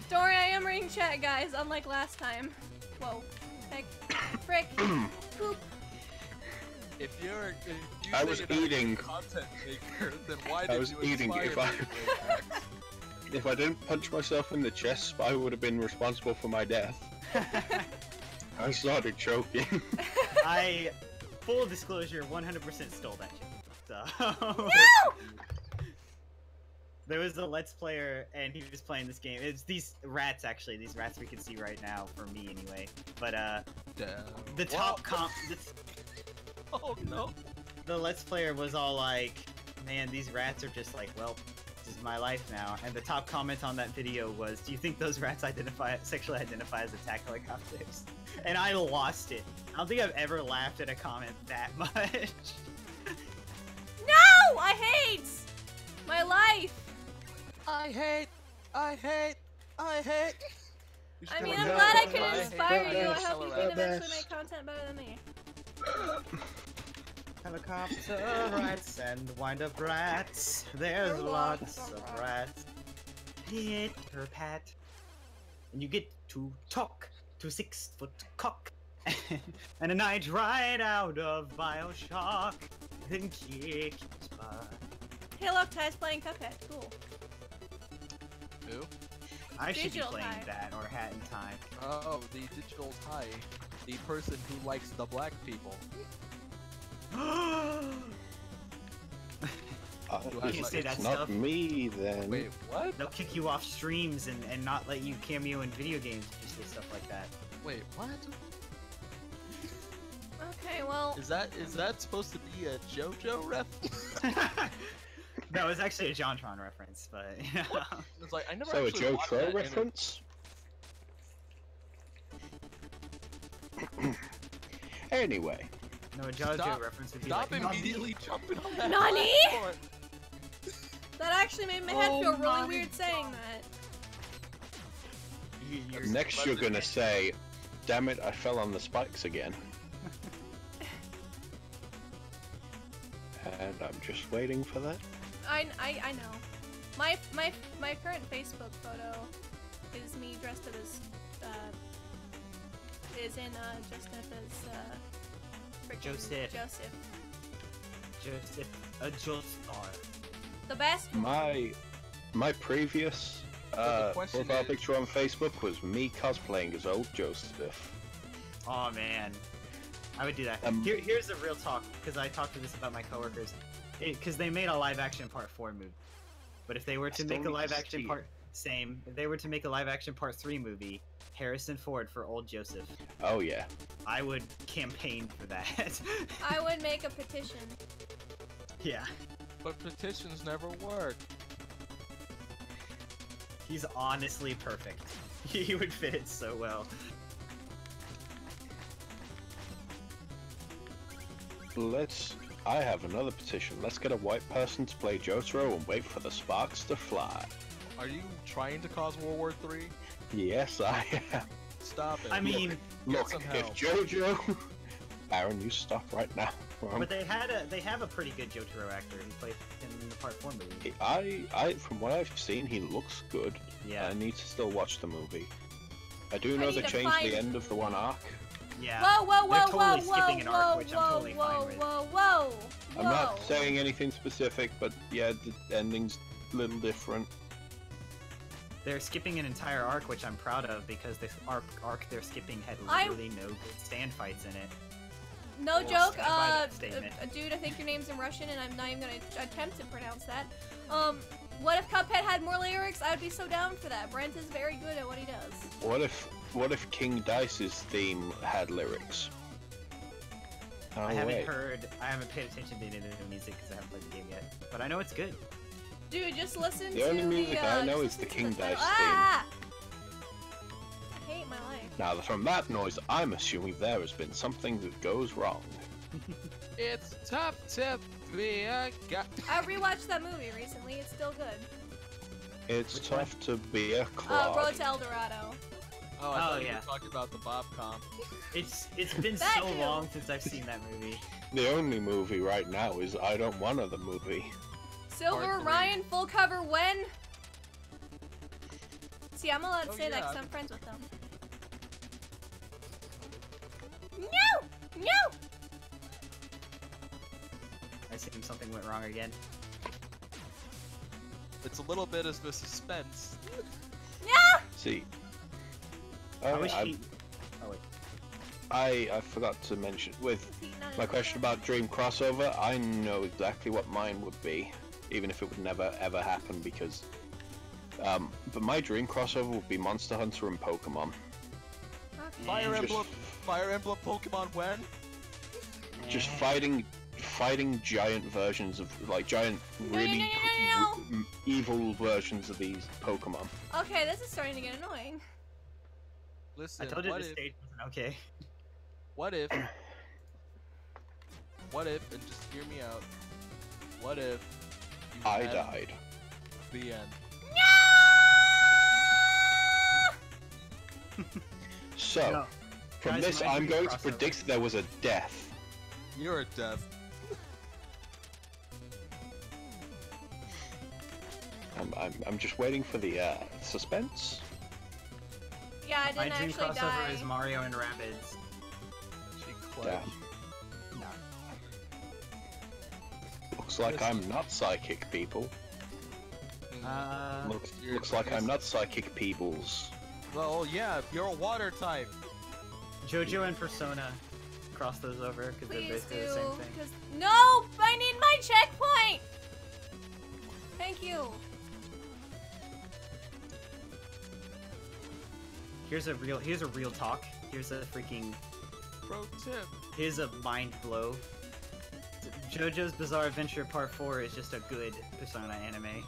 Don't worry, I am reading chat, guys. Unlike last time. Whoa. Heck. Frick. Poop. If you I was say you're not a eating. content maker, then why I did was you eating. inspire me with Axe? If I didn't punch myself in the chest, Spy would have been responsible for my death. I started choking. I, full disclosure, 100% stole that shit. So. No! There was a Let's Player, and he was playing this game. It's these rats, actually. These rats we can see right now, for me anyway. But, the top comp... Oh no. The Let's Player was all like, man, these rats are just like, well, This is my life now. And the top comment on that video was, "Do you think those rats sexually identify as attack helicopters?" And I lost it. I don't think I've ever laughed at a comment that much. No! I hate my life. I hate. I mean, I'm glad I could inspire you. I hope you can eventually make content better than me. Helicopter rats and wind-up rats. There's lots of rats. Pitter pat. And you get to talk to 6-foot cock. And a night ride out of Bioshock. Then kick his butt. Hey look, Ty's playing Cuphead. Cool. Who? I should be Digital playing Ty. that or Hat in Time. Oh, the digital Ty. The person who likes the black people. You can't say that It's stuff. not me then. Wait, what? They'll kick you off streams and not let you cameo in video games if you say stuff like that. Wait, what? Okay, well. Is that supposed to be a JoJo ref? No, it's actually a JonTron reference, but you know. It's like I never So a actually Joe watched Crow that reference? Anyway. No, a JoJo reference would be Stop like, immediately jumping on that. Nani? platform. That actually made my head Oh feel really my weird saying that. Next you're gonna say, "Damn it, I fell on the spikes again." And I'm just waiting for that. I know. My current Facebook photo is me dressed up as is in dressed up as frickin' Joseph. A Joestar. The best. My previous the question profile is- picture on Facebook was me cosplaying as old Joseph. Oh man, I would do that. Here's the real talk, because I talked to this about my coworkers. Because they made a live-action Part 4 movie, but if they were to Still make a need to live-action see Part if they were to make a live-action Part 3 movie, Harrison Ford for old Joseph, Oh yeah. I would campaign for that. I would make a petition. Yeah, But petitions never work. he's honestly perfect. He would fit it so well. I have another petition. Let's get a white person to play Jotaro and wait for the sparks to fly. Are you trying to cause World War III? Yes, I am. Stop it. I mean, Look, some if help. Jojo... Aaron, you stop right now. but they have a pretty good Jotaro actor who played in the Part 4 movie. From what I've seen, he looks good. Yeah. I need to still watch the movie. I do know need they to changed find- the end of the one arc. Yeah. Whoa, whoa, They're whoa, totally whoa, skipping an arc, whoa, which I'm whoa, totally whoa, fine with. whoa, whoa, I'm not saying anything specific, but yeah, the ending's a little different. They're skipping an entire arc, which I'm proud of, because the arc they're skipping had literally no good stand fights in it. No Well, joke, stand by that statement. dude, I think your name's in Russian and I'm not even gonna attempt to pronounce that. What if Cuphead had more lyrics? I would be so down for that. Brent is very good at what he does. What if King Dice's theme had lyrics? No I way. haven't paid attention to any of the music because I haven't played the game yet, but I know it's good. Dude, just listen to The only music I know just is the listen to King title. Dice Ah! I hate my life. Now, from that noise, I'm assuming there has been something that goes wrong. It's tough to be a guy. I rewatched that movie recently. It's still good. It's Which tough to be a Road clod. to El Dorado. Oh, I thought you yeah. were talking about the Bob comp. It's been That so too. long since I've seen that movie. The only movie right now is I Don't Want the Movie. Silver Part three. Ryan full cover when? See, I'm allowed to Oh, say that yeah. 'cause I'm friends with them. No! No! I assume something went wrong again. It's a little bit of the suspense. Yeah! See, I wish I, he. Oh wait. I forgot to mention with my question about Dream crossover. I know exactly what mine would be, even if it would never ever happen. Because, but my Dream crossover would be Monster Hunter and Pokemon. Fire Just- Emblem Pokemon when? Just Eh. fighting giant versions of like giant, No, really no, no, no, no. evil versions of these Pokemon. Okay, this is starting to get annoying. Listen, I told you what this if, stage wasn't okay. what if, and just hear me out. What if you I had died. the end? So, No. from Guys, this, mind I'm you, going to crossover. predict there was a death. You're deaf. I'm just waiting for the suspense. Yeah, I My didn't dream actually crossover die. is Mario and Rabbids. She Damn. clutched. No. Looks like I'm not psychic, people. Looks like I'm not psychic, peoples. Well, yeah, you're a water type. JoJo and Persona cross those over because they're Please basically do. the same thing. 'Cause no, I need my checkpoint. Thank you. Here's a real talk. Here's a freaking Pro tip. here's a mind blow. JoJo's Bizarre Adventure Part 4 is just a good Persona anime.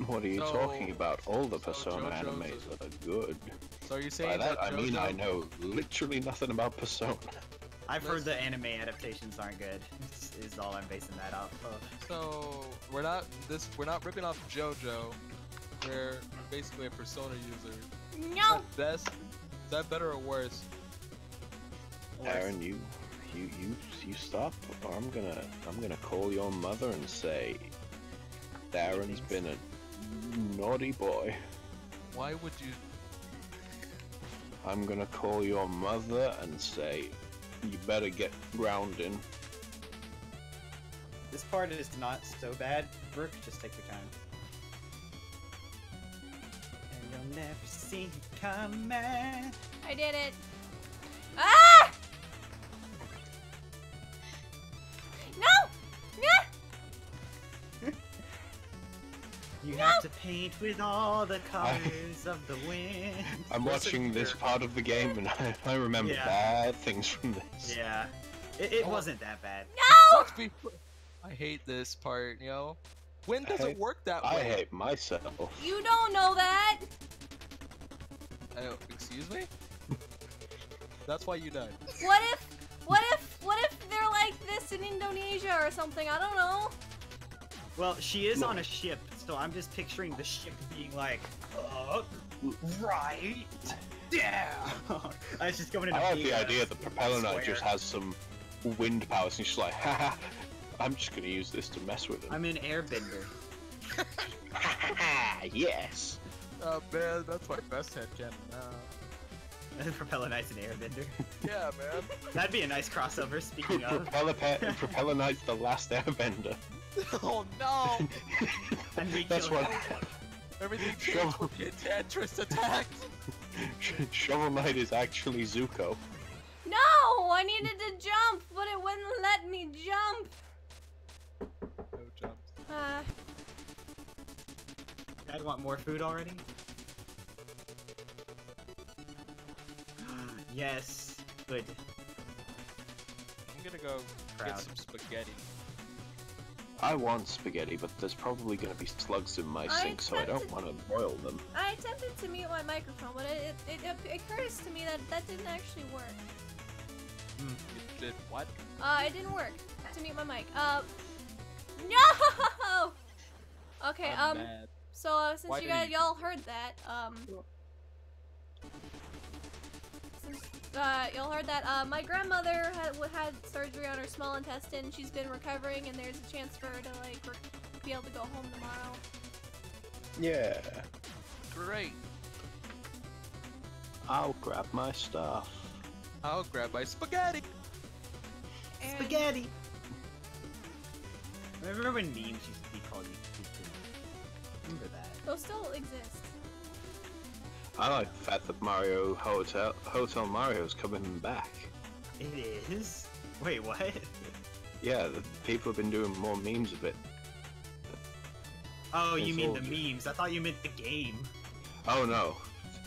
What are you So- talking about? All the so Persona JoJo's animes are good. So you're By saying that I mean JoJo- I know literally nothing about Persona. I've heard the anime adaptations aren't good. Is all I'm basing that off of. So we're not ripping off JoJo. We're basically a Persona user. No. Is that better or worse? Aaron, you stop, or I'm gonna call your mother and say Darren's been a naughty boy. Why would you? I'm gonna call your mother and say you better get grounding. This part is not so bad. Brooke, just take your time. And you'll never see it coming. I did it. Ah! No! Yeah! You have to paint with all the colors of the wind. I'm watching this part of the game and I remember Yeah. bad things from this. Yeah. It wasn't that bad. No! Let's be. I hate this part. You know, when does it work that way? I hate myself. You don't know that. Excuse me? That's why you died. What if they're like this in Indonesia or something? I don't know. Well, she is No. on a ship, so I'm just picturing the ship being like, right, yeah. I was just going into I like being the a idea that Propeller Knight just square. has some wind powers and she's like, haha, I'm just gonna use this to mess with him. I'm an airbender. Haha, yes! Oh man, that's my best headcanon. Propeller Knight's an airbender. Yeah, man. That'd be a nice crossover, speaking of. Propeller Knight's the last airbender. Oh no! And we That's kill what. him. Everything changed when the Enchantress attacked. Shovel Knight is actually Zuko. No! I needed to jump, but it wouldn't let me jump. No jumps. I'd want more food already. Yes, good. I'm gonna go Proud. get some spaghetti. I want spaghetti, but there's probably gonna be slugs in my I sink, so I don't attempted- want to boil them. I attempted to mute my microphone, but it occurs to me that that didn't actually work. It did what? It didn't work to mute my mic. No! Okay, I'm mad. so since Why you did guys you- y'all heard that, since y'all heard that, my grandmother had surgery on her small intestine. She's been recovering, and there's a chance for her to like be able to go home tomorrow. Yeah. Great. I'll grab my stuff. I'll grab my spaghetti. And Spaghetti! Remember when memes used to be called YouTube? Remember that? those still exist. I like the fact that Hotel Mario's coming back. It is? Wait, what? Yeah, the people have been doing more memes of it. Oh, you It's mean all the good. memes. I thought you meant the game. Oh no,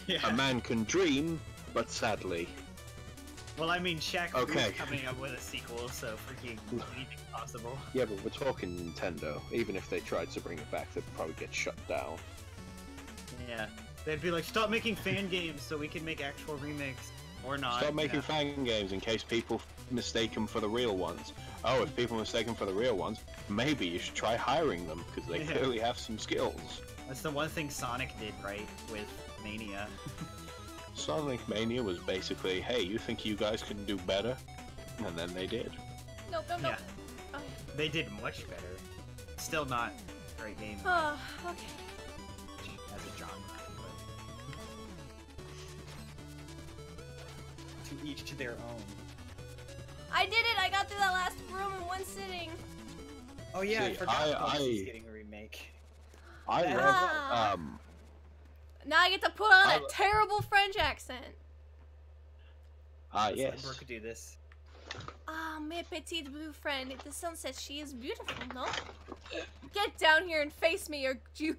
Yeah. a man can dream, but sadly. Well, I mean, Shaq Okay. is coming up with a sequel, so freaking anything's possible. Yeah, but we're talking Nintendo. Even if they tried to bring it back, they'd probably get shut down. Yeah. They'd be like, stop making fan games so we can make actual remakes. Or not. Stop making you know. fan games in case people mistake them for the real ones. Oh, if people mistake them for the real ones, maybe you should try hiring them, because they Yeah. clearly have some skills. That's the one thing Sonic did right with Mania. Sonic Mania was basically, hey, you think you guys can do better? And then they did. Nope, nope, nope. Yeah. Oh. They did much better. Still not a great game Oh, okay. as a genre, but to each to their own. I did it! I got through that last room in one sitting. Oh yeah, I See, forgot Bones getting a remake. I Yeah. read, Ah. Now I get to put on I- a terrible French accent. Let's let yes. Brooke do this. Ah, my petite blue friend. The sun says she is beautiful, no? Get down here and face me, you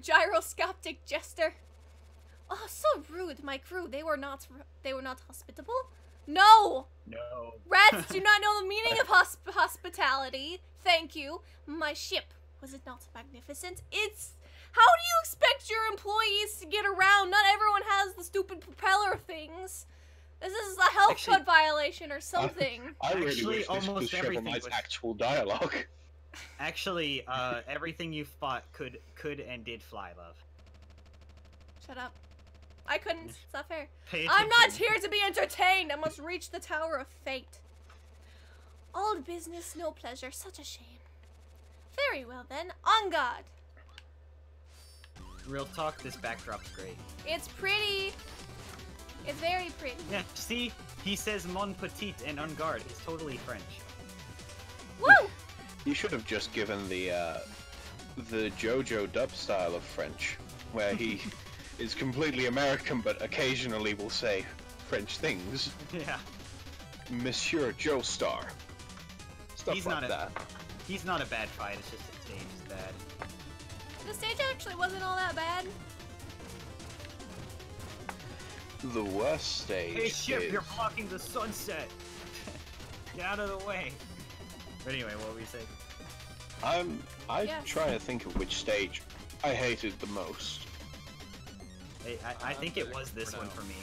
gyroscopic jester. Oh, so rude, my crew. They were not hospitable. No, No. rats do not know the meaning of hospitality. Thank you. My ship, was it not magnificent? How do you expect your employees to get around? Not everyone has the stupid propeller things. This is a health Actually- code violation or something. I really Actually, wish this was almost Shovel everything Knight's was- actual dialogue. Actually, everything you fought could and did fly, love. Shut up. I couldn't. It's not fair. Pay I'm not attention. here to be entertained. I must reach the Tower of Fate. All business, no pleasure. Such a shame. Very well then. On guard. Real talk, this backdrop's great. It's pretty. It's very pretty. Yeah, see? He says mon petit and en garde. It's totally French. Woo! You should have just given the JoJo dub style of French, where he is completely American but occasionally will say French things. Yeah. Monsieur Joestar. Stuff He's like not that. He's not a bad fight, it's just the stage is bad. The stage actually wasn't all that bad. The worst stage Hey ship, is... you're blocking the sunset! Get out of the way! But anyway, what were you saying? I'm Yes. trying to think of which stage I hated the most. Hey, I think it was this one for me.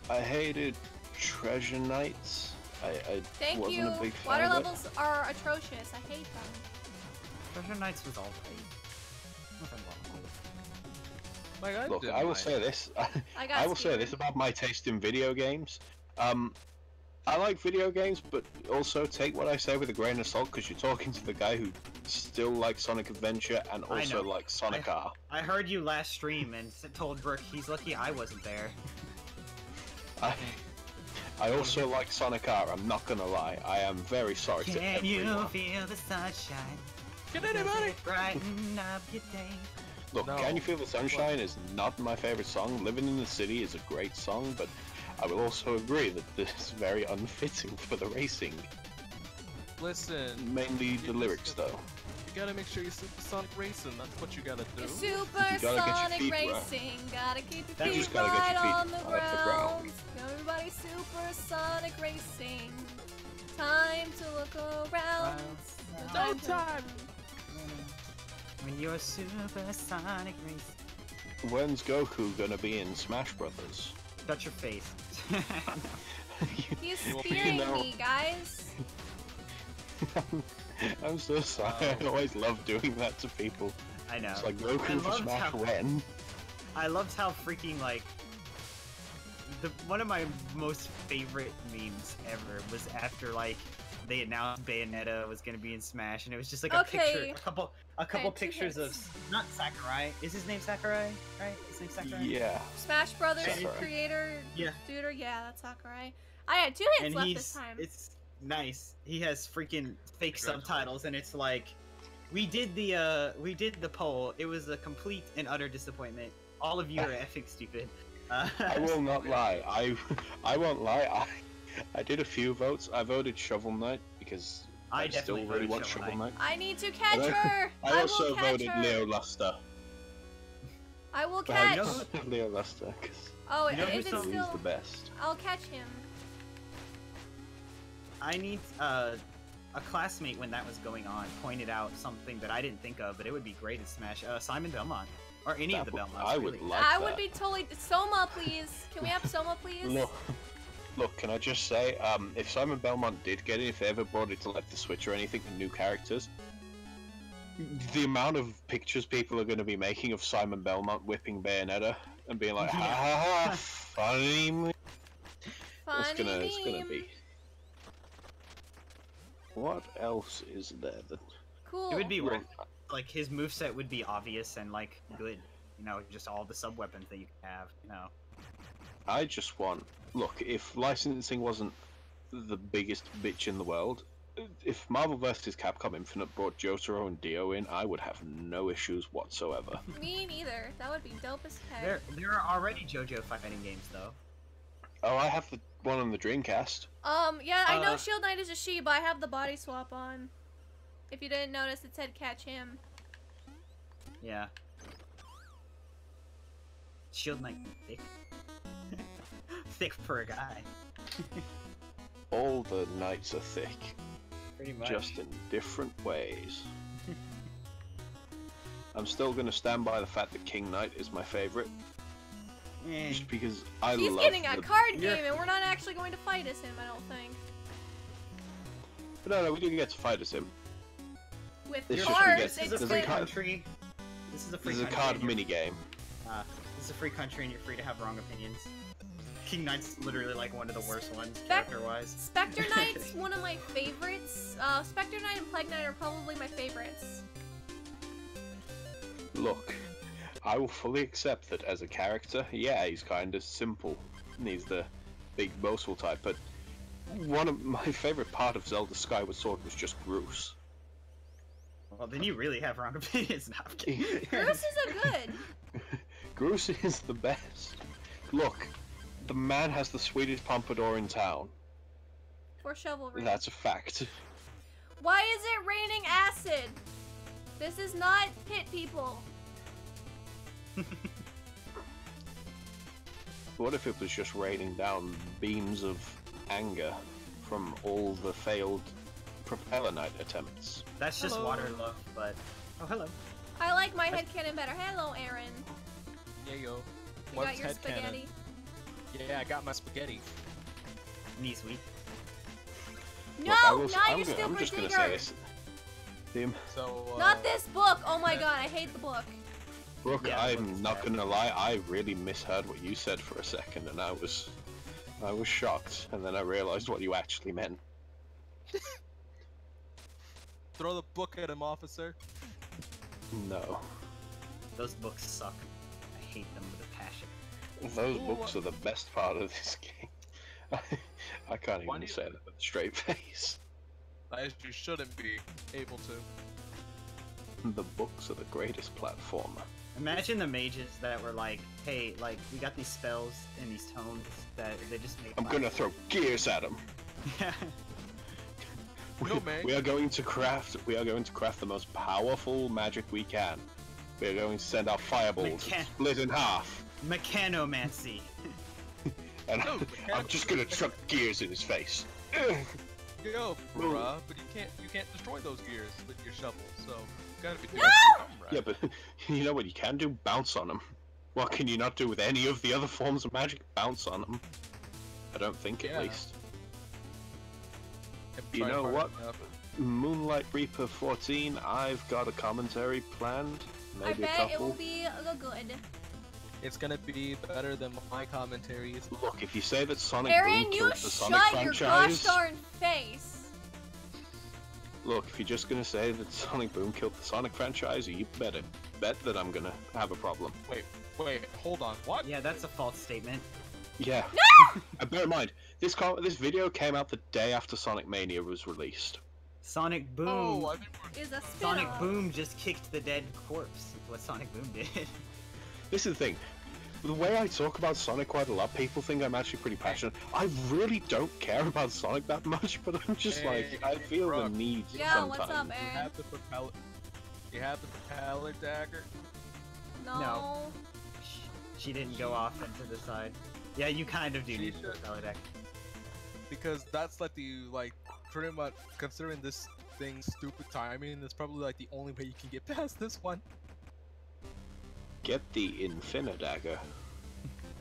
I hated Treasure Knights. I Thank wasn't you. a big fan Water of it. levels are atrocious. I hate them. Treasure Knights was alright. Nothing wrong with it. Like, Look, didn't I will mind say it. this. I got I will say skewered. this about my taste in video games. I like video games, but also take what I say with a grain of salt, because you're talking to the guy who still likes Sonic Adventure and I also know. likes Sonic R. I heard you last stream and told Brooke he's lucky I wasn't there. I also like Sonic R, I'm not gonna lie. I am very sorry to Can you everyone. feel the sunshine? Can anybody? Brighten up your day. Look, No. Can You Feel the Sunshine is not my favorite song. Living in the City is a great song, but I will also agree that this is very unfitting for the racing. Listen, Mainly the lyrics, though. you gotta make sure you're supersonic racing. That's what you gotta do. Supersonic feet right. racing, gotta keep your That feet just gotta get right your feet on the off the ground. ground. Everybody supersonic racing. Time to look around. No time. When you're supersonic race. When's Goku gonna be in Smash Brothers? Touch your face. He's You spearing know. me, guys. I'm so sorry. I always love doing that to people. I know. It's like I Goku for loved Smash how- when? I loved how freaking like one of my most favorite memes ever was after like they announced Bayonetta was gonna be in Smash, and it was just like a Okay. picture, a couple two pictures of hits. not Sakurai. Is his name Sakurai? Right? His name Sakurai. Yeah. Smash Brothers Sakurai. creator, Yeah. tutor, yeah, that's Sakurai. I had 2 hits And left this time. it's nice. He has freaking fake Congratulations. subtitles, and it's like we did the poll. It was a complete and utter disappointment. All of you are effing stupid. I will not lie. I won't lie. I did a few votes. I voted Shovel Knight because I still definitely really voted want Shovel Shovel Knight. I need to catch And her. I will also catch voted her. Leo Luster. I will Well, catch. you know Leo Lester, because Oh, You know if who's it's so- he's still, the best. I'll catch him. I need a classmate when that was going on pointed out something that I didn't think of, but it would be great at Smash. Simon Belmont, or any of the Belmonts. I would really. like I that. would be totally Soma, please. Can we have Soma, please? Look, can I just say, if Simon Belmont did get it, if they ever brought it to like the Switch or anything, and new characters, the amount of pictures people are going to be making of Simon Belmont whipping Bayonetta and being like, ha ha ha, funny. It's gonna be. What else is there? Cool. It would be Well, worth. Like his moveset would be obvious and like good. You know, just all the sub weapons that you can have. You know. I just want. Look, if licensing wasn't the biggest bitch in the world, if Marvel vs. Capcom Infinite brought Jotaro and Dio in, I would have no issues whatsoever. Me neither. That would be dope as heck. There are already JoJo fighting games though. Oh, I have the one on the Dreamcast. Yeah, I know Shield Knight is a she, but I have the body swap on. If you didn't notice, it said catch him. Yeah. Shield Knight thick. Thick for a guy. All the knights are thick, Pretty much. just in different ways. I'm still gonna stand by the fact that King Knight is my favorite, just because I He's love getting a the... card game, and we're not actually going to fight as him, I don't think. No, we do get to fight as him. With It's just we cards, get- This is it's a there's free a card- country. This is a free This is a country. card and you're- mini game. This is a free country and you're free to have wrong opinions. King Knight's literally like one of the worst ones, character-wise. Spectre Knight's one of my favorites. Spectre Knight and Plague Knight are probably my favorites. Look, I will fully accept that as a character, yeah, he's kind of simple. And he's the big boastful type, but one of my favorite part of Zelda Skyward Sword was just Groose. Well, then you really have wrong opinions. No, I'm kidding. Groose is a good. Groose is the best. Look, the man has the sweetest pompadour in town. For chivalry. That's a fact. Why is it raining acid? This is not pit people. What if it was just raining down beams of anger from all the failed Propeller Knight attempts? That's just Hello. water love, but... Oh, hello. I like my headcanon better. Hello, Aaron. Yeah, yo. You What's got your headcanon? spaghetti. Yeah, I got my spaghetti. Knees weak. No, Look, not your I'm stupid just gonna digger. say this. Tim, So, Not this book. Oh my god, I hate the book. Brooke, Yeah, I'm looks not bad. gonna lie, I really misheard what you said for a second, and I was shocked, and then I realized what you actually meant. throw the book at him, officer. No. Those books suck. I hate them with a passion. Those Ooh, books are the best part of this game. I can't Why even do you- say that with a straight face. As you shouldn't be able to. The books are the greatest platformer. Imagine the mages that were like, hey, like, we got these spells and these tones that they just make I'm gonna throw gears at them. Yeah. No, man. We are going to craft the most powerful magic we can. We are going to send our fireballs split in half. Mechanomancy. And No, I'm mechanical- just gonna chuck gears in his face. Yo, bruh, but you can't destroy those gears with your shovel, so you gotta be doing No! something right. Yeah, but you know what you can do? Bounce on them. What can you not do with any of the other forms of magic? Bounce on them. I don't think, Yeah. at least. If You try know hard what? enough. Moonlight Reaper 14, I've got a commentary planned. I Maybe a bet couple. it will be good. It's gonna be better than my commentaries. Look, if you say that Sonic Aaron, Boom you killed the Sonic shut your gosh franchise... darn face. Look, if you're just gonna say that Sonic Boom killed the Sonic franchise, you better bet that I'm gonna have a problem. Wait, hold on. What? Yeah, that's a false statement. Yeah. And bear in mind, this video came out the day after Sonic Mania was released. Sonic Boom. Oh, I think we're... Is a Sonic spin-off. Boom just kicked the dead corpse. Is what Sonic Boom did. This is the thing. The way I talk about Sonic quite a lot, people think I'm actually pretty passionate. I really don't care about Sonic that much, but I'm just Hey, like, I feel the Brooke. need Yeah, sometimes. what's up, You Aaron? have the propeller. You have the propeller dagger. No. She didn't go off into the side. Yeah, you kind of do She need the should. Propeller deck. Because that's like the pretty much considering this thing's stupid timing, it's probably like the only way you can get past this one. Get the Infinidagger.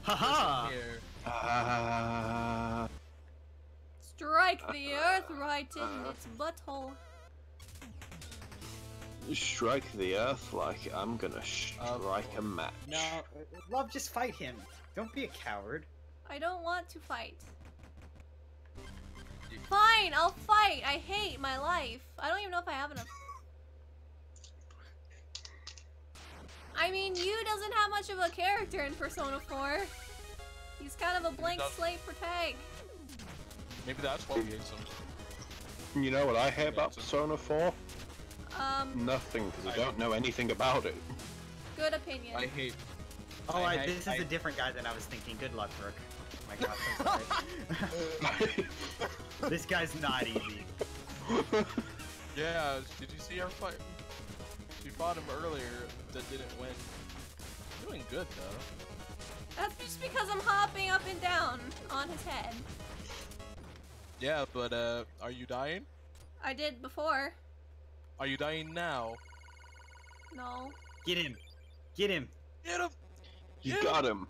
Haha! Here. Strike the earth right in its butthole. Strike the earth like I'm gonna strike a match. No, Love, just fight him. Don't be a coward. I don't want to fight. Fine, I'll fight. I hate my life. I don't even know if I have enough. I mean, Yu doesn't have much of a character in Persona 4. He's kind of a blank slate for tag. Maybe that's why we hates him. You know what I hear about Persona 4? Nothing, because I don't know anything about it. Good opinion. I hate. Oh, this is a different guy than I was thinking. Good luck, Brooke. Oh my gosh, I'm sorry. This guy's not easy. Yeah, did you see her fight? She fought him earlier that didn't win. Doing good though. That's just because I'm hopping up and down on his head. Yeah, but are you dying? I did before. Are you dying now? No. Get him! Get him! Get him! You got him.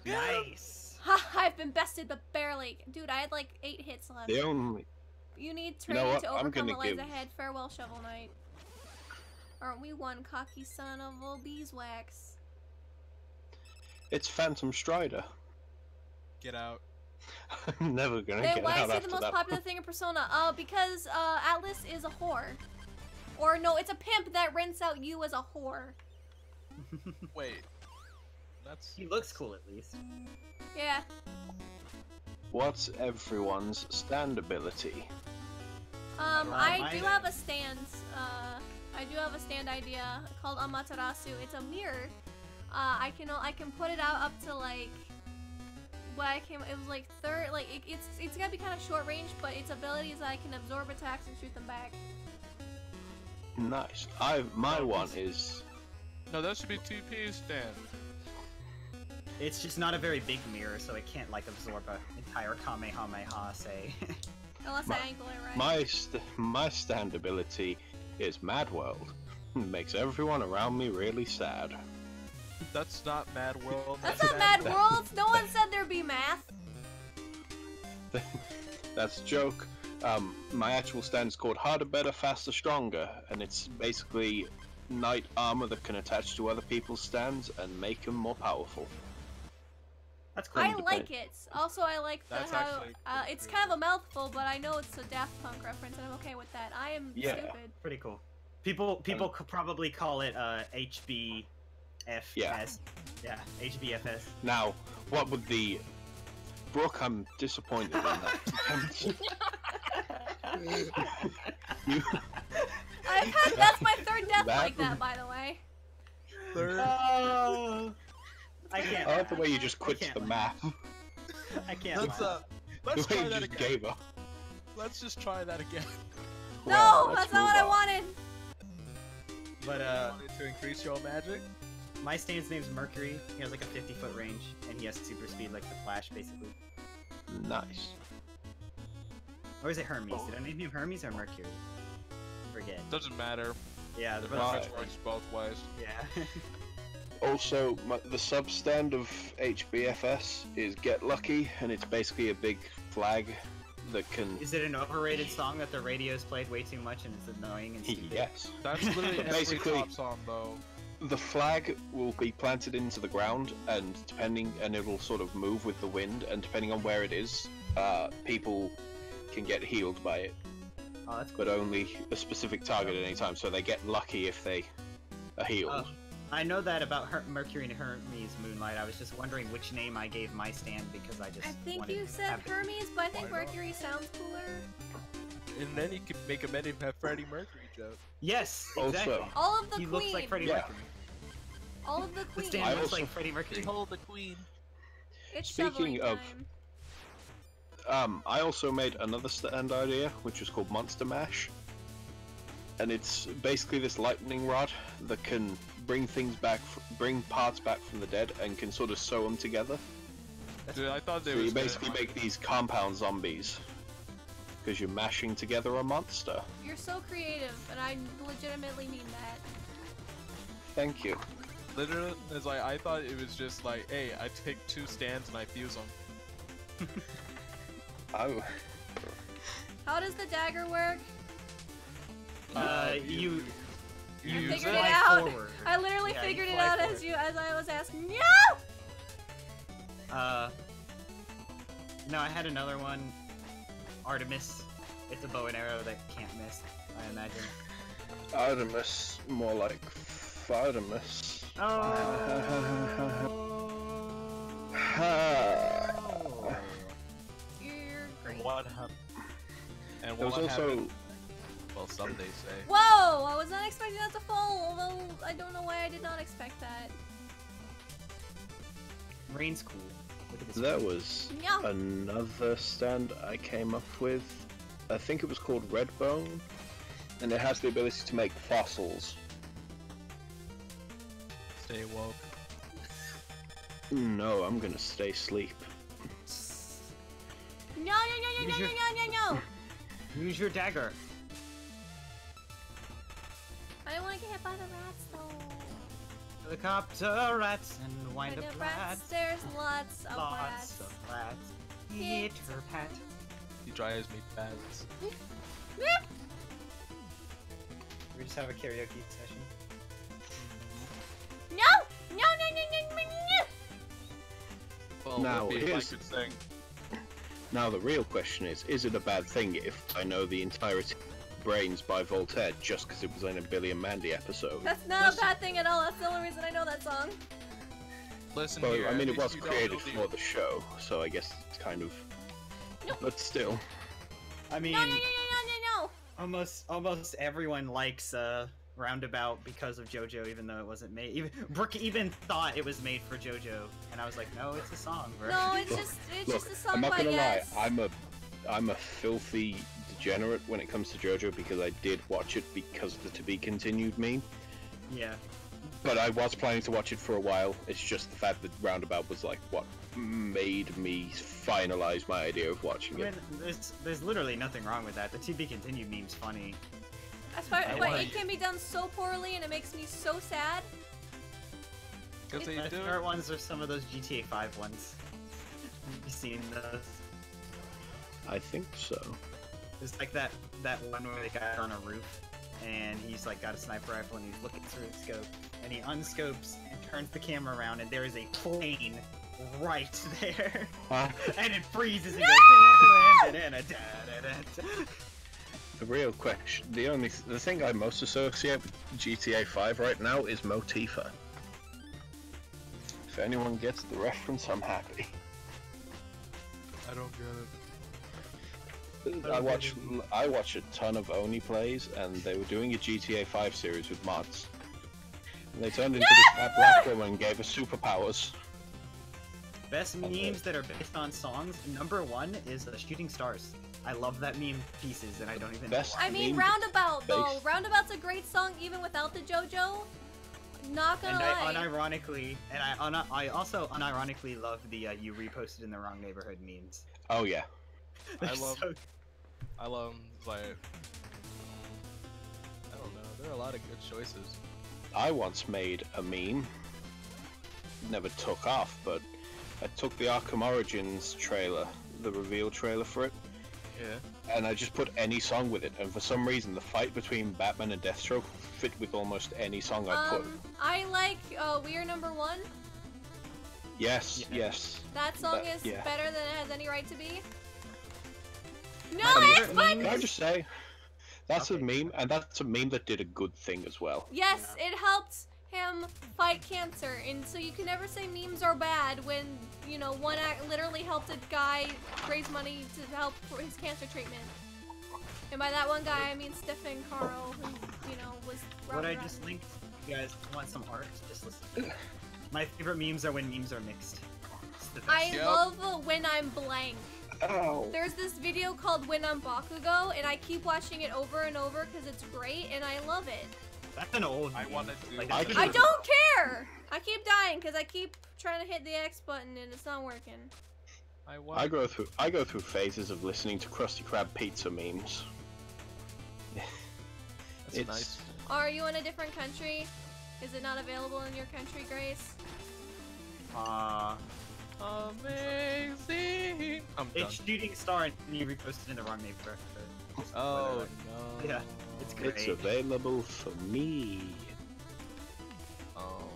Nice! Ha! I've been bested, but barely. Dude, I had like 8 hits left. The only... You need You know training what? to I'm overcome gonna Eliza give- Head. Farewell, Shovel Knight. Aren't we one cocky son of a beeswax? It's Phantom Strider. Get out. I'm never gonna Then get why out is he after the most that. popular thing in Persona? Because Atlas is a whore. Or no, it's a pimp that rents out you as a whore. Wait. That's. He looks cool at least. Yeah. What's everyone's stand ability? I do have a stand. I do have a stand idea called Amaterasu. It's a mirror. I can put it out up to like. It was like third. Like it's gotta be kind of short range, but its ability is that I can absorb attacks and shoot them back. Nice. My one is... No, that should be 2P stand. It's just not a very big mirror, so it can't like absorb an entire Kamehameha, say. Unless I angle it right. My stand ability is Mad World. Makes everyone around me really sad. That's not Mad World. That's not Mad World. No one said there'd be math. That's a joke. My actual stand is called Harder, Better, Faster, Stronger, and it's basically knight armor that can attach to other people's stands and make them more powerful. That's cool. I like it. Also, I like That's how actually it's kind of a mouthful, but I know it's a Daft Punk reference, and I'm okay with that. I am stupid. Pretty cool. People could probably call it HBFS. Yeah. Yeah, HBFS. Now, what would the... Brooke, I'm disappointed in that. That's my third death like that, by the way. I can't. I like the way you just quit the map. I can't. Let's the way try you that just again. gave up. Let's just try that again. No, Well, that's let's not what I move on. wanted. But To increase your magic. my stand's name's Mercury. He has like a 50-foot range, and he has super speed like the Flash, basically. Nice. Or is it Hermes? Did I name him Hermes or Mercury? Forget. Doesn't matter. Yeah, the The Right. message works both ways. Yeah. Also, the substand of HBFS is Get Lucky, and it's basically a big flag that can... Is it an overrated song that the radio's played way too much and it's annoying and stupid? Yes. That's literally every Basically- top song though. The flag will be planted into the ground, and it will sort of move with the wind, and depending on where it is, people can get healed by it, Oh, that's cool. but only a specific target at any time, so they get lucky if they are healed. I know that about Mercury and Hermes Moonlight. I was just wondering which name I gave my stand because I just I think wanted you to said have the- Hermes, but I think Why not? Mercury sounds cooler. And then you could make a many Freddie Mercury joke. Yes, Also- exactly. All of the He queen. looks like Freddie Yeah. Mercury. All of the The queen. stand I looks also- like Freddie Mercury. Behold the queen. It's Speaking shoveling of- time. I also made another stand idea, which was called Monster Mash. And it's basically this lightning rod that can bring things back, bring parts back from the dead, and can sort of sew them together. Dude, I thought they So was you basically make these compound zombies because you're mashing together a monster. You're so creative, and I legitimately mean that. Thank you. Literally, it's like I thought it was just like, hey, I take 2 stands and I fuse them. Oh. How does the dagger work? You I use figured it? it out. forward. I literally Yeah, figured you it fly out forward. as I was asking. No! No, I had another one. Artemis. It's a bow and arrow that can't miss, I imagine. Artemis, more like Fartemis. You're And great. what happened? And There was what also happened? Well, some they say. Whoa! I was not expecting that to fall, although I don't know why I did not expect that. Rain's cool. Look at this. There rain. was Yeah. another stand I came up with. I think it was called Redbone, and it has the ability to make fossils. Stay woke. No, I'm gonna stay asleep. No, no, no, no, no, Use no, your- no, no, no! Use your dagger. I don't want to get hit by the rats, though. Helicopter rats and wind But up the rats. there's lots of Lots rats. of rats. Hit Hit her pat. He drives me bats. We just have a karaoke session. No! No, no, no, no, no, no! Well, Now, Whippy, if I here's- could sing. Now the real question is it a bad thing if I know the entirety of Brains by Voltaire just because it was in a Billy and Mandy episode? That's not a bad thing at all. That's the only reason I know that song. Listen Well, here. I mean, at it least was you don't created know for the show, so I guess it's kind of... No. But still. I mean, No, no, no, no, no, no, no! almost everyone likes Roundabout because of JoJo, even though it wasn't made. Even Brooke even thought it was made for JoJo, and I was like, no, it's a song, bro. No, it's Look, just a song I'm not by gonna lie, Yes. I'm a filthy degenerate when it comes to JoJo because I did watch it because of the to be continued meme. Yeah. But I was planning to watch it for a while. It's just the fact that Roundabout was like what made me finalize my idea of watching I it. mean, there's literally nothing wrong with that. The to be continued meme's funny. As far, I but want- it can be done so poorly, and it makes me so sad. Because they My do. favorite ones are some of those GTA 5 ones. Have you seen those? I think so. It's like that one where the guy's on a roof, and he's like got a sniper rifle, and he's looking through the scope, and he unscopes and turns the camera around, and there is a plane right there, Huh? and it freezes and goes. The real question, the thing I most associate with GTA 5 right now is Motifa. If anyone gets the reference, I'm happy. I don't get it. I watch a ton of Oni plays, and they were doing a GTA 5 series with mods. And they turned into this fat black woman and gave her superpowers. Best memes that are based on songs. Number 1 is Shooting Stars. I love that meme pieces, and I don't even Best know I mean, meme Roundabout though. based- Roundabout's a great song even without the JoJo. Not gonna and lie. I also unironically love the you reposted in the wrong neighborhood memes. Oh yeah. They're I love, like, I don't know, there are a lot of good choices. I once made a meme. Never took off, but I took the Arkham Origins trailer, the reveal trailer for it, Yeah. and I just put any song with it, and for some reason the fight between Batman and Deathstroke fit with almost any song I put. I like We're Number One. Yes, Yeah. yes. That song That- is yeah. better than it has any right to be. No, My it's favorite fun! meme Can I just say, that's Okay. a meme, and that's a meme that did a good thing as well. Yes, it helped him fight cancer, and so you can never say memes are bad when, you know, one act literally helped a guy raise money to help for his cancer treatment. And by that one guy, I mean Stephen Carl, who, you know, was... What I just linked. You guys want some art? Just listen. My favorite memes are when memes are mixed. It's the best. I Yep. love When I'm Blank. Oh. There's this video called When I'm Bakugo, and I keep watching it over and over because it's great, and I love it. That's an old I meme. wanna do Like, that. that's I a- don't care! I keep dying because I keep trying to hit the X button and it's not working. I go through phases of listening to Krusty Krab pizza memes. That's nice. Are you in a different country? Is it not available in your country, Grace? Amazing. I'm done. It's Shooting Star and you reposted in the wrong name for Oh no. Yeah, it's great. It's available for me. Oh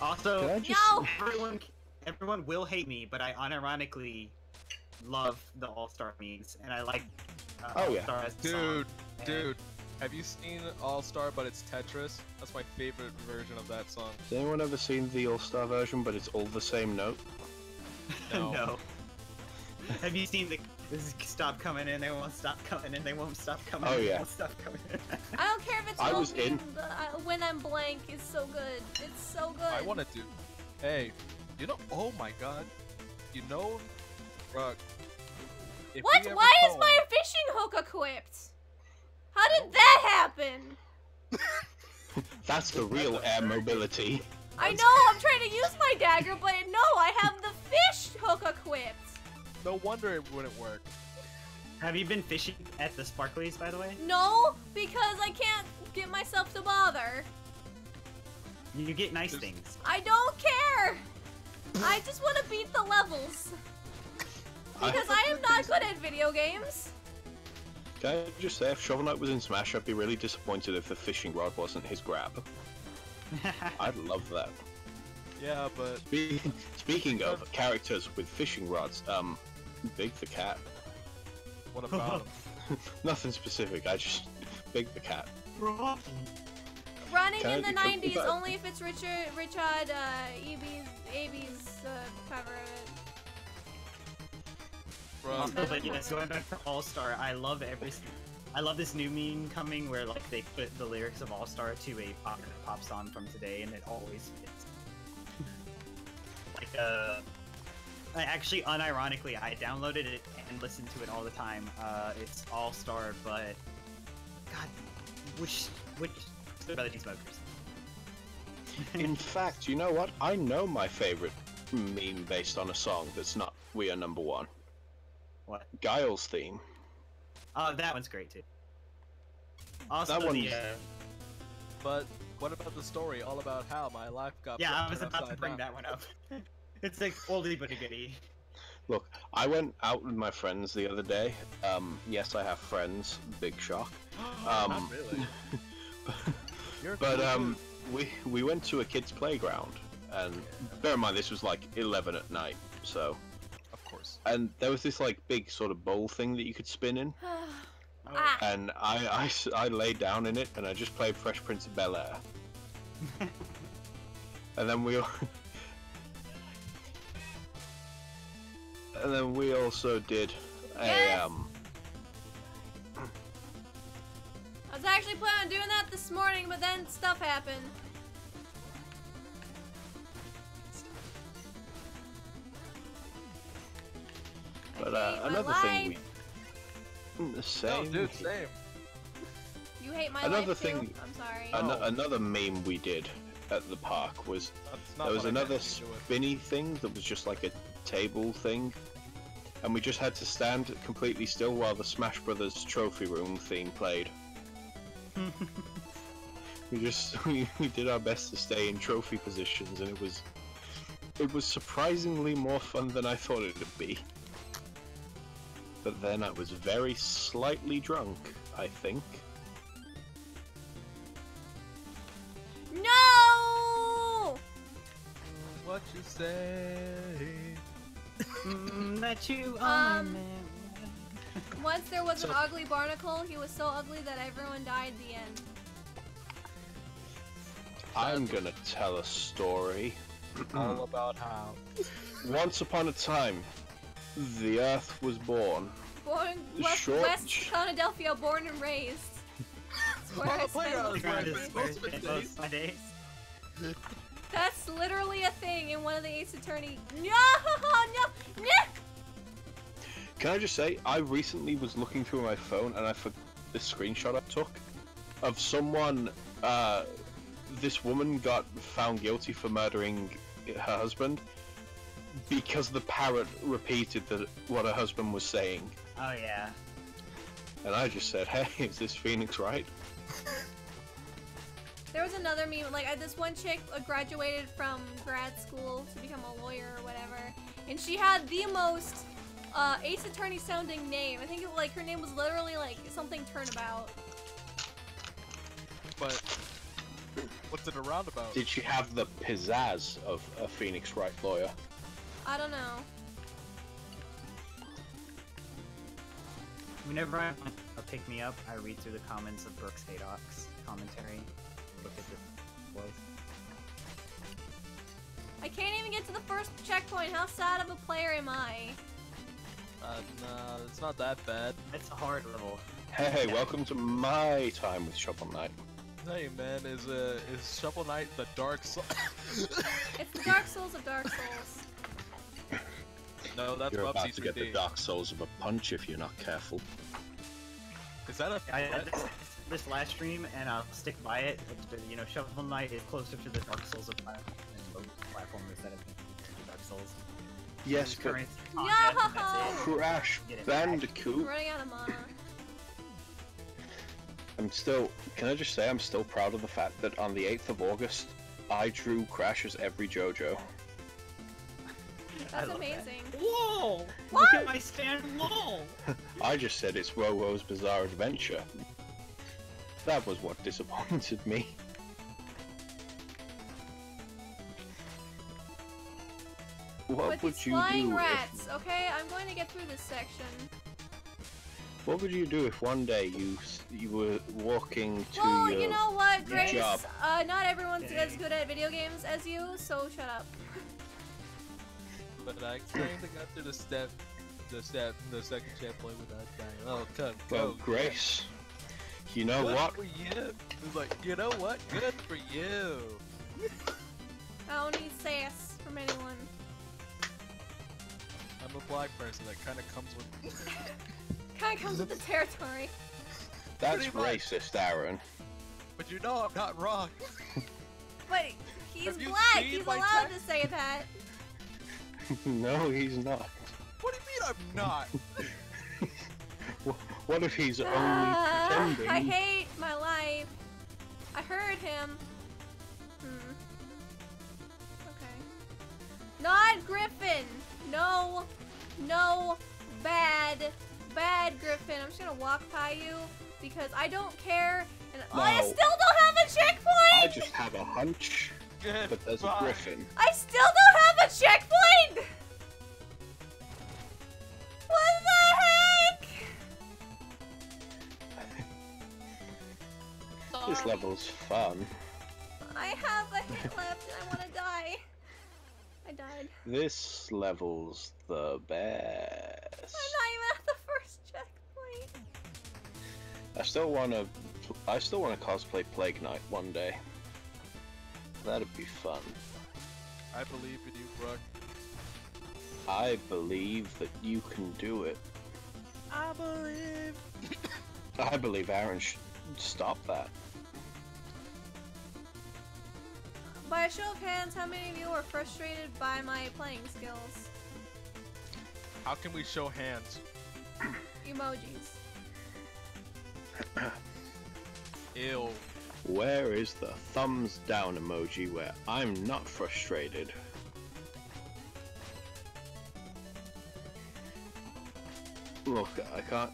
Also, Can I just- No! everyone will hate me, but I unironically love the All-Star memes, and I like Oh, yeah. All-Star as a no. song. Dude, have you seen All Star but it's Tetris? That's my favorite version of that song. Has anyone ever seen the All-Star version, but it's all the same note? No. No. Have you seen the this is stop coming in, they won't stop coming in, they won't stop coming Oh, in, they yeah. won't stop coming in. I don't care if it's I was broken, in- When I'm blank is so good. It's so good. I wanna do. Hey, you know? Oh my god. You know, Brooke. if What? we ever Why is go my on- fishing hook equipped? How did that happen? That's the real air mobility. I know, I'm trying to use my dagger, but no, I have the fish hook equipped. No wonder it wouldn't work. Have you been fishing at the Sparklies, by the way? No, because I can't get myself to bother. You get nice There's- things. I don't care. I just want to beat the levels. Because I am not good at video games. Can I just say, if Shovel Knight was in Smash, I'd be really disappointed if the fishing rod wasn't his grab. I'd love that. Yeah, but Speaking of characters with fishing rods, Big the Cat. what about him? Nothing specific, I just... Big the Cat. Running Can in I- the can- 90s but- only if it's Richard EB's cover of it. Bro, Also, but yes, going back to All-Star, I love this new meme coming where like they put the lyrics of All-Star to a pop song from today, and it always fits. I actually, unironically, I downloaded it and listened to it all the time. It's All-Star, but God, which Brother Tea Smokers? In fact, you know what? I know my favorite meme based on a song that's not We Are Number One. What? Guile's theme. Oh, that one's great too. Also, That the one's- but what about the story all about how my life got yeah, I flipped was about to upside bring down? that one up. It's like oldie but a goodie. Look, I went out with my friends the other day. Yes, I have friends. Big shock. Not really. You're But cool. we went to a kid's playground, and bear in mind this was like 11 at night, so. Of course. And there was this like big sort of bowl thing that you could spin in, Ah, and I laid down in it and I just played Fresh Prince of Bel-Air. And then we also did a Yes! I was actually planning on doing that this morning, but then stuff happened. but I hate my another life. thing we the No, same. dude, same. You hate my Another life thing- too? I'm sorry. No. Another meme we did at the park was That's not there was what I meant another to do it. spinny thing that was just like a table thing, and we just had to stand completely still while the Smash Brothers Trophy Room theme played. we did our best to stay in trophy positions, and it was surprisingly more fun than I thought it would be. But then I was very slightly drunk, I think. No! What you say? That you Once there was an So- ugly barnacle. He was so ugly that everyone died at the end. I'm gonna tell a story. All about how. Once upon a time, the Earth was born. Born Short- West Philadelphia, born and raised. That's where I Playground spent is most where of I my spent days. most of That's literally a thing in one of the Ace Attorney. No, no, no. Can I just say, I recently was looking through my phone and I forgot the screenshot I took. of someone. This woman got found guilty for murdering her husband because the parrot repeated what her husband was saying. Oh yeah. And I just said, "Hey, is this Phoenix right?" There was another meme, like this one chick graduated from grad school to become a lawyer or whatever, and she had the most Ace Attorney sounding name. I think like her name was literally like something turnabout. But what's it a roundabout? Did she have the pizzazz of a Phoenix Wright lawyer? I don't know. Whenever I want a pick me up, I read through the comments of Brooke's Haydock's commentary. Look at the quote. I can't even get to the first checkpoint. How sad of a player am I? No, it's not that bad. It's a hard level. Hey, welcome to my time with Shovel Knight. Hey man, is Shovel Knight the Dark Soul? It's the Dark Souls of Dark Souls. No, that's You're about Bubsy to get the 3D. Dark Souls of a punch if you're not careful. Is that a This last stream, and I'll stick by it. You know, Shovel Knight is closer to the Dark Souls of platformers that have been to Dark Souls. Yes, but Current No! content, and that's it. Crash Get it back. I'm Bandicoot. running out of mana. Can I just say I'm still proud of the fact that on the 8th of August, I drew Crash as every JoJo. I That's love amazing. That. Whoa! What? Look at my stand wall! I just said it's Wowo's Bizarre Adventure. That was what disappointed me. What With would these you flying do rats, okay? I'm going to get through this section. What would you do if one day you were walking to Well, your you know what, Grace? job? Not everyone's as good at video games as you, so shut up. But I kind of got through the second checkpoint without dying. Oh, come, Well, go. Grace, you know Good what? for you. It's like, you know what? Good for you. I don't need sass from anyone. I'm a black person that kind of comes with. Kinda comes with the territory. That's Pretty much. racist, Aaron. But you know I'm not wrong. But he's Have you black, seen he's my allowed text? to say that. No, he's not. What do you mean I'm not? What if he's only pretending? I hate my life. I heard him. Okay. Not Griffin! No, bad Griffin. I'm just gonna walk by you because I don't care and I No. still don't have a checkpoint! I just have a hunch Good. that there's a griffin. I still don't have a checkpoint! What the heck? This Sorry. level's fun. I have a hit left and I wanna die. I died. This level's the best. I'm not even at the first checkpoint. I still wanna cosplay Plague Knight one day. That'd be fun. I believe in you, Brooke. I believe that you can do it. I believe. I believe Aaron should stop that. By a show of hands, how many of you are frustrated by my playing skills? How can we show hands? Emojis. Ew. Where is the thumbs down emoji where I'm not frustrated? Look,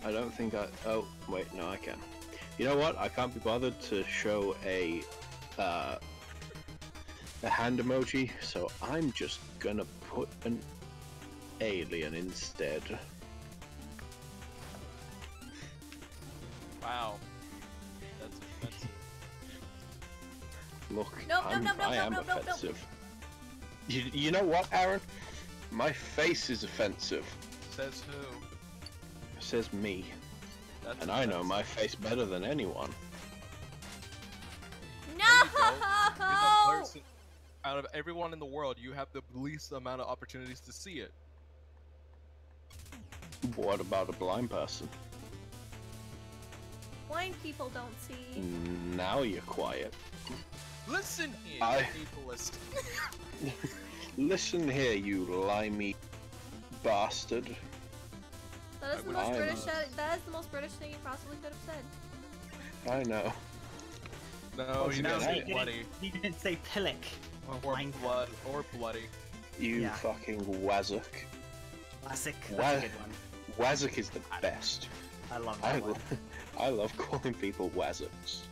I don't think oh, wait, no, I can. You know what? I can't be bothered to show a hand emoji, so I'm just gonna put an alien instead. Wow. That's offensive. Look, Nope, I am nope, nope. offensive. You know what, Aaron? My face is offensive. Says who? Says me. That's And I know offensive. my face better than anyone. There you go. You're the No! person- Out of everyone in the world, you have the least amount of opportunities to see it. What about a blind person? blind people don't see. Now you're quiet. Listen here, I- ableist. Listen here, you limey bastard. That is the I most would- British. That is the most British thing you possibly could have said. I know. No, you No, didn't say bloody. he didn't say pillock. Or blind. blood, or bloody. You Yeah. fucking wazzock. Classic. Wa- That's a good one. Wazzock is the best. I love I, that one. I love calling people wazzocks.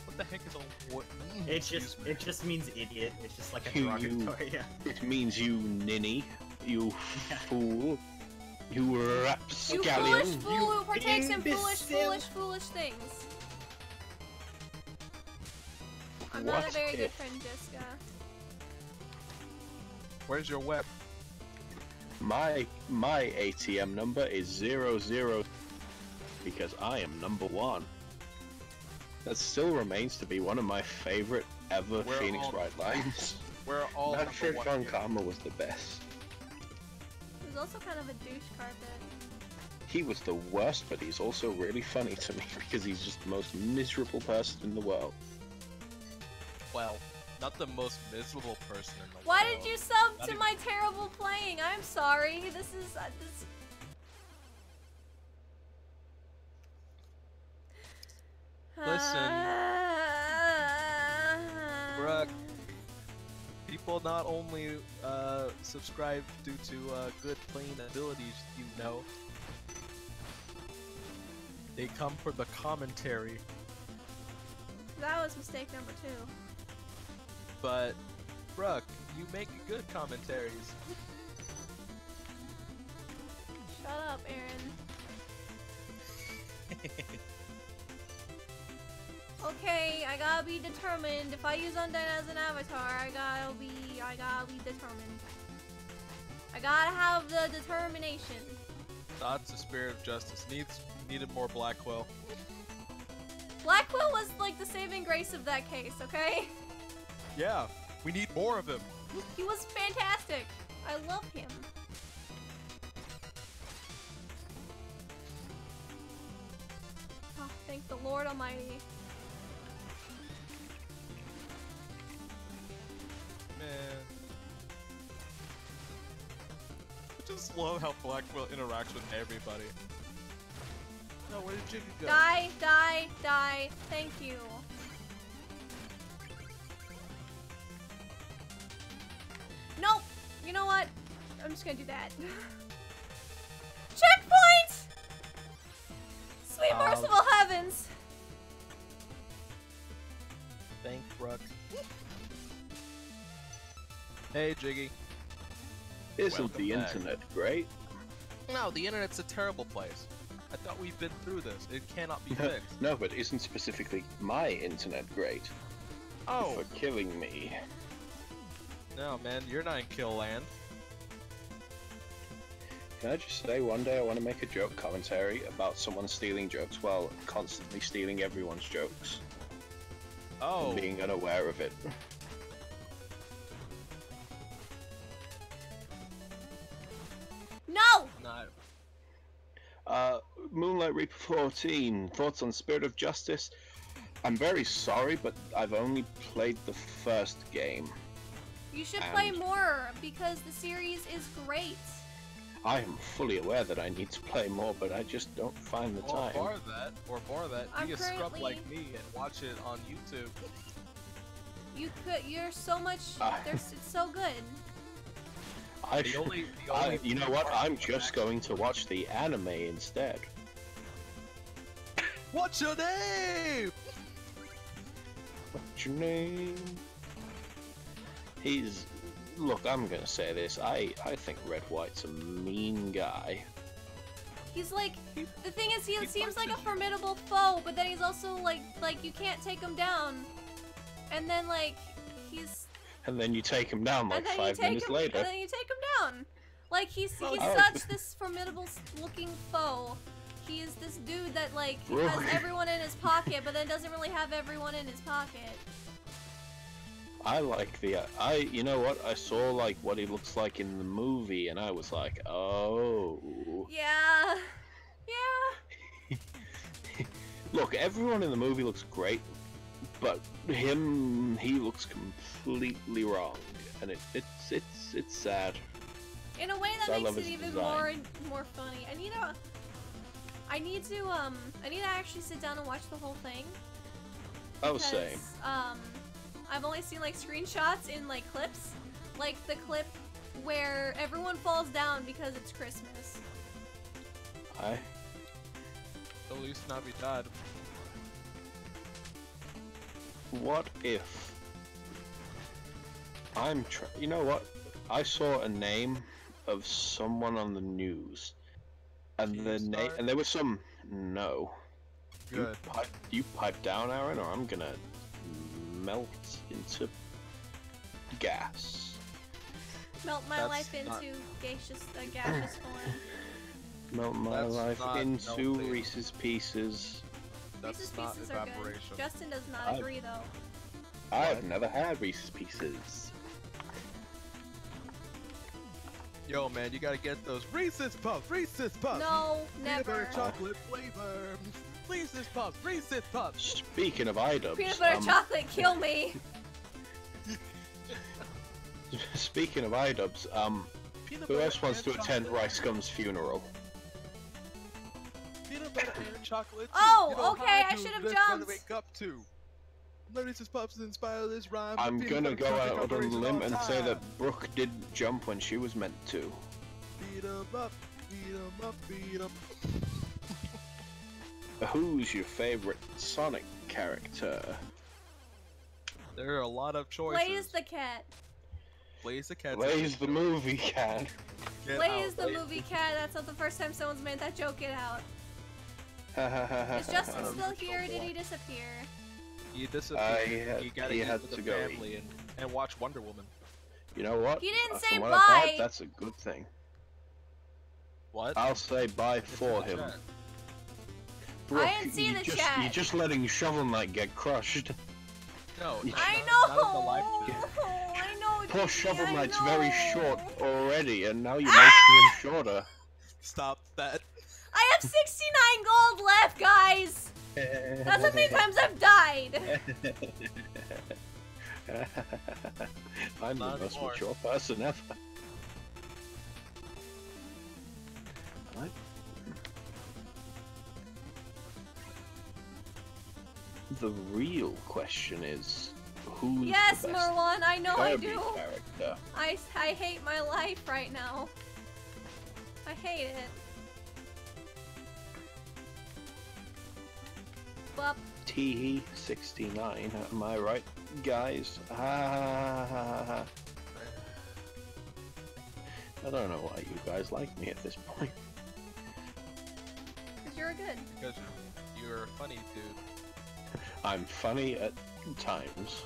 What the heck is a what? It just means idiot. It's just like a You- derogatory. Yeah. It means you ninny, you Yeah. fool, you You foolish rapscallion. fool who partakes in imbecile. foolish things. I'm not a What very good if- friend, Jessica. Where's your web? My ATM number is 00 because I am number 1. That still remains to be one of my favorite ever We're Phoenix all- Wright lines. We're all Manfred number one von here. Karma was the best. He was also kind of a douche carpet. He was the worst, but he's also really funny to me because he's just the most miserable person in the world. Well, not the most miserable person in the Why world. did you sub Not to even- my terrible playing? I'm sorry. This is this. Listen, Brooke, people not only subscribe due to good playing abilities, you know, they come for the commentary. That was mistake number 2. But, Brooke, you make good commentaries. Shut up, Aaron. Okay, I gotta be determined. If I use Undead as an avatar, I gotta be determined. I gotta have the determination. That's the spirit of justice. Needed more Blackwell. Blackwell was like the saving grace of that case, okay? Yeah, we need more of him. He was fantastic. I love him. Oh, thank the Lord Almighty. Man. I just love how Blackwell interacts with everybody. No, where did Jiggy go? Die, die, die. Thank you. Nope. You know what? I'm just gonna do that. Checkpoint! Sweet merciful heavens! Thank Brooke. Hey, Jiggy. Isn't Welcome the back. internet great? No, the internet's a terrible place. I thought we've been through this. It cannot be fixed. No, but isn't specifically my internet great? Oh, For killing me. no, man, you're not in Kill Land. Can I just say, one day I want to make a joke commentary about someone stealing jokes while constantly stealing everyone's jokes Oh, and being unaware of it. No! no. Moonlight Reaper 14, thoughts on Spirit of Justice? I'm very sorry, but I've only played the first game. You should play And- more because the series is great. I am fully aware that I need to play more, but I just don't find the Or time. more of that, I'm you can scrub currently- like me and watch it on YouTube. You're so much. Ah. It's so good. The only You know what? part I'm of just that- going to watch the anime instead. What's your name? What's your name? He's... Look, I'm gonna say this. I think Red White's a mean guy. He's like, the thing is, he he seems like a punches you. formidable foe, but then he's also like you can't take him down. And then like, he's, And then you take him down like and then 5 you take minutes him, later. and then you take him down. Like he's Oh. such this formidable looking foe. He is this dude that like has Really? everyone in his pocket, but then doesn't really have everyone in his pocket. I like the... you know what? I saw like what he looks like in the movie, and I was like, oh... Yeah, yeah. Look, everyone in the movie looks great, but he looks completely wrong, and it's sad. In a way that I makes love it his even design. more funny. I need to actually sit down and watch the whole thing. Oh, same. I've only seen like screenshots in like clips, like the clip where everyone falls down because it's Christmas. I At least not be dead. What if you know what? I saw a name of someone on the news, and the name, Keemstar? and there was some. No. Good. You pipe down, Aaron, or I'm gonna melt into gas. Melt my That's life into not- gaseous form. Melt my That's life not into melting. Reese's Pieces. That's Reese's not Pieces are good. evaporation. Justin does not I- agree though. I've never had Reese's Pieces. Yo, man, you gotta get those Reese's Puffs. Reese's Puffs. No, Peanut butter never. chocolate flavor. Reese's Puffs. Reese's Puffs. Speaking of iDubbbz, Peanut butter chocolate, kill me. speaking of iDubbbz, Peanut who butter else wants to and attend chocolate. Rice Gum's funeral? Peanut butter and chocolate. too. Oh, You know okay, how I do should have this jumped. when I wake up to. Reese's Puffs inspire this rhyme. I'm Peanut gonna butter go chocolate out on a corporation limb all and say time. that Brooke didn't jump when she was meant to. Beat 'em up, beat 'em up, beat 'em. Who's your favorite Sonic character? There are a lot of choices. Blaze the cat. Blaze the cat. Blaze the movie cat. Get Blaze out. the movie cat. That's not the first time someone's made that joke. Get out. Is Justin still here or did he disappear? He disappeared. He You gotta he get had with to the go. family and watch Wonder Woman. You know what? He didn't say From what I've heard, bye. that's a good thing. What? I'll say bye It's in for the him. chat. Brooke, didn't see you the just, chat. You're just letting Shovel Knight get crushed. No, I not, I not in the know. live stream. I know. Poor Jimmy, Shovel I Knight's know. very short already, and now you're making him shorter. Stop that. I have 69 gold left, guys. That's how many times I've died. I'm the Not most anymore. mature person ever. What? The real question is, who's Yes, the best Marwan, I know I Kirby do. character? I hate my life right now. I hate it. Bup. Teehee69, am I right, guys? Ha ha ha ha ha. I don't know why you guys like me at this point. Because you're good. Because you're funny, dude. I'm funny at times.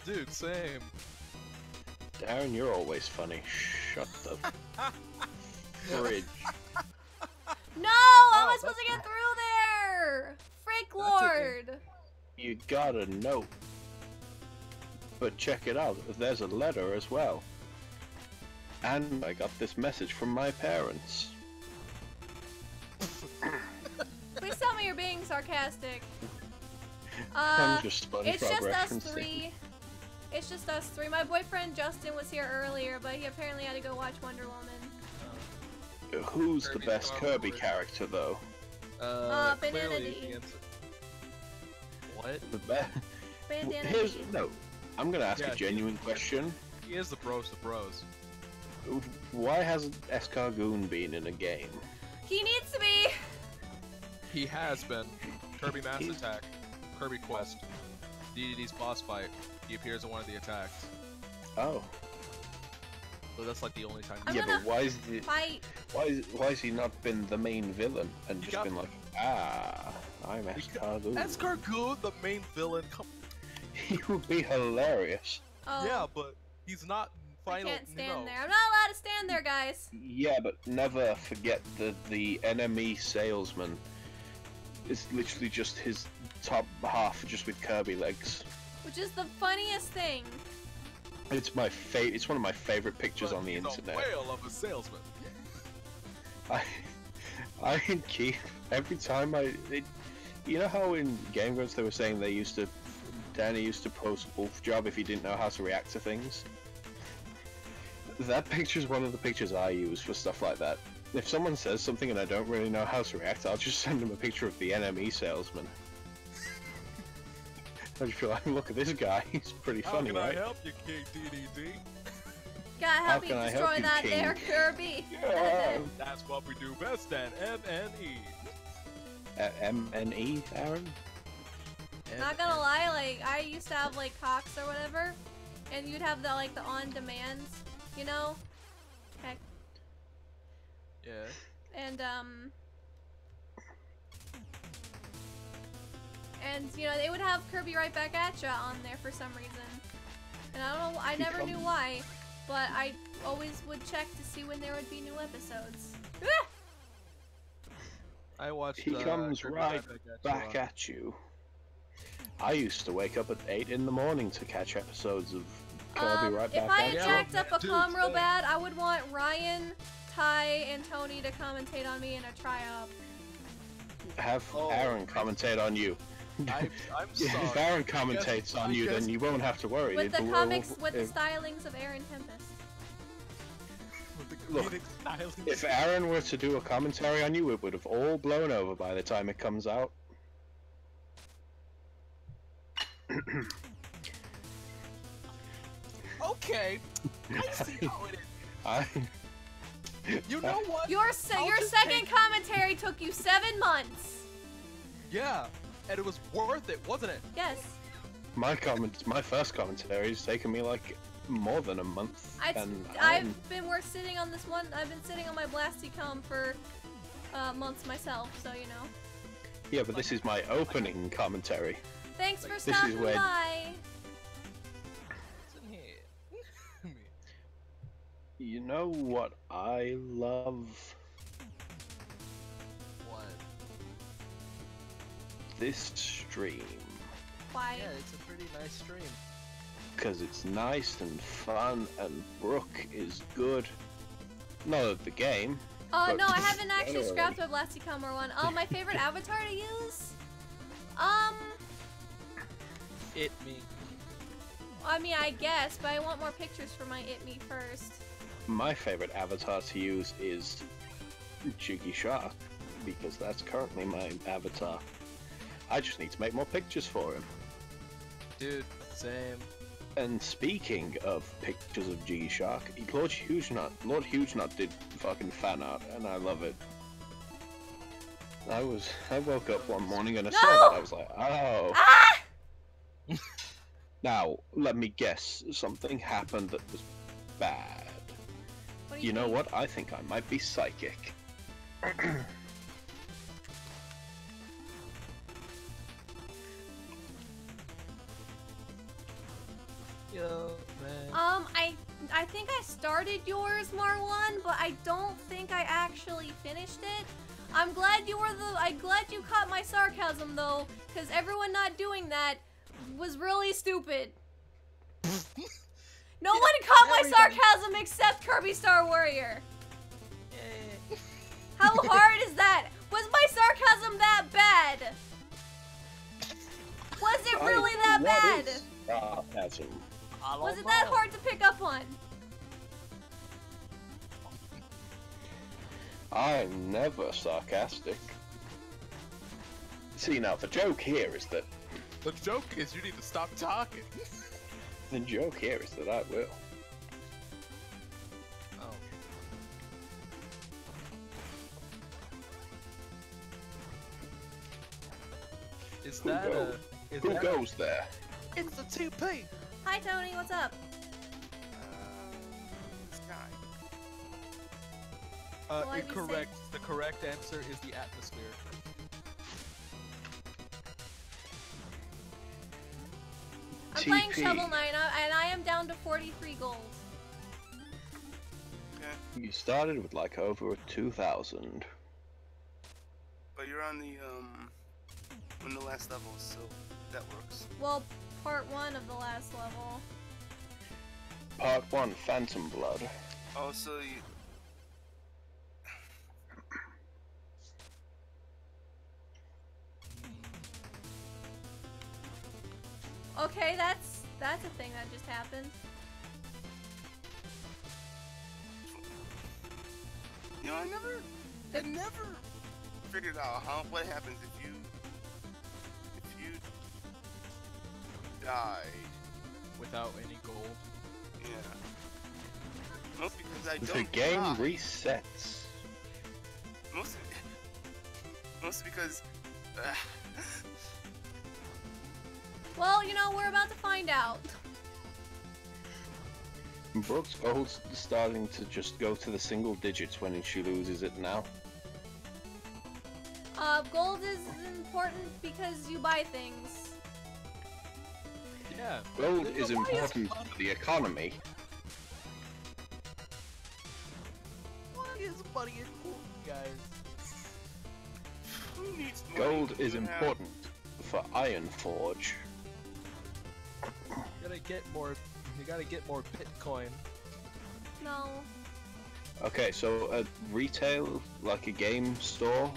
Dude, same. Darren, you're always funny. Shut the fridge. No! How am I Wow, supposed to that's- get through there? Frick That's okay. Lord! You gotta know. But check it out, there's a letter as well. And I got this message from my parents. Please tell me you're being sarcastic. I'm just SpongeBob It's just us referencing. three. It's just us three. My boyfriend Justin was here earlier, but he apparently had to go watch Wonder Woman. Who's the Kirby's best Star Kirby Wars. character, though? Clearly Banana the answer. What? The best. Bandana Here's D. no. I'm gonna ask Yeah, a genuine question. He is the bros of bros. Why hasn't Escargoon been in a game? He needs to be. He has been. Kirby Mass He's- Attack. Kirby Quest. DDD's boss fight. He appears in one of the attacks. Oh, So that's like the only time. I'm yeah, gonna but why is he not been the main villain and He just got- been like, I'm Escargoon? Escargoon, the main villain. He would be hilarious. Oh, Yeah, but he's not I final. can't stand no. there. I'm not allowed to stand there, guys. Yeah, but never forget that the enemy salesman is literally just his top half, just with Kirby legs. Which is the funniest thing. It's my It's one of my favorite pictures But on the he's internet. a whale of a salesman. I keep every time You know how in Game Grumps they were saying Danny used to post wolf job if he didn't know how to react to things? That picture's one of the pictures I use for stuff like that. If someone says something and I don't really know how to react, I'll just send them a picture of the NME salesman. I just feel like, look at this guy, he's pretty funny, right? How can I help you, King DDD? Gotta help you destroy that there, Kirby. That's what we do best at MNE. MNE, Aaron? Not gonna lie, like, I used to have, like, Cox or whatever, and you'd have the, like, the on-demands, you know? Heck. Yeah. And, you know, they would have Kirby Right Back At Ya on there for some reason. And I don't know, I never knew why, but I always would check to see when there would be new episodes. I watched. He comes right back at you. I used to wake up at 8 in the morning to catch episodes of Kirby Right Back If I at had You. jacked up a comm real bad, I would want Ryan, Ty, and Tony to commentate on me in a try-up. Have Aaron commentate on you. I'm sorry. If Aaron commentates on you, then you won't have to worry. With the comics, with the stylings of Aaron Tempest. Look, if Aaron were to do a commentary on you, it would have all blown over by the time it comes out. Okay, I see how it is. You know what? Your second commentary took you 7 months. Yeah, and it was worth it, wasn't it? Yes. My first commentary's taken me like more than a month. I've been sitting on this one. I've been sitting on my Blasticom for months myself, so you know. Yeah, but this is my opening commentary. Thanks for stopping by. You know what I love? What? This stream. Why? Yeah, it's a pretty nice stream. Because it's nice and fun, and Brooke is good. Not at the game. Oh no, I haven't actually scrapped my Blasticom or one. My favorite avatar to use? It me. I mean, I guess, but I want more pictures for my It Me first. My favorite avatar to use is Jiggy Shark, because that's currently my avatar. I just need to make more pictures for him. Dude, same. And speaking of pictures of Jiggy Shark, Lord Hugenut did fucking fan art, and I love it. I woke up one morning and I saw that. I was like, oh. Ah! Now, let me guess. Something happened that was bad. What do You know what? I think I might be psychic. Yo, man. I think I started yours, Marwan, but I don't think I actually finished it. I'm glad you caught my sarcasm though, because everyone not doing that was really stupid. No one caught my sarcasm except Kirby Star Warrior. How hard is that? Was my sarcasm that bad? Was it really that bad? Sarcasm. Was it that hard to pick up on? I'm never sarcastic. See, now the joke here is that... The joke is you need to stop talking. The joke here is that I will. Oh. Is that Who goes there? It's the 2P! Hi Tony, what's up? This guy. What'd you Incorrect. The correct answer is the atmosphere. I'm playing Shovel Knight, and I am down to 43 gold. Okay. You started with like over 2,000. But you're on the last level, so that works. Well, part 1 of the last level. Part 1, Phantom Blood. Oh, so you... Okay, that's a thing that just happened. You know, I never figured out what happens if you die Without any gold. Yeah. Mostly because I don't The game die. resets. Mostly because Well, you know, we're about to find out. Brooke's gold's starting to just go to the single digits when she loses it now. Gold is important because you buy things. Yeah. Gold is important for the economy. Why is money important, guys? who needs money? Gold is to have- important for Iron Forge. You gotta get more Bitcoin. No. Okay, so a retail, like a game store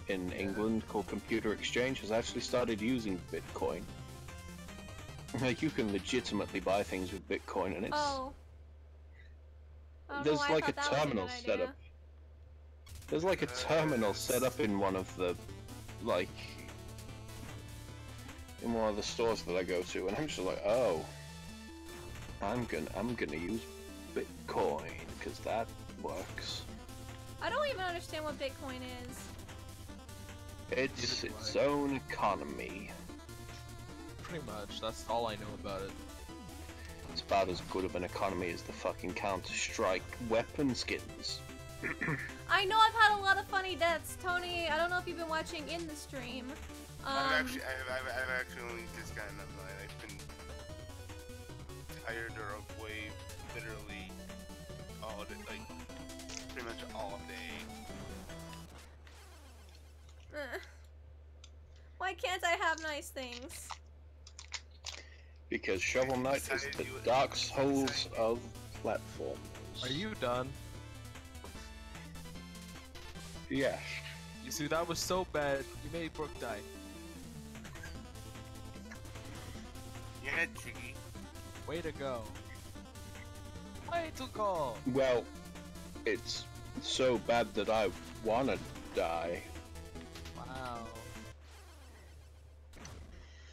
in England called Computer Exchange has actually started using Bitcoin. Like, you can legitimately buy things with Bitcoin, and it's Oh. I don't know there's why I like a thought that was terminal good set idea. up. There's like a terminal set up in one of the stores that I go to, and I'm just like, oh, I'm gonna use Bitcoin because that works. I don't even understand what Bitcoin is. It's its own economy. Pretty much. That's all I know about it. It's about as good of an economy as the fucking Counter-Strike weapon skins. I know I've had a lot of funny deaths. Tony, I don't know if you've been watching in the stream. I've actually only just gotten up. I've been tired or away literally all day, like pretty much all day. Why can't I have nice things? Because Shovel Knight is the Dark Souls of platforms. Are you done? Yes. You see, that was so bad. You made Brooke die. Yeah, Jiggy. Way to go. Way to go. Well, it's so bad that I wanna die. Wow.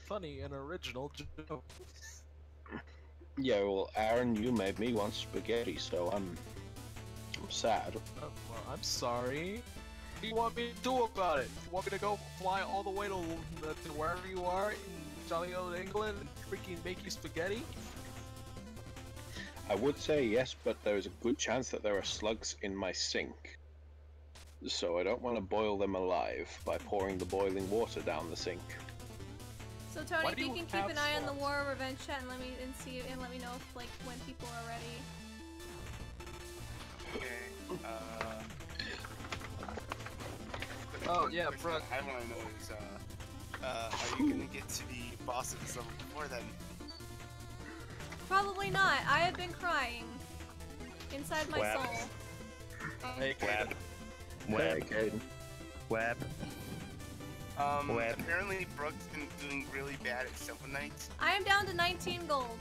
Funny and original joke. Yeah, well, Aaron, you made me want spaghetti, so I'm sad. Well, I'm sorry. What do you want me to do about it? You want me to go fly all the way to wherever you are in jolly old England and freaking make you spaghetti? I would say yes, but there's a good chance that there are slugs in my sink. So I don't want to boil them alive by pouring the boiling water down the sink. So Tony, Why if do you you can keep have an eye on the slugs? War of Revenge chat and let me know if when people are ready. Okay. Oh, yeah, question Brooke. I want to know is, are you gonna get to the boss of this level before then? Probably not. I have been crying inside my Web. soul. Hey, Web. Hey, Web. Caden. Web. Web. Apparently Brooke's been doing really bad at Shovel Knight. I am down to 19 gold.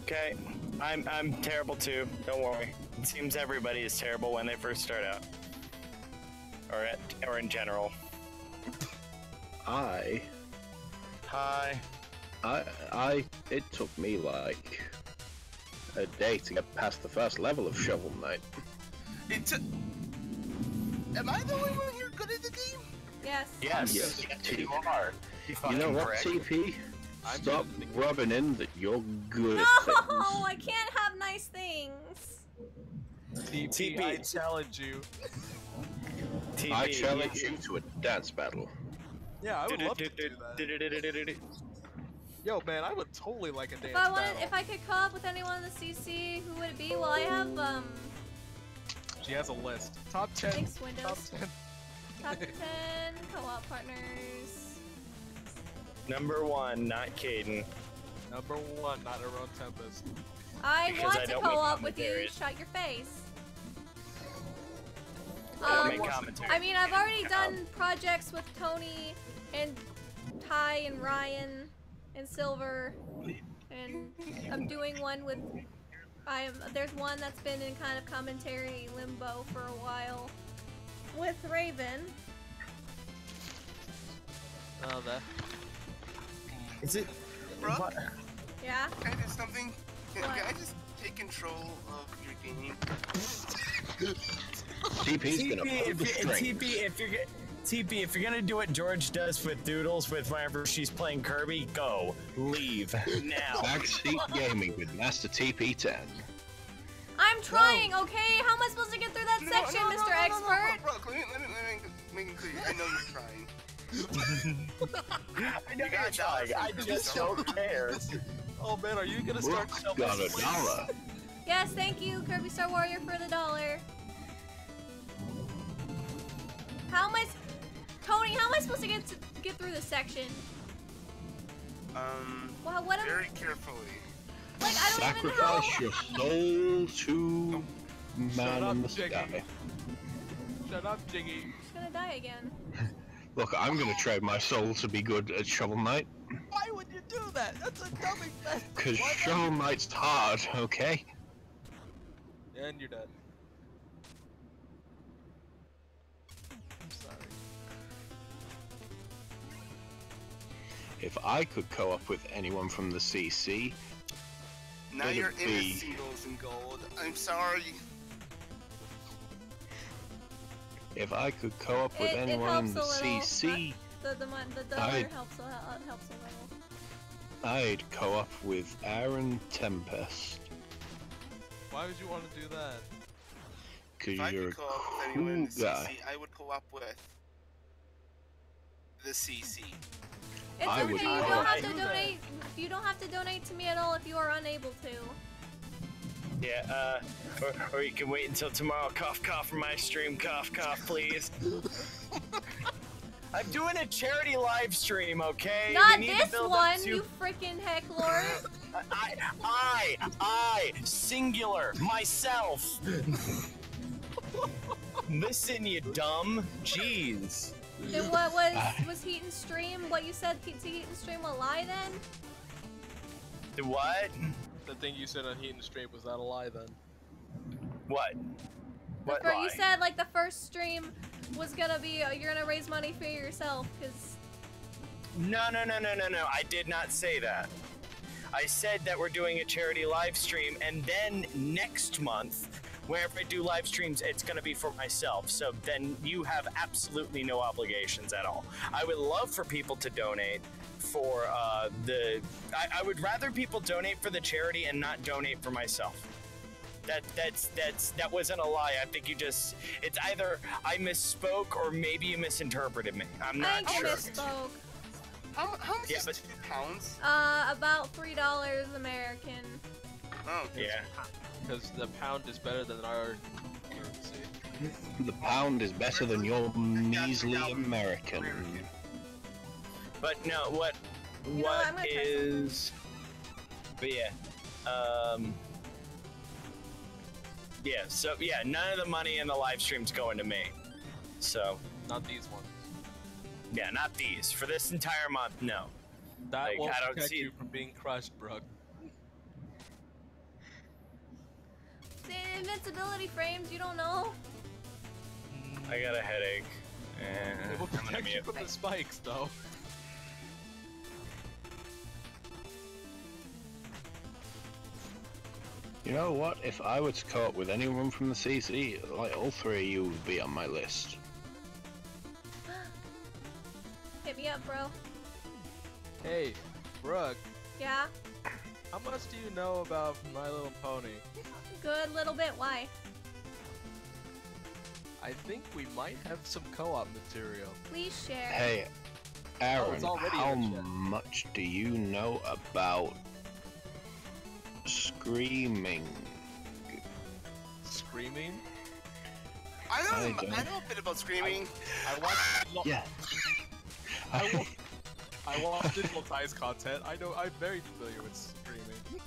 Okay. I'm terrible too. Don't worry. It seems everybody is terrible when they first start out. Or in general. Hi. It took me like a day to get past the first level of Shovel Knight. Am I the only one here good at the game? Yes. Yes. Yes. You are. You know what, correct. TP? I'm Stop good at the rubbing in that you're good No, at things. I can't have nice things. TP, I challenge you. TP, I challenge you to a dance battle. Yeah, I would love to do that. Yo, man, I would totally like a dance battle. If I could co-op with anyone in the CC, who would it be? Well, I have She has a list. Top 10. Thanks, Top Windows. 10. Top 10 co-op partners. Number 1, not Caden. Number 1, not Aron Tempest. I Because want I to don't make co-op with you. commentaries. Shut your face. I don't make commentary. I mean, I've already done projects with Tony and Ty and Ryan. and silver, and I'm doing one with. There's one that's been in kind of commentary limbo for a while with Raven. Oh, that. Is it? Brooke, What? Yeah? can I do something? Can What? I just take control of your game? TP's gonna pull the string. TP, if you're gonna do what George does with Doodles with whenever she's playing Kirby, go. Leave. Now. Backseat gaming with Master TP10. I'm trying, okay? How am I supposed to get through that section, Mr. Expert? Brooke, let me make it clear. I know you're trying. I know you're trying. I just don't care. Oh man, are you gonna start Brooke selling got this? $1. Yes, thank you, Kirby Star Warrior, for the $1. How am I... Tony, how am I supposed to get through this section? Well, what am... Very carefully. Like, I don't even know. Sacrifice your soul to man in the sky. Shut up, Jiggy. I'm just gonna die again. Look, I'm gonna trade my soul to be good at Shovel Knight. Why would you do that? That's a dumb thing. Cause Shovel Knight's hard, okay? And you're dead. I'm sorry. If I could co-op with anyone from the CC, Now it'd you're in be- a singles and gold. I'm sorry. if I could co-op with It anyone in helps the a little. CC, The dollar helps a little. I'd co-op with Aaron Tempest. Why would you want to do that? Cause If I you're a could co-op with anyone in the cool guy. CC, I would co-op with the CC. It's I okay. would You rather don't have do to that. donate. You don't have to donate to me at all if you are unable to. Yeah, or you can wait until tomorrow. Cough, cough for my stream. Cough, cough, please. I'm doing a charity live stream, okay? Not We need to this build up one, to- you freaking hecklord. I, singular, myself. Listen, you dumb. Jeez. And what was Heat and Stream? What you said Heat and Stream a lie then? The what? The thing you said on Heat and Stream, was that a lie then? What? What You lie? said like the first stream was gonna be you're gonna raise money for yourself because. No. I did not say that. I said that we're doing a charity live stream, and then next month, whenever I do live streams, it's going to be for myself. So then you have absolutely no obligations at all. I would love for people to donate for I would rather people donate for the charity and not donate for myself. That wasn't a lie. I think it's either I misspoke or maybe you misinterpreted me. I'm I not think sure. I misspoke. How much Yeah, is but- £2? About $3 American. Oh, Yeah. Because the pound is better than our currency. The pound is better than your measly American. But no, what know what, I'm gonna try is? But yeah, yeah. So yeah, none of the money in the live stream's going to me. So Not these ones. yeah, not these for this entire month. No. That Like, won't I don't protect see- you from being crushed, Brooke. The invincibility frames, you don't know. I got a headache. It will I'm gonna protect you mute. from the spikes, though. You know what? If I were to co-op with anyone from the CC, like all three of you would be on my list. Hit me up, bro. Hey, Brooke, Yeah? how much do you know about My Little Pony? Good little bit. Why? I think we might have some co-op material. Please share. Hey, Oh, Aaron, it's already how in chat. much do you know about screaming? Screaming? I I know a bit about screaming. I watch. Yeah. I watch Digital Ties content. I'm very familiar with screaming.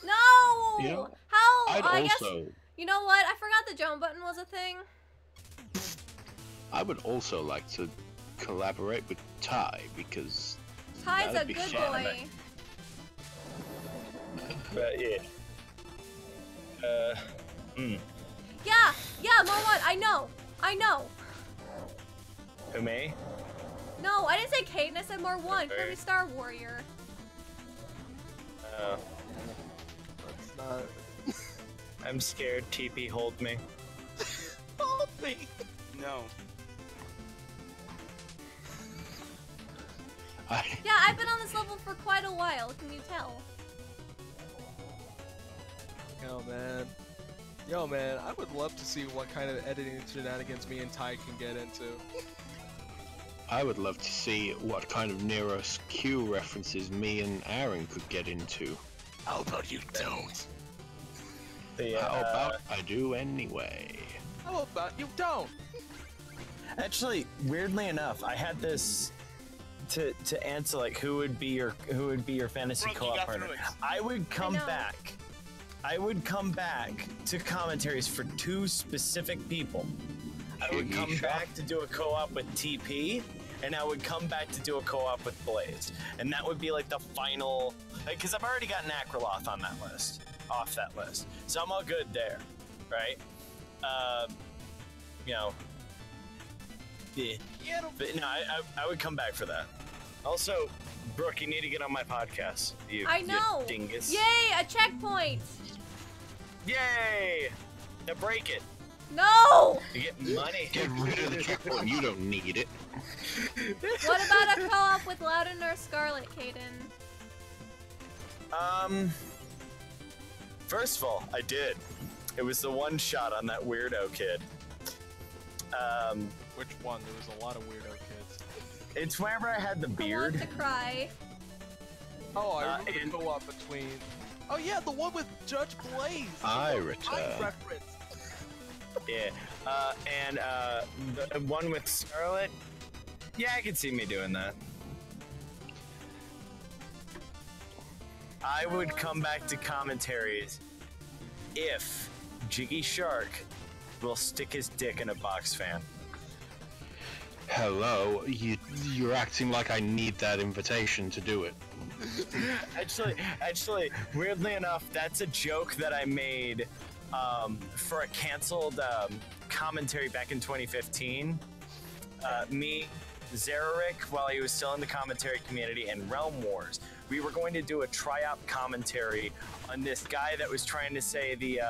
No! You know, How? I'd I guess. also, You know what? I forgot the jump button was a thing. I would also like to collaborate with Ty because Kai's a That'd be good fun. boy. But yeah. Yeah, Marwan, I know. Who, me? No, I didn't say Caden, I said Marwan, Kirby Star Warrior. That's not. I'm scared. TP, hold me. Hold me. No. Yeah, I've been on this level for quite a while, can you tell? Yo, man, I would love to see what kind of editing shenanigans me and Ty can get into. I would love to see what kind of Nero's Q references me and Aaron could get into. How about you don't? How about I do anyway? How about you don't? Actually, weirdly enough, I had this to answer like who would be your fantasy Brooke, you co-op got partner. through it. I would come know. back. I would come back to commentaries for two specific people. I would come back to do a co-op with TP, and I would come back to do a co-op with Blaze. And that would be like the final, because I've already got Akraloth on that list, off that list. So I'm all good there, right? You know, yeah. But no, I would come back for that. Also, Brooke, you need to get on my podcast. I know! You dingus. Yay, a checkpoint! Yay! Now break it. No! You get money. Get rid of the checkpoint. You don't need it. What about a co-op with Loudon or Scarlet, Caden? First of all, I did. It was the one shot on that weirdo kid. Which one? There was a lot of weirdo kids. It's whenever I had the I want beard. to cry. Oh, I remember the co-op between. Oh yeah, the one with Judge Blaze. I I return. reference. Yeah. And the one with Scarlet. Yeah, I could see me doing that. I would come back to commentaries if Jiggy Shark will stick his dick in a box fan. Hello, you're acting like I need that invitation to do it. Actually, weirdly enough, that's a joke that I made for a canceled commentary back in 2015. Me, Zeraric, while he was still in the commentary community, and Realm Wars, we were going to do a tri-op commentary on this guy that was trying to say the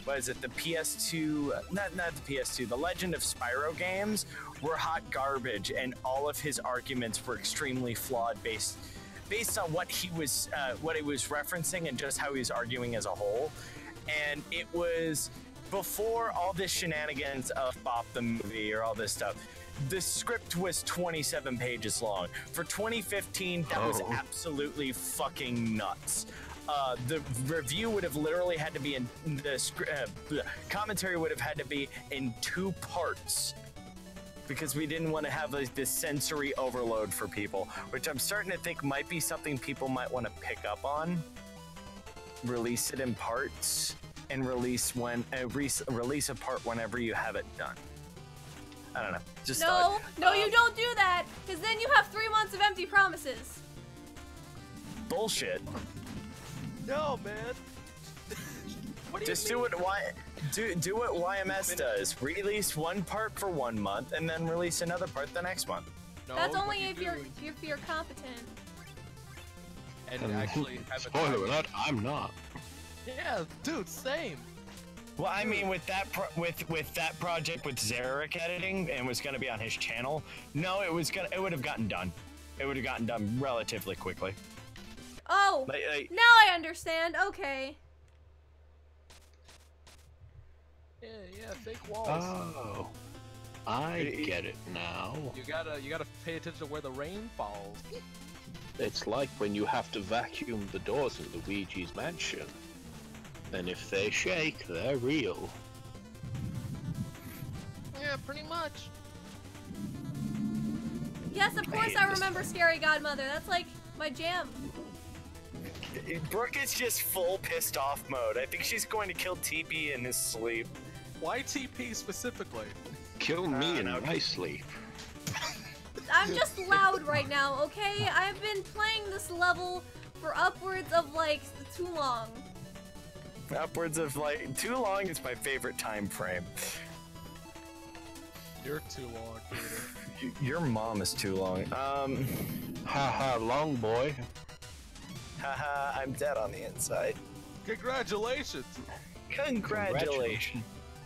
what is it, the PS2, not the PS2, the Legend of Spyro games were hot garbage, and all of his arguments were extremely flawed based on what he was referencing and just how he was arguing as a whole. And it was before all this shenanigans of Bop the movie or all this stuff. The script was 27 pages long. For 2015, that was absolutely fucking nuts. The review would have literally had to be in the commentary would have had to be in 2 parts because we didn't want to have this sensory overload for people, which I'm starting to think might be something people might want to pick up on. Release it in parts and release a part whenever you have it done. I don't know. Just No, you don't do that, because then you have 3 months of empty promises. Bullshit. No, man. What do Just you mean? do what YMS does. Release one part for 1 month and then release another part the next month. No, That's what only you if do you're competent. and actually have a Spoiler time. alert, I'm not. Yeah, dude, same. Well, I mean, with that with that project with Zarek editing and was going to be on his channel, no, it would have gotten done. It would have gotten done relatively quickly. Oh, Like, now I understand. Okay. Yeah, fake walls. Oh, I get it now. You gotta pay attention to where the rain falls. It's like when you have to vacuum the doors in Luigi's mansion. And if they shake, they're real. Yeah, pretty much. Yes, of course I remember Scary Godmother. That's like my jam. Brooke is just full pissed off mode. I think she's going to kill TP in his sleep. Why TP specifically? Kill me in my sleep. I'm just loud right now, okay? I've been playing this level for upwards of like too long. Upwards of like too long is my favorite time frame. You're too long, Peter. Your mom is too long. Haha, long boy. Haha, I'm dead on the inside. Congratulations! Congratulations.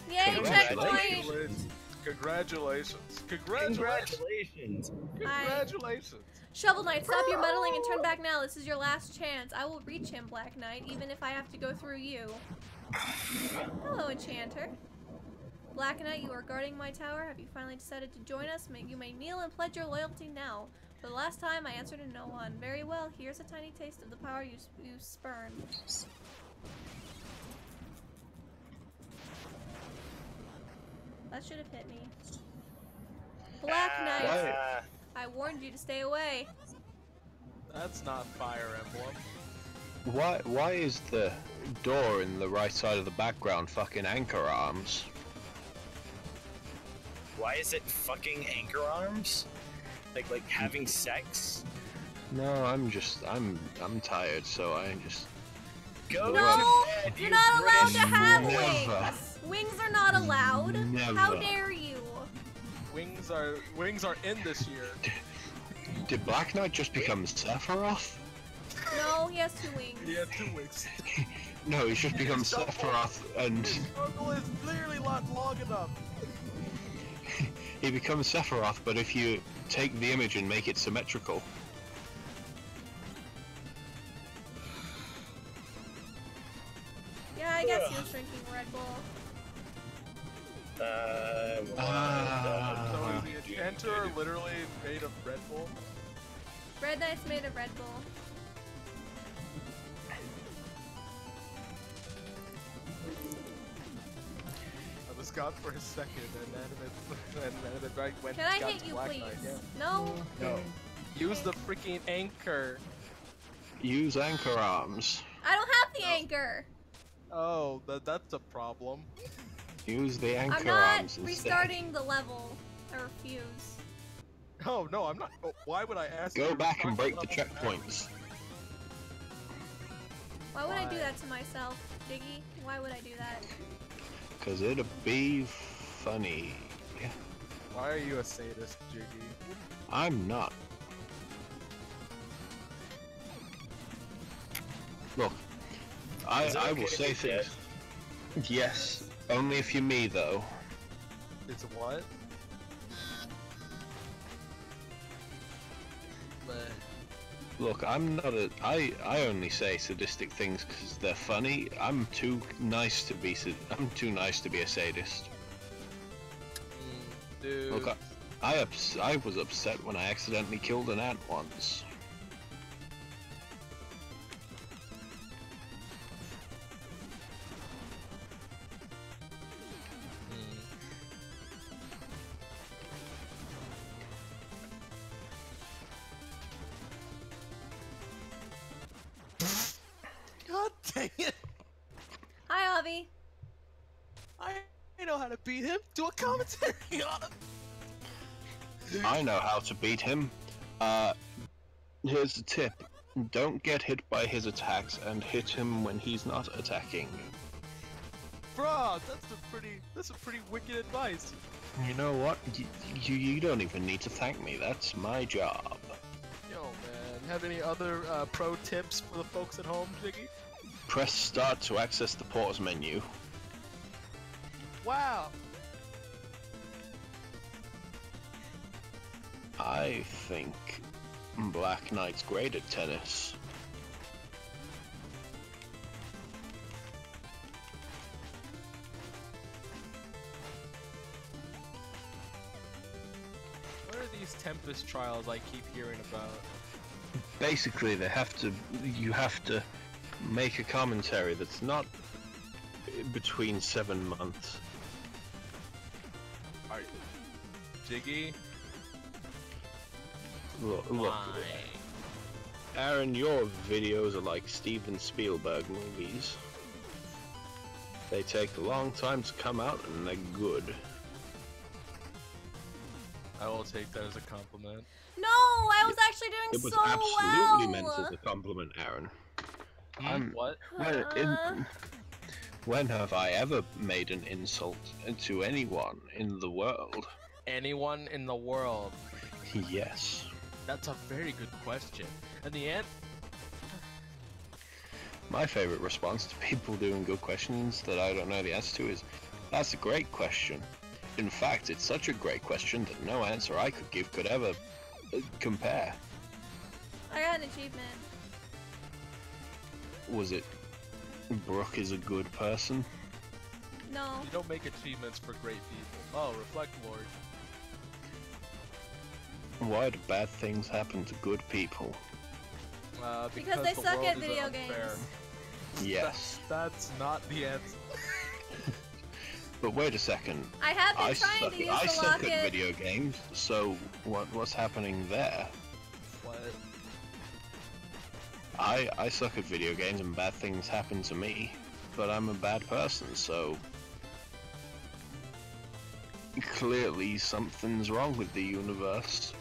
Yay, checkpoint! Congratulations! Congratulations! Congratulations. Congratulations! Shovel Knight, stop your meddling and turn back now. This is your last chance. I will reach him, Black Knight, even if I have to go through you. Hello, Enchanter. Black Knight, you are guarding my tower. Have you finally decided to join us? You may kneel and pledge your loyalty now. For the last time, I answered to no one. Very well, here's a tiny taste of the power you spurned. That should have hit me. Black Knight, I warned you to stay away. That's not Fire Emblem. Why is the door in the right side of the background fucking anchor arms? Why is it fucking anchor arms? Like having sex? No, I'm tired, so I just Go No, to bed, you're you not allowed to British have fool. Never. wings. Wings are not allowed. Never. How dare you? Wings are in this year. Did Black Knight just become Sephiroth? No, he has 2 wings. He had 2 wings. No, he's just become Sephiroth, and Circle is clearly not long enough. he becomes Sephiroth, but if you take the image and make it symmetrical. Yeah, I guess he was drinking Red Bull. So is the Enchanter literally made of Red Bull? Red Knight's made of Red Bull. I was gone for a second, and then it right went. Can I got hit to you, Black please? Knight, yeah. No? No. Use the freaking anchor. Use anchor arms. I don't have the anchor. Oh, that's a problem. Use the anchor I'm not arms instead. restarting the level. I refuse. Oh no, I'm not. Oh, why would I ask? Go you to back and restart break the level now? checkpoints. Why would I do Why? that to myself, Jiggy? Why would I do that? Cause it'll be funny. Why are you a sadist, Jiggy? I'm not. Look, I will say things. Yes, only if you're me though. It's a what? Look, I'm not a. I only say sadistic things because they're funny. I'm too nice to be. I'm too nice to be a sadist. Dude. Look, I was upset when I accidentally killed an ant once. God dang it! Hi, Avi. I know how to beat him. Do a commentary on him. I know how to beat him. Here's the tip. Don't get hit by his attacks and hit him when he's not attacking. Bro, that's a pretty wicked advice. You know what? You don't even need to thank me. That's my job. Yo, man, have any other pro tips for the folks at home, Jiggy? Press start to access the pause menu. Wow. I think Black Knight's great at tennis. What are these Tempest trials I keep hearing about? Basically, you have to make a commentary that's not between 7 months. Are you... Jiggy? Look, Aaron, your videos are like Steven Spielberg movies. They take a long time to come out and they're good. I will take that as a compliment. No, I was actually doing It was so absolutely well. meant as a compliment, Aaron. What? When have I ever made an insult to anyone in the world? Anyone in the world? Yes. That's a very good question. And the answer... My favorite response to people doing good questions that I don't know the answer to is, that's a great question. In fact, it's such a great question that no answer I could give could ever compare. I got an achievement. Was it Brooke is a good person? No. You don't make achievements for great people. Oh, Reflect Lord. Why do bad things happen to good people? Because they the suck world at is video unfair. games. Yes. That's not the answer. But wait a second. I have been trying to use I the suck locket. at video games, so what's happening there? What? I suck at video games and bad things happen to me, but I'm a bad person, so clearly something's wrong with the universe.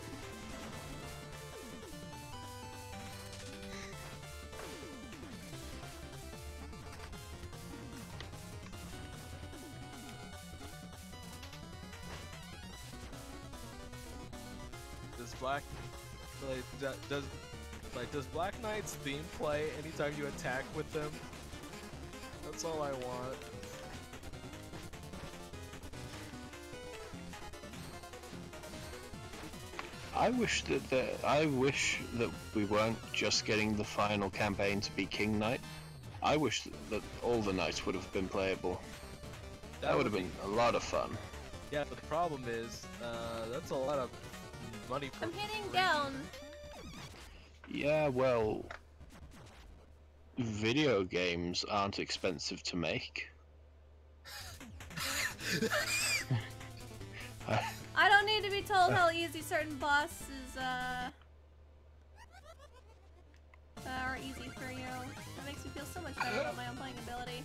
Does Black Knight's theme play anytime you attack with them? That's all I want. I wish that we weren't just getting the final campaign to be King Knight. I wish that all the knights would have been playable. That would have been a lot of fun. Yeah, but the problem is, that's a lot of money for I'm hitting down. Yeah, well, video games aren't expensive to make. I don't need to be told how easy certain bosses are easy for you. That makes me feel so much better about my own playing ability.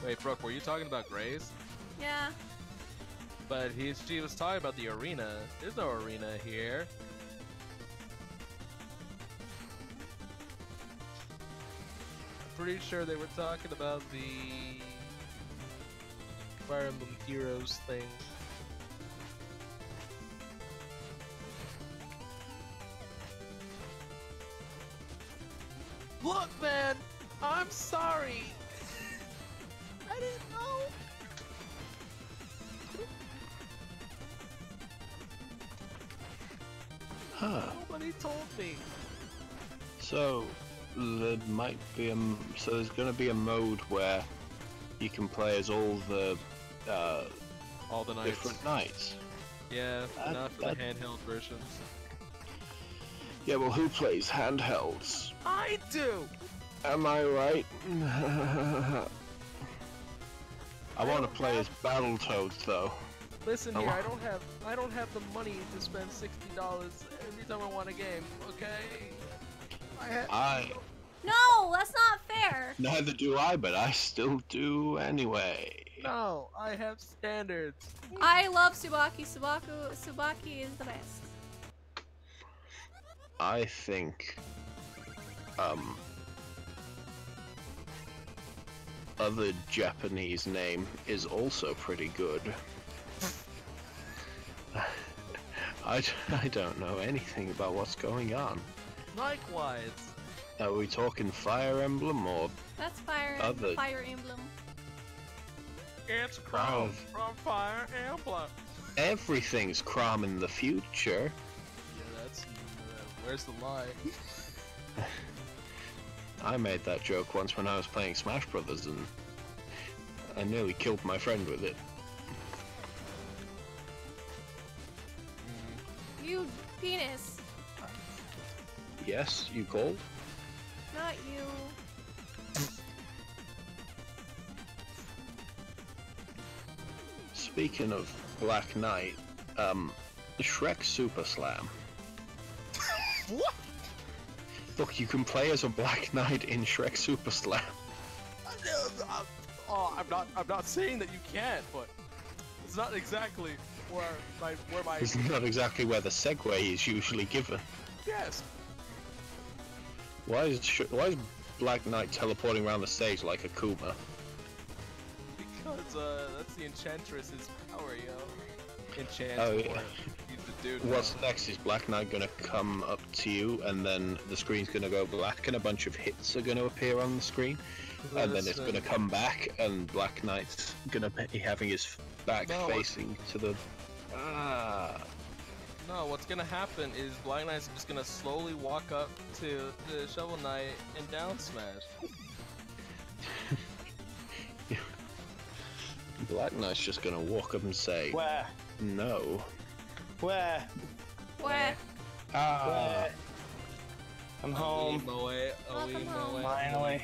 Wait, Brooke, were you talking about Grace? Yeah. But she was talking about the arena. There's no arena here. I'm pretty sure they were talking about the Fire Emblem Heroes thing. Look, man! I'm sorry! I didn't know! Huh. Nobody told me! So, there might be so there's gonna be a mode where you can play as all the knights. different knights. Yeah, not for the handheld versions. Yeah, well, who plays handhelds? I do! Am I right? I want to play as Battletoads, though. Listen here, I don't have the money to spend $60 every time I want a game, okay? No, that's not fair. Neither do I, but I still do anyway. No, I have standards. I love Tsubaki. Tsubaki is the best. I think, other Japanese name is also pretty good. I don't know anything about what's going on. Likewise. Are we talking Fire Emblem or That's Fire Emblem. It's Chrome from Fire Emblem. Everything's Crom in the future. Yeah, that's... where's the lie? I made that joke once when I was playing Smash Brothers, and I nearly killed my friend with it. You penis. Yes, you called? Not you. Speaking of Black Knight, Shrek Super Slam. What? Look, you can play as a Black Knight in Shrek Super Slam. I'm not saying that you can't, but it's not exactly where my. It's not exactly where the segue is usually given. Yes. Why is Black Knight teleporting around the stage like a Kuma? Because that's the Enchantress's power, yo. Enchant. Oh yeah. He's the dude. What's next? Is Black Knight gonna come up to you, and then the screen's gonna go black, and a bunch of hits are gonna appear on the screen, and then it's gonna come back, and Black Knight's gonna be having his back facing to the. No, what's gonna happen is Black Knight's just gonna slowly walk up to the Shovel Knight and down smash. Black Knight's just gonna walk up and say, Where? No. Where? Where? Where? I'm home. Welcome home. Finally.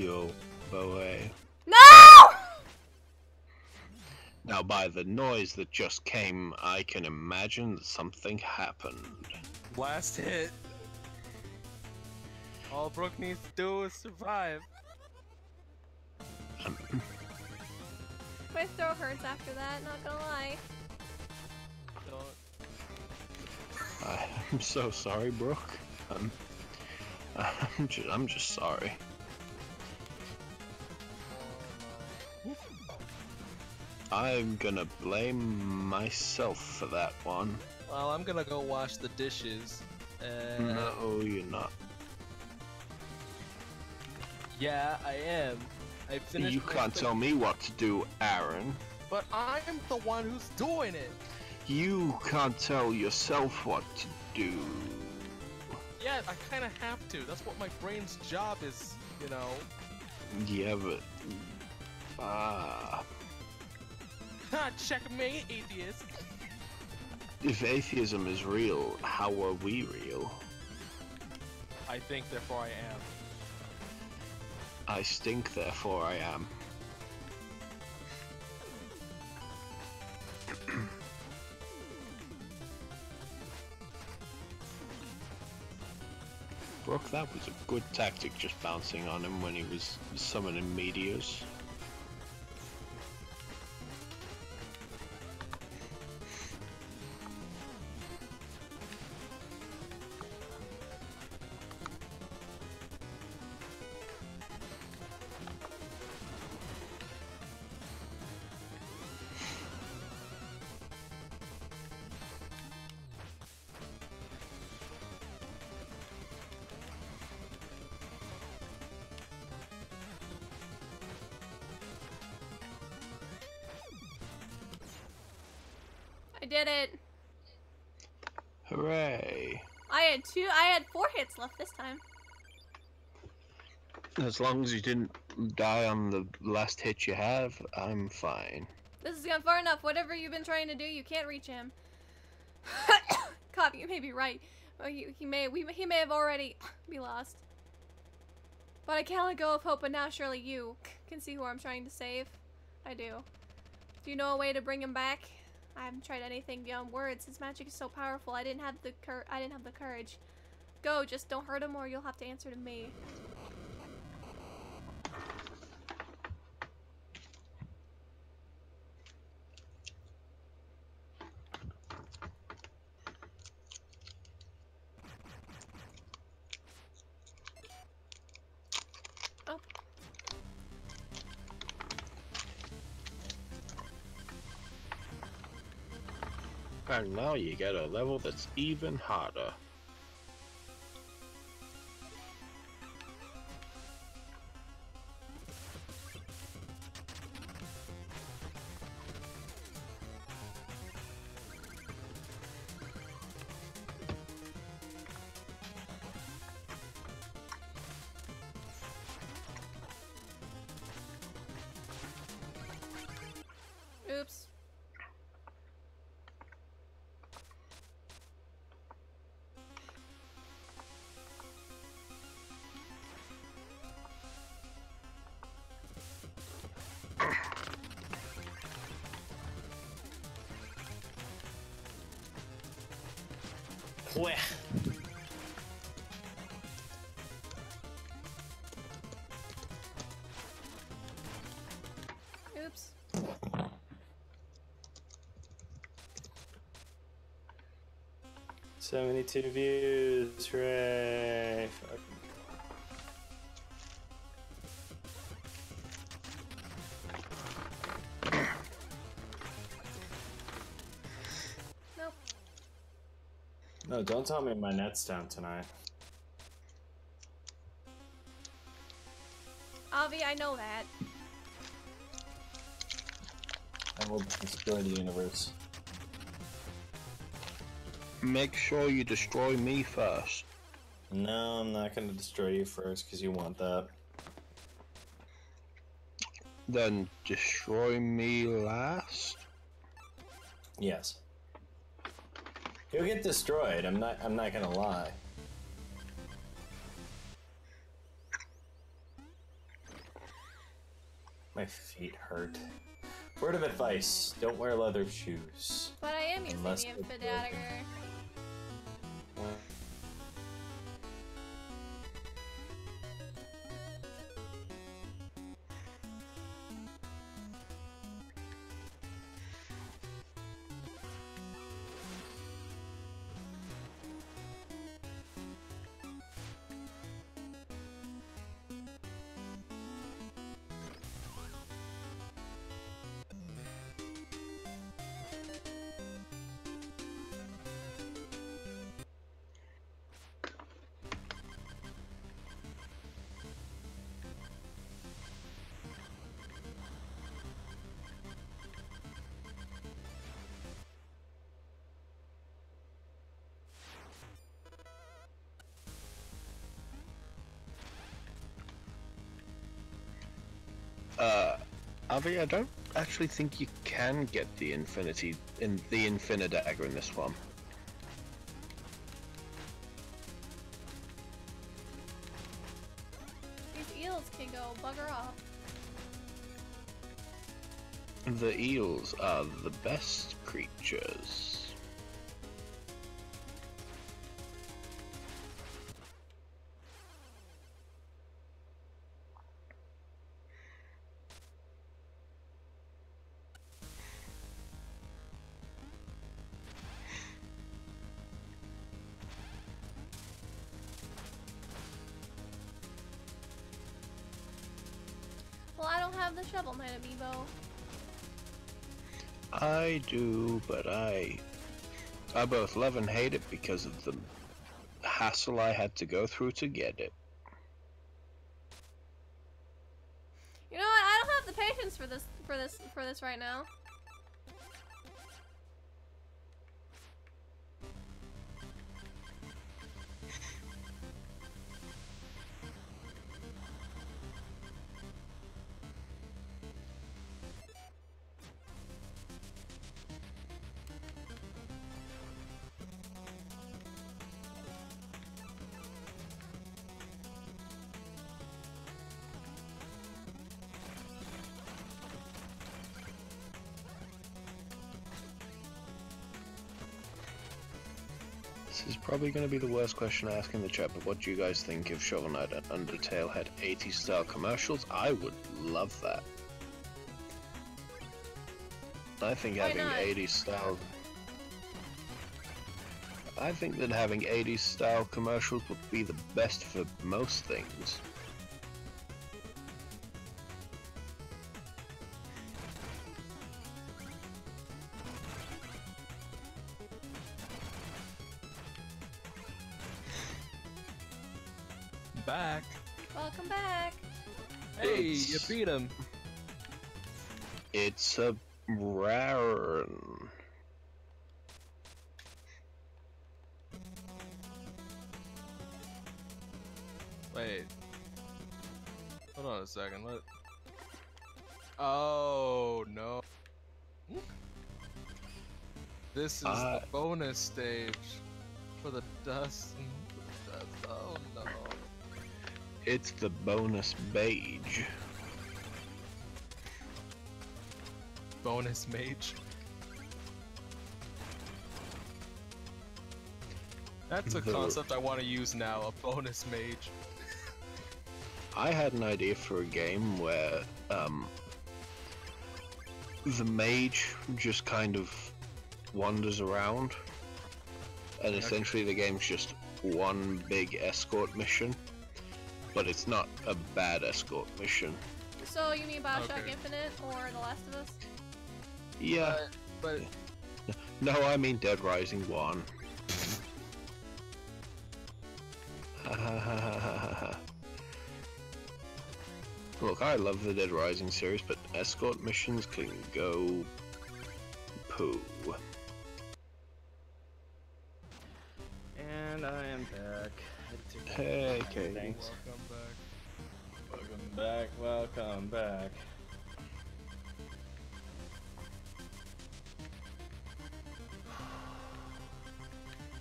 Oh boy. No! Now, by the noise that just came, I can imagine that something happened. Last hit. All Brooke needs to do is survive. My throat hurts after that, not gonna lie. I'm so sorry, Brooke. I'm just sorry. I'm gonna blame myself for that one. Well, I'm gonna go wash the dishes. No, you're not. Yeah, I am. I finished. You can't tell me what to do, Aaron. But I'm the one who's doing it. You can't tell yourself what to do. Yeah, I kind of have to. That's what my brain's job is, you know. Yeah, but Ha! Checkmate, atheist. if atheism is real, how are we real? I think, therefore I am. I stink, therefore I am. Brooke, that was a good tactic, just bouncing on him when he was summoning meteors. I did it. Hooray! I had 4 hits left this time. As long as you didn't die on the last hit you have, I'm fine. This has gone far enough. Whatever you've been trying to do, you can't reach him. Cop, you may be right. He may have already be lost. But I can't let go of hope, and now surely you can see who I'm trying to save. I do. Do you know a way to bring him back? I haven't tried anything beyond words. His magic is so powerful. I didn't have the courage. Go, just don't hurt him, or you'll have to answer to me. Oh. And now you get a level that's even harder. Oops. Where? Oops. 72 views, hooray! Fuck. Nope. No, don't tell me my net's down tonight. Avi, I know that. I will destroy the universe. Make sure you destroy me first. No, I'm not gonna destroy you first, because you want that. Then destroy me last? Yes. You'll get destroyed, I'm not gonna lie. My feet hurt. Word of advice, don't wear leather shoes. But I am using Unless the it's infant broken. dagger. Well, Avi, I don't actually think you can get the Infinite Dagger in this one. These eels can go bugger off. The eels are the best creatures. Well, I don't have the Shovel Knight amiibo. I do, but I both love and hate it because of the hassle I had to go through to get it. You know what? I don't have the patience for this right now. This is probably going to be the worst question I ask in the chat, but what do you guys think if Shovel Knight and Undertale had 80s style commercials? I would love that. I think Why having not? 80s style... I think that having 80s style commercials would be the best for most things. Back. Welcome back. Hey, you beat him. It's a rare. Wait. Hold on a second. What? Oh no. This is the bonus stage for the dust. Oh no. It's the bonus beige. Bonus mage. That's a concept I want to use now, a bonus mage. I had an idea for a game where the mage just kind of wanders around, and essentially the game's just one big escort mission, but it's not a bad escort mission. So you mean Bioshock Infinite or The Last of Us? Yeah. But no, I mean Dead Rising 1. Look, I love the Dead Rising series, but escort missions can go poo. And I am back. Hey, Katie. Thanks. Welcome back. Welcome back.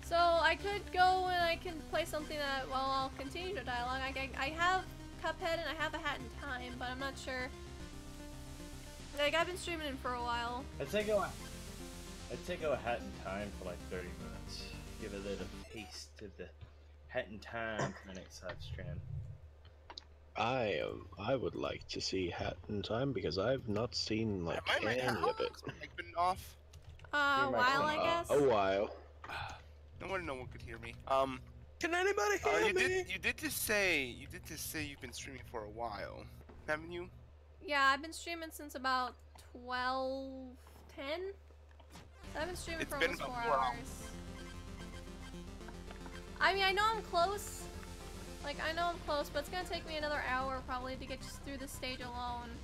So I could go and I can play something that, well, I'll continue to dialogue. I have Cuphead and I have A Hat in Time, but I'm not sure. Like, I've been streaming it for a while. I'd say go A Hat in Time for like 30 minutes. Give it a little taste of the Hat in Time for the next side stream. I would like to see Hat in Time because I've not seen like any of it. I've been off. A while, I guess. A while. No one could hear me. Can anybody hear me? You did just say you've been streaming for a while, haven't you? Yeah, I've been streaming since about 12:10. I've been streaming for almost 4 hours. I mean, I know I'm close. Like, I know I'm close, but it's gonna take me another hour probably to get just through this stage alone.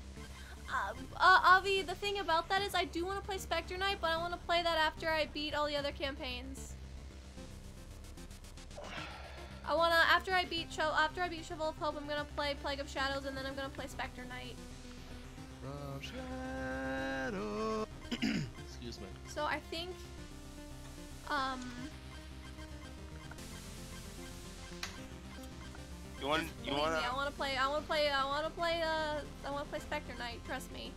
Avi, the thing about that is I do want to play Spectre Knight, but I want to play that after I beat all the other campaigns. After I beat Shovel of Hope, I'm gonna play Plague of Shadows, and then I'm gonna play Spectre Knight. Excuse me. So I think, You wanna? I wanna play Spectre Knight. Trust me.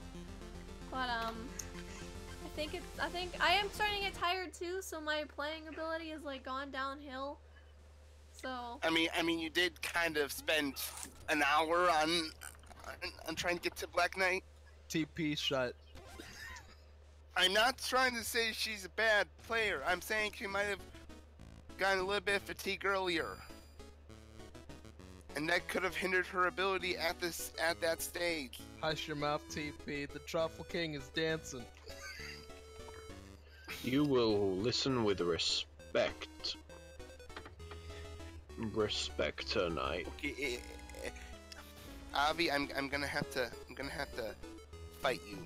But I think I am starting to get tired too. So my playing ability is like gone downhill. So. I mean, you did kind of spend an hour on trying to get to Black Knight. TP shut. I'm not trying to say she's a bad player. I'm saying she might have gotten a little bit of fatigue earlier. And that could have hindered her ability at that stage. Hush your mouth, TP. The Truffle King is dancing. You will listen with respect. Respect tonight. Okay, Avi, I'm gonna have to fight you.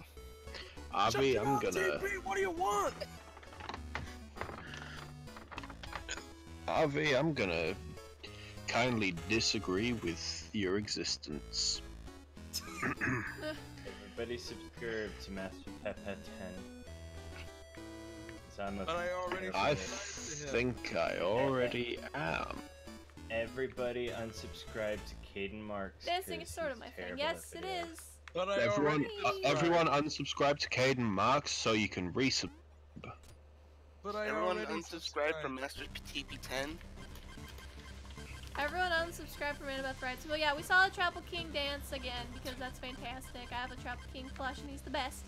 Avi, I'm gonna. TP, what do you want? Avi, I'm gonna kindly disagree with your existence. Everybody subscribe to Master Peppa 10. I think I already am. Everybody unsubscribe to Caden Marks. Dancing is sort of my thing. Yes, it is. But everyone unsubscribe to Caden Marks so you can resub. But I Everyone already unsubscribe from Master TP10. Everyone unsubscribe from Annabeth Wright. So yeah, we saw the Trapple King dance again because that's fantastic. I have a Trapple King plush and he's the best.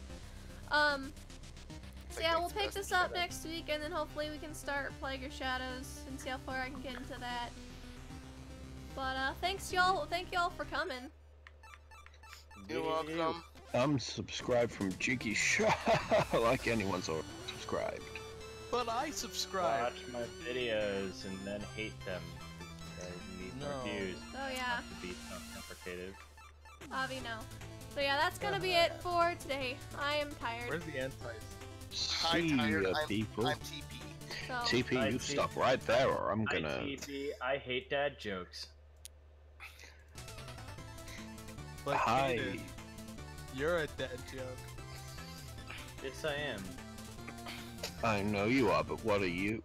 So yeah, we'll pick this up next week and then hopefully we can start Plague of Shadows and see how far I can get into that. But thank y'all for coming. You're welcome. Unsubscribe from Jiggy Shaw like anyone's already subscribed. But I subscribe. Watch my videos and then hate them. I need more views. Oh yeah. To be complicated. Avi, no. So yeah, that's gonna be it for today. I am tired. Where's the anti? See ya, people. I'm TP. So, TP, you stop right there, or I'm gonna. TP, I hate dad jokes. But Hi. Kaden, you're a dead joke. Yes, I am. I know you are, but what are you?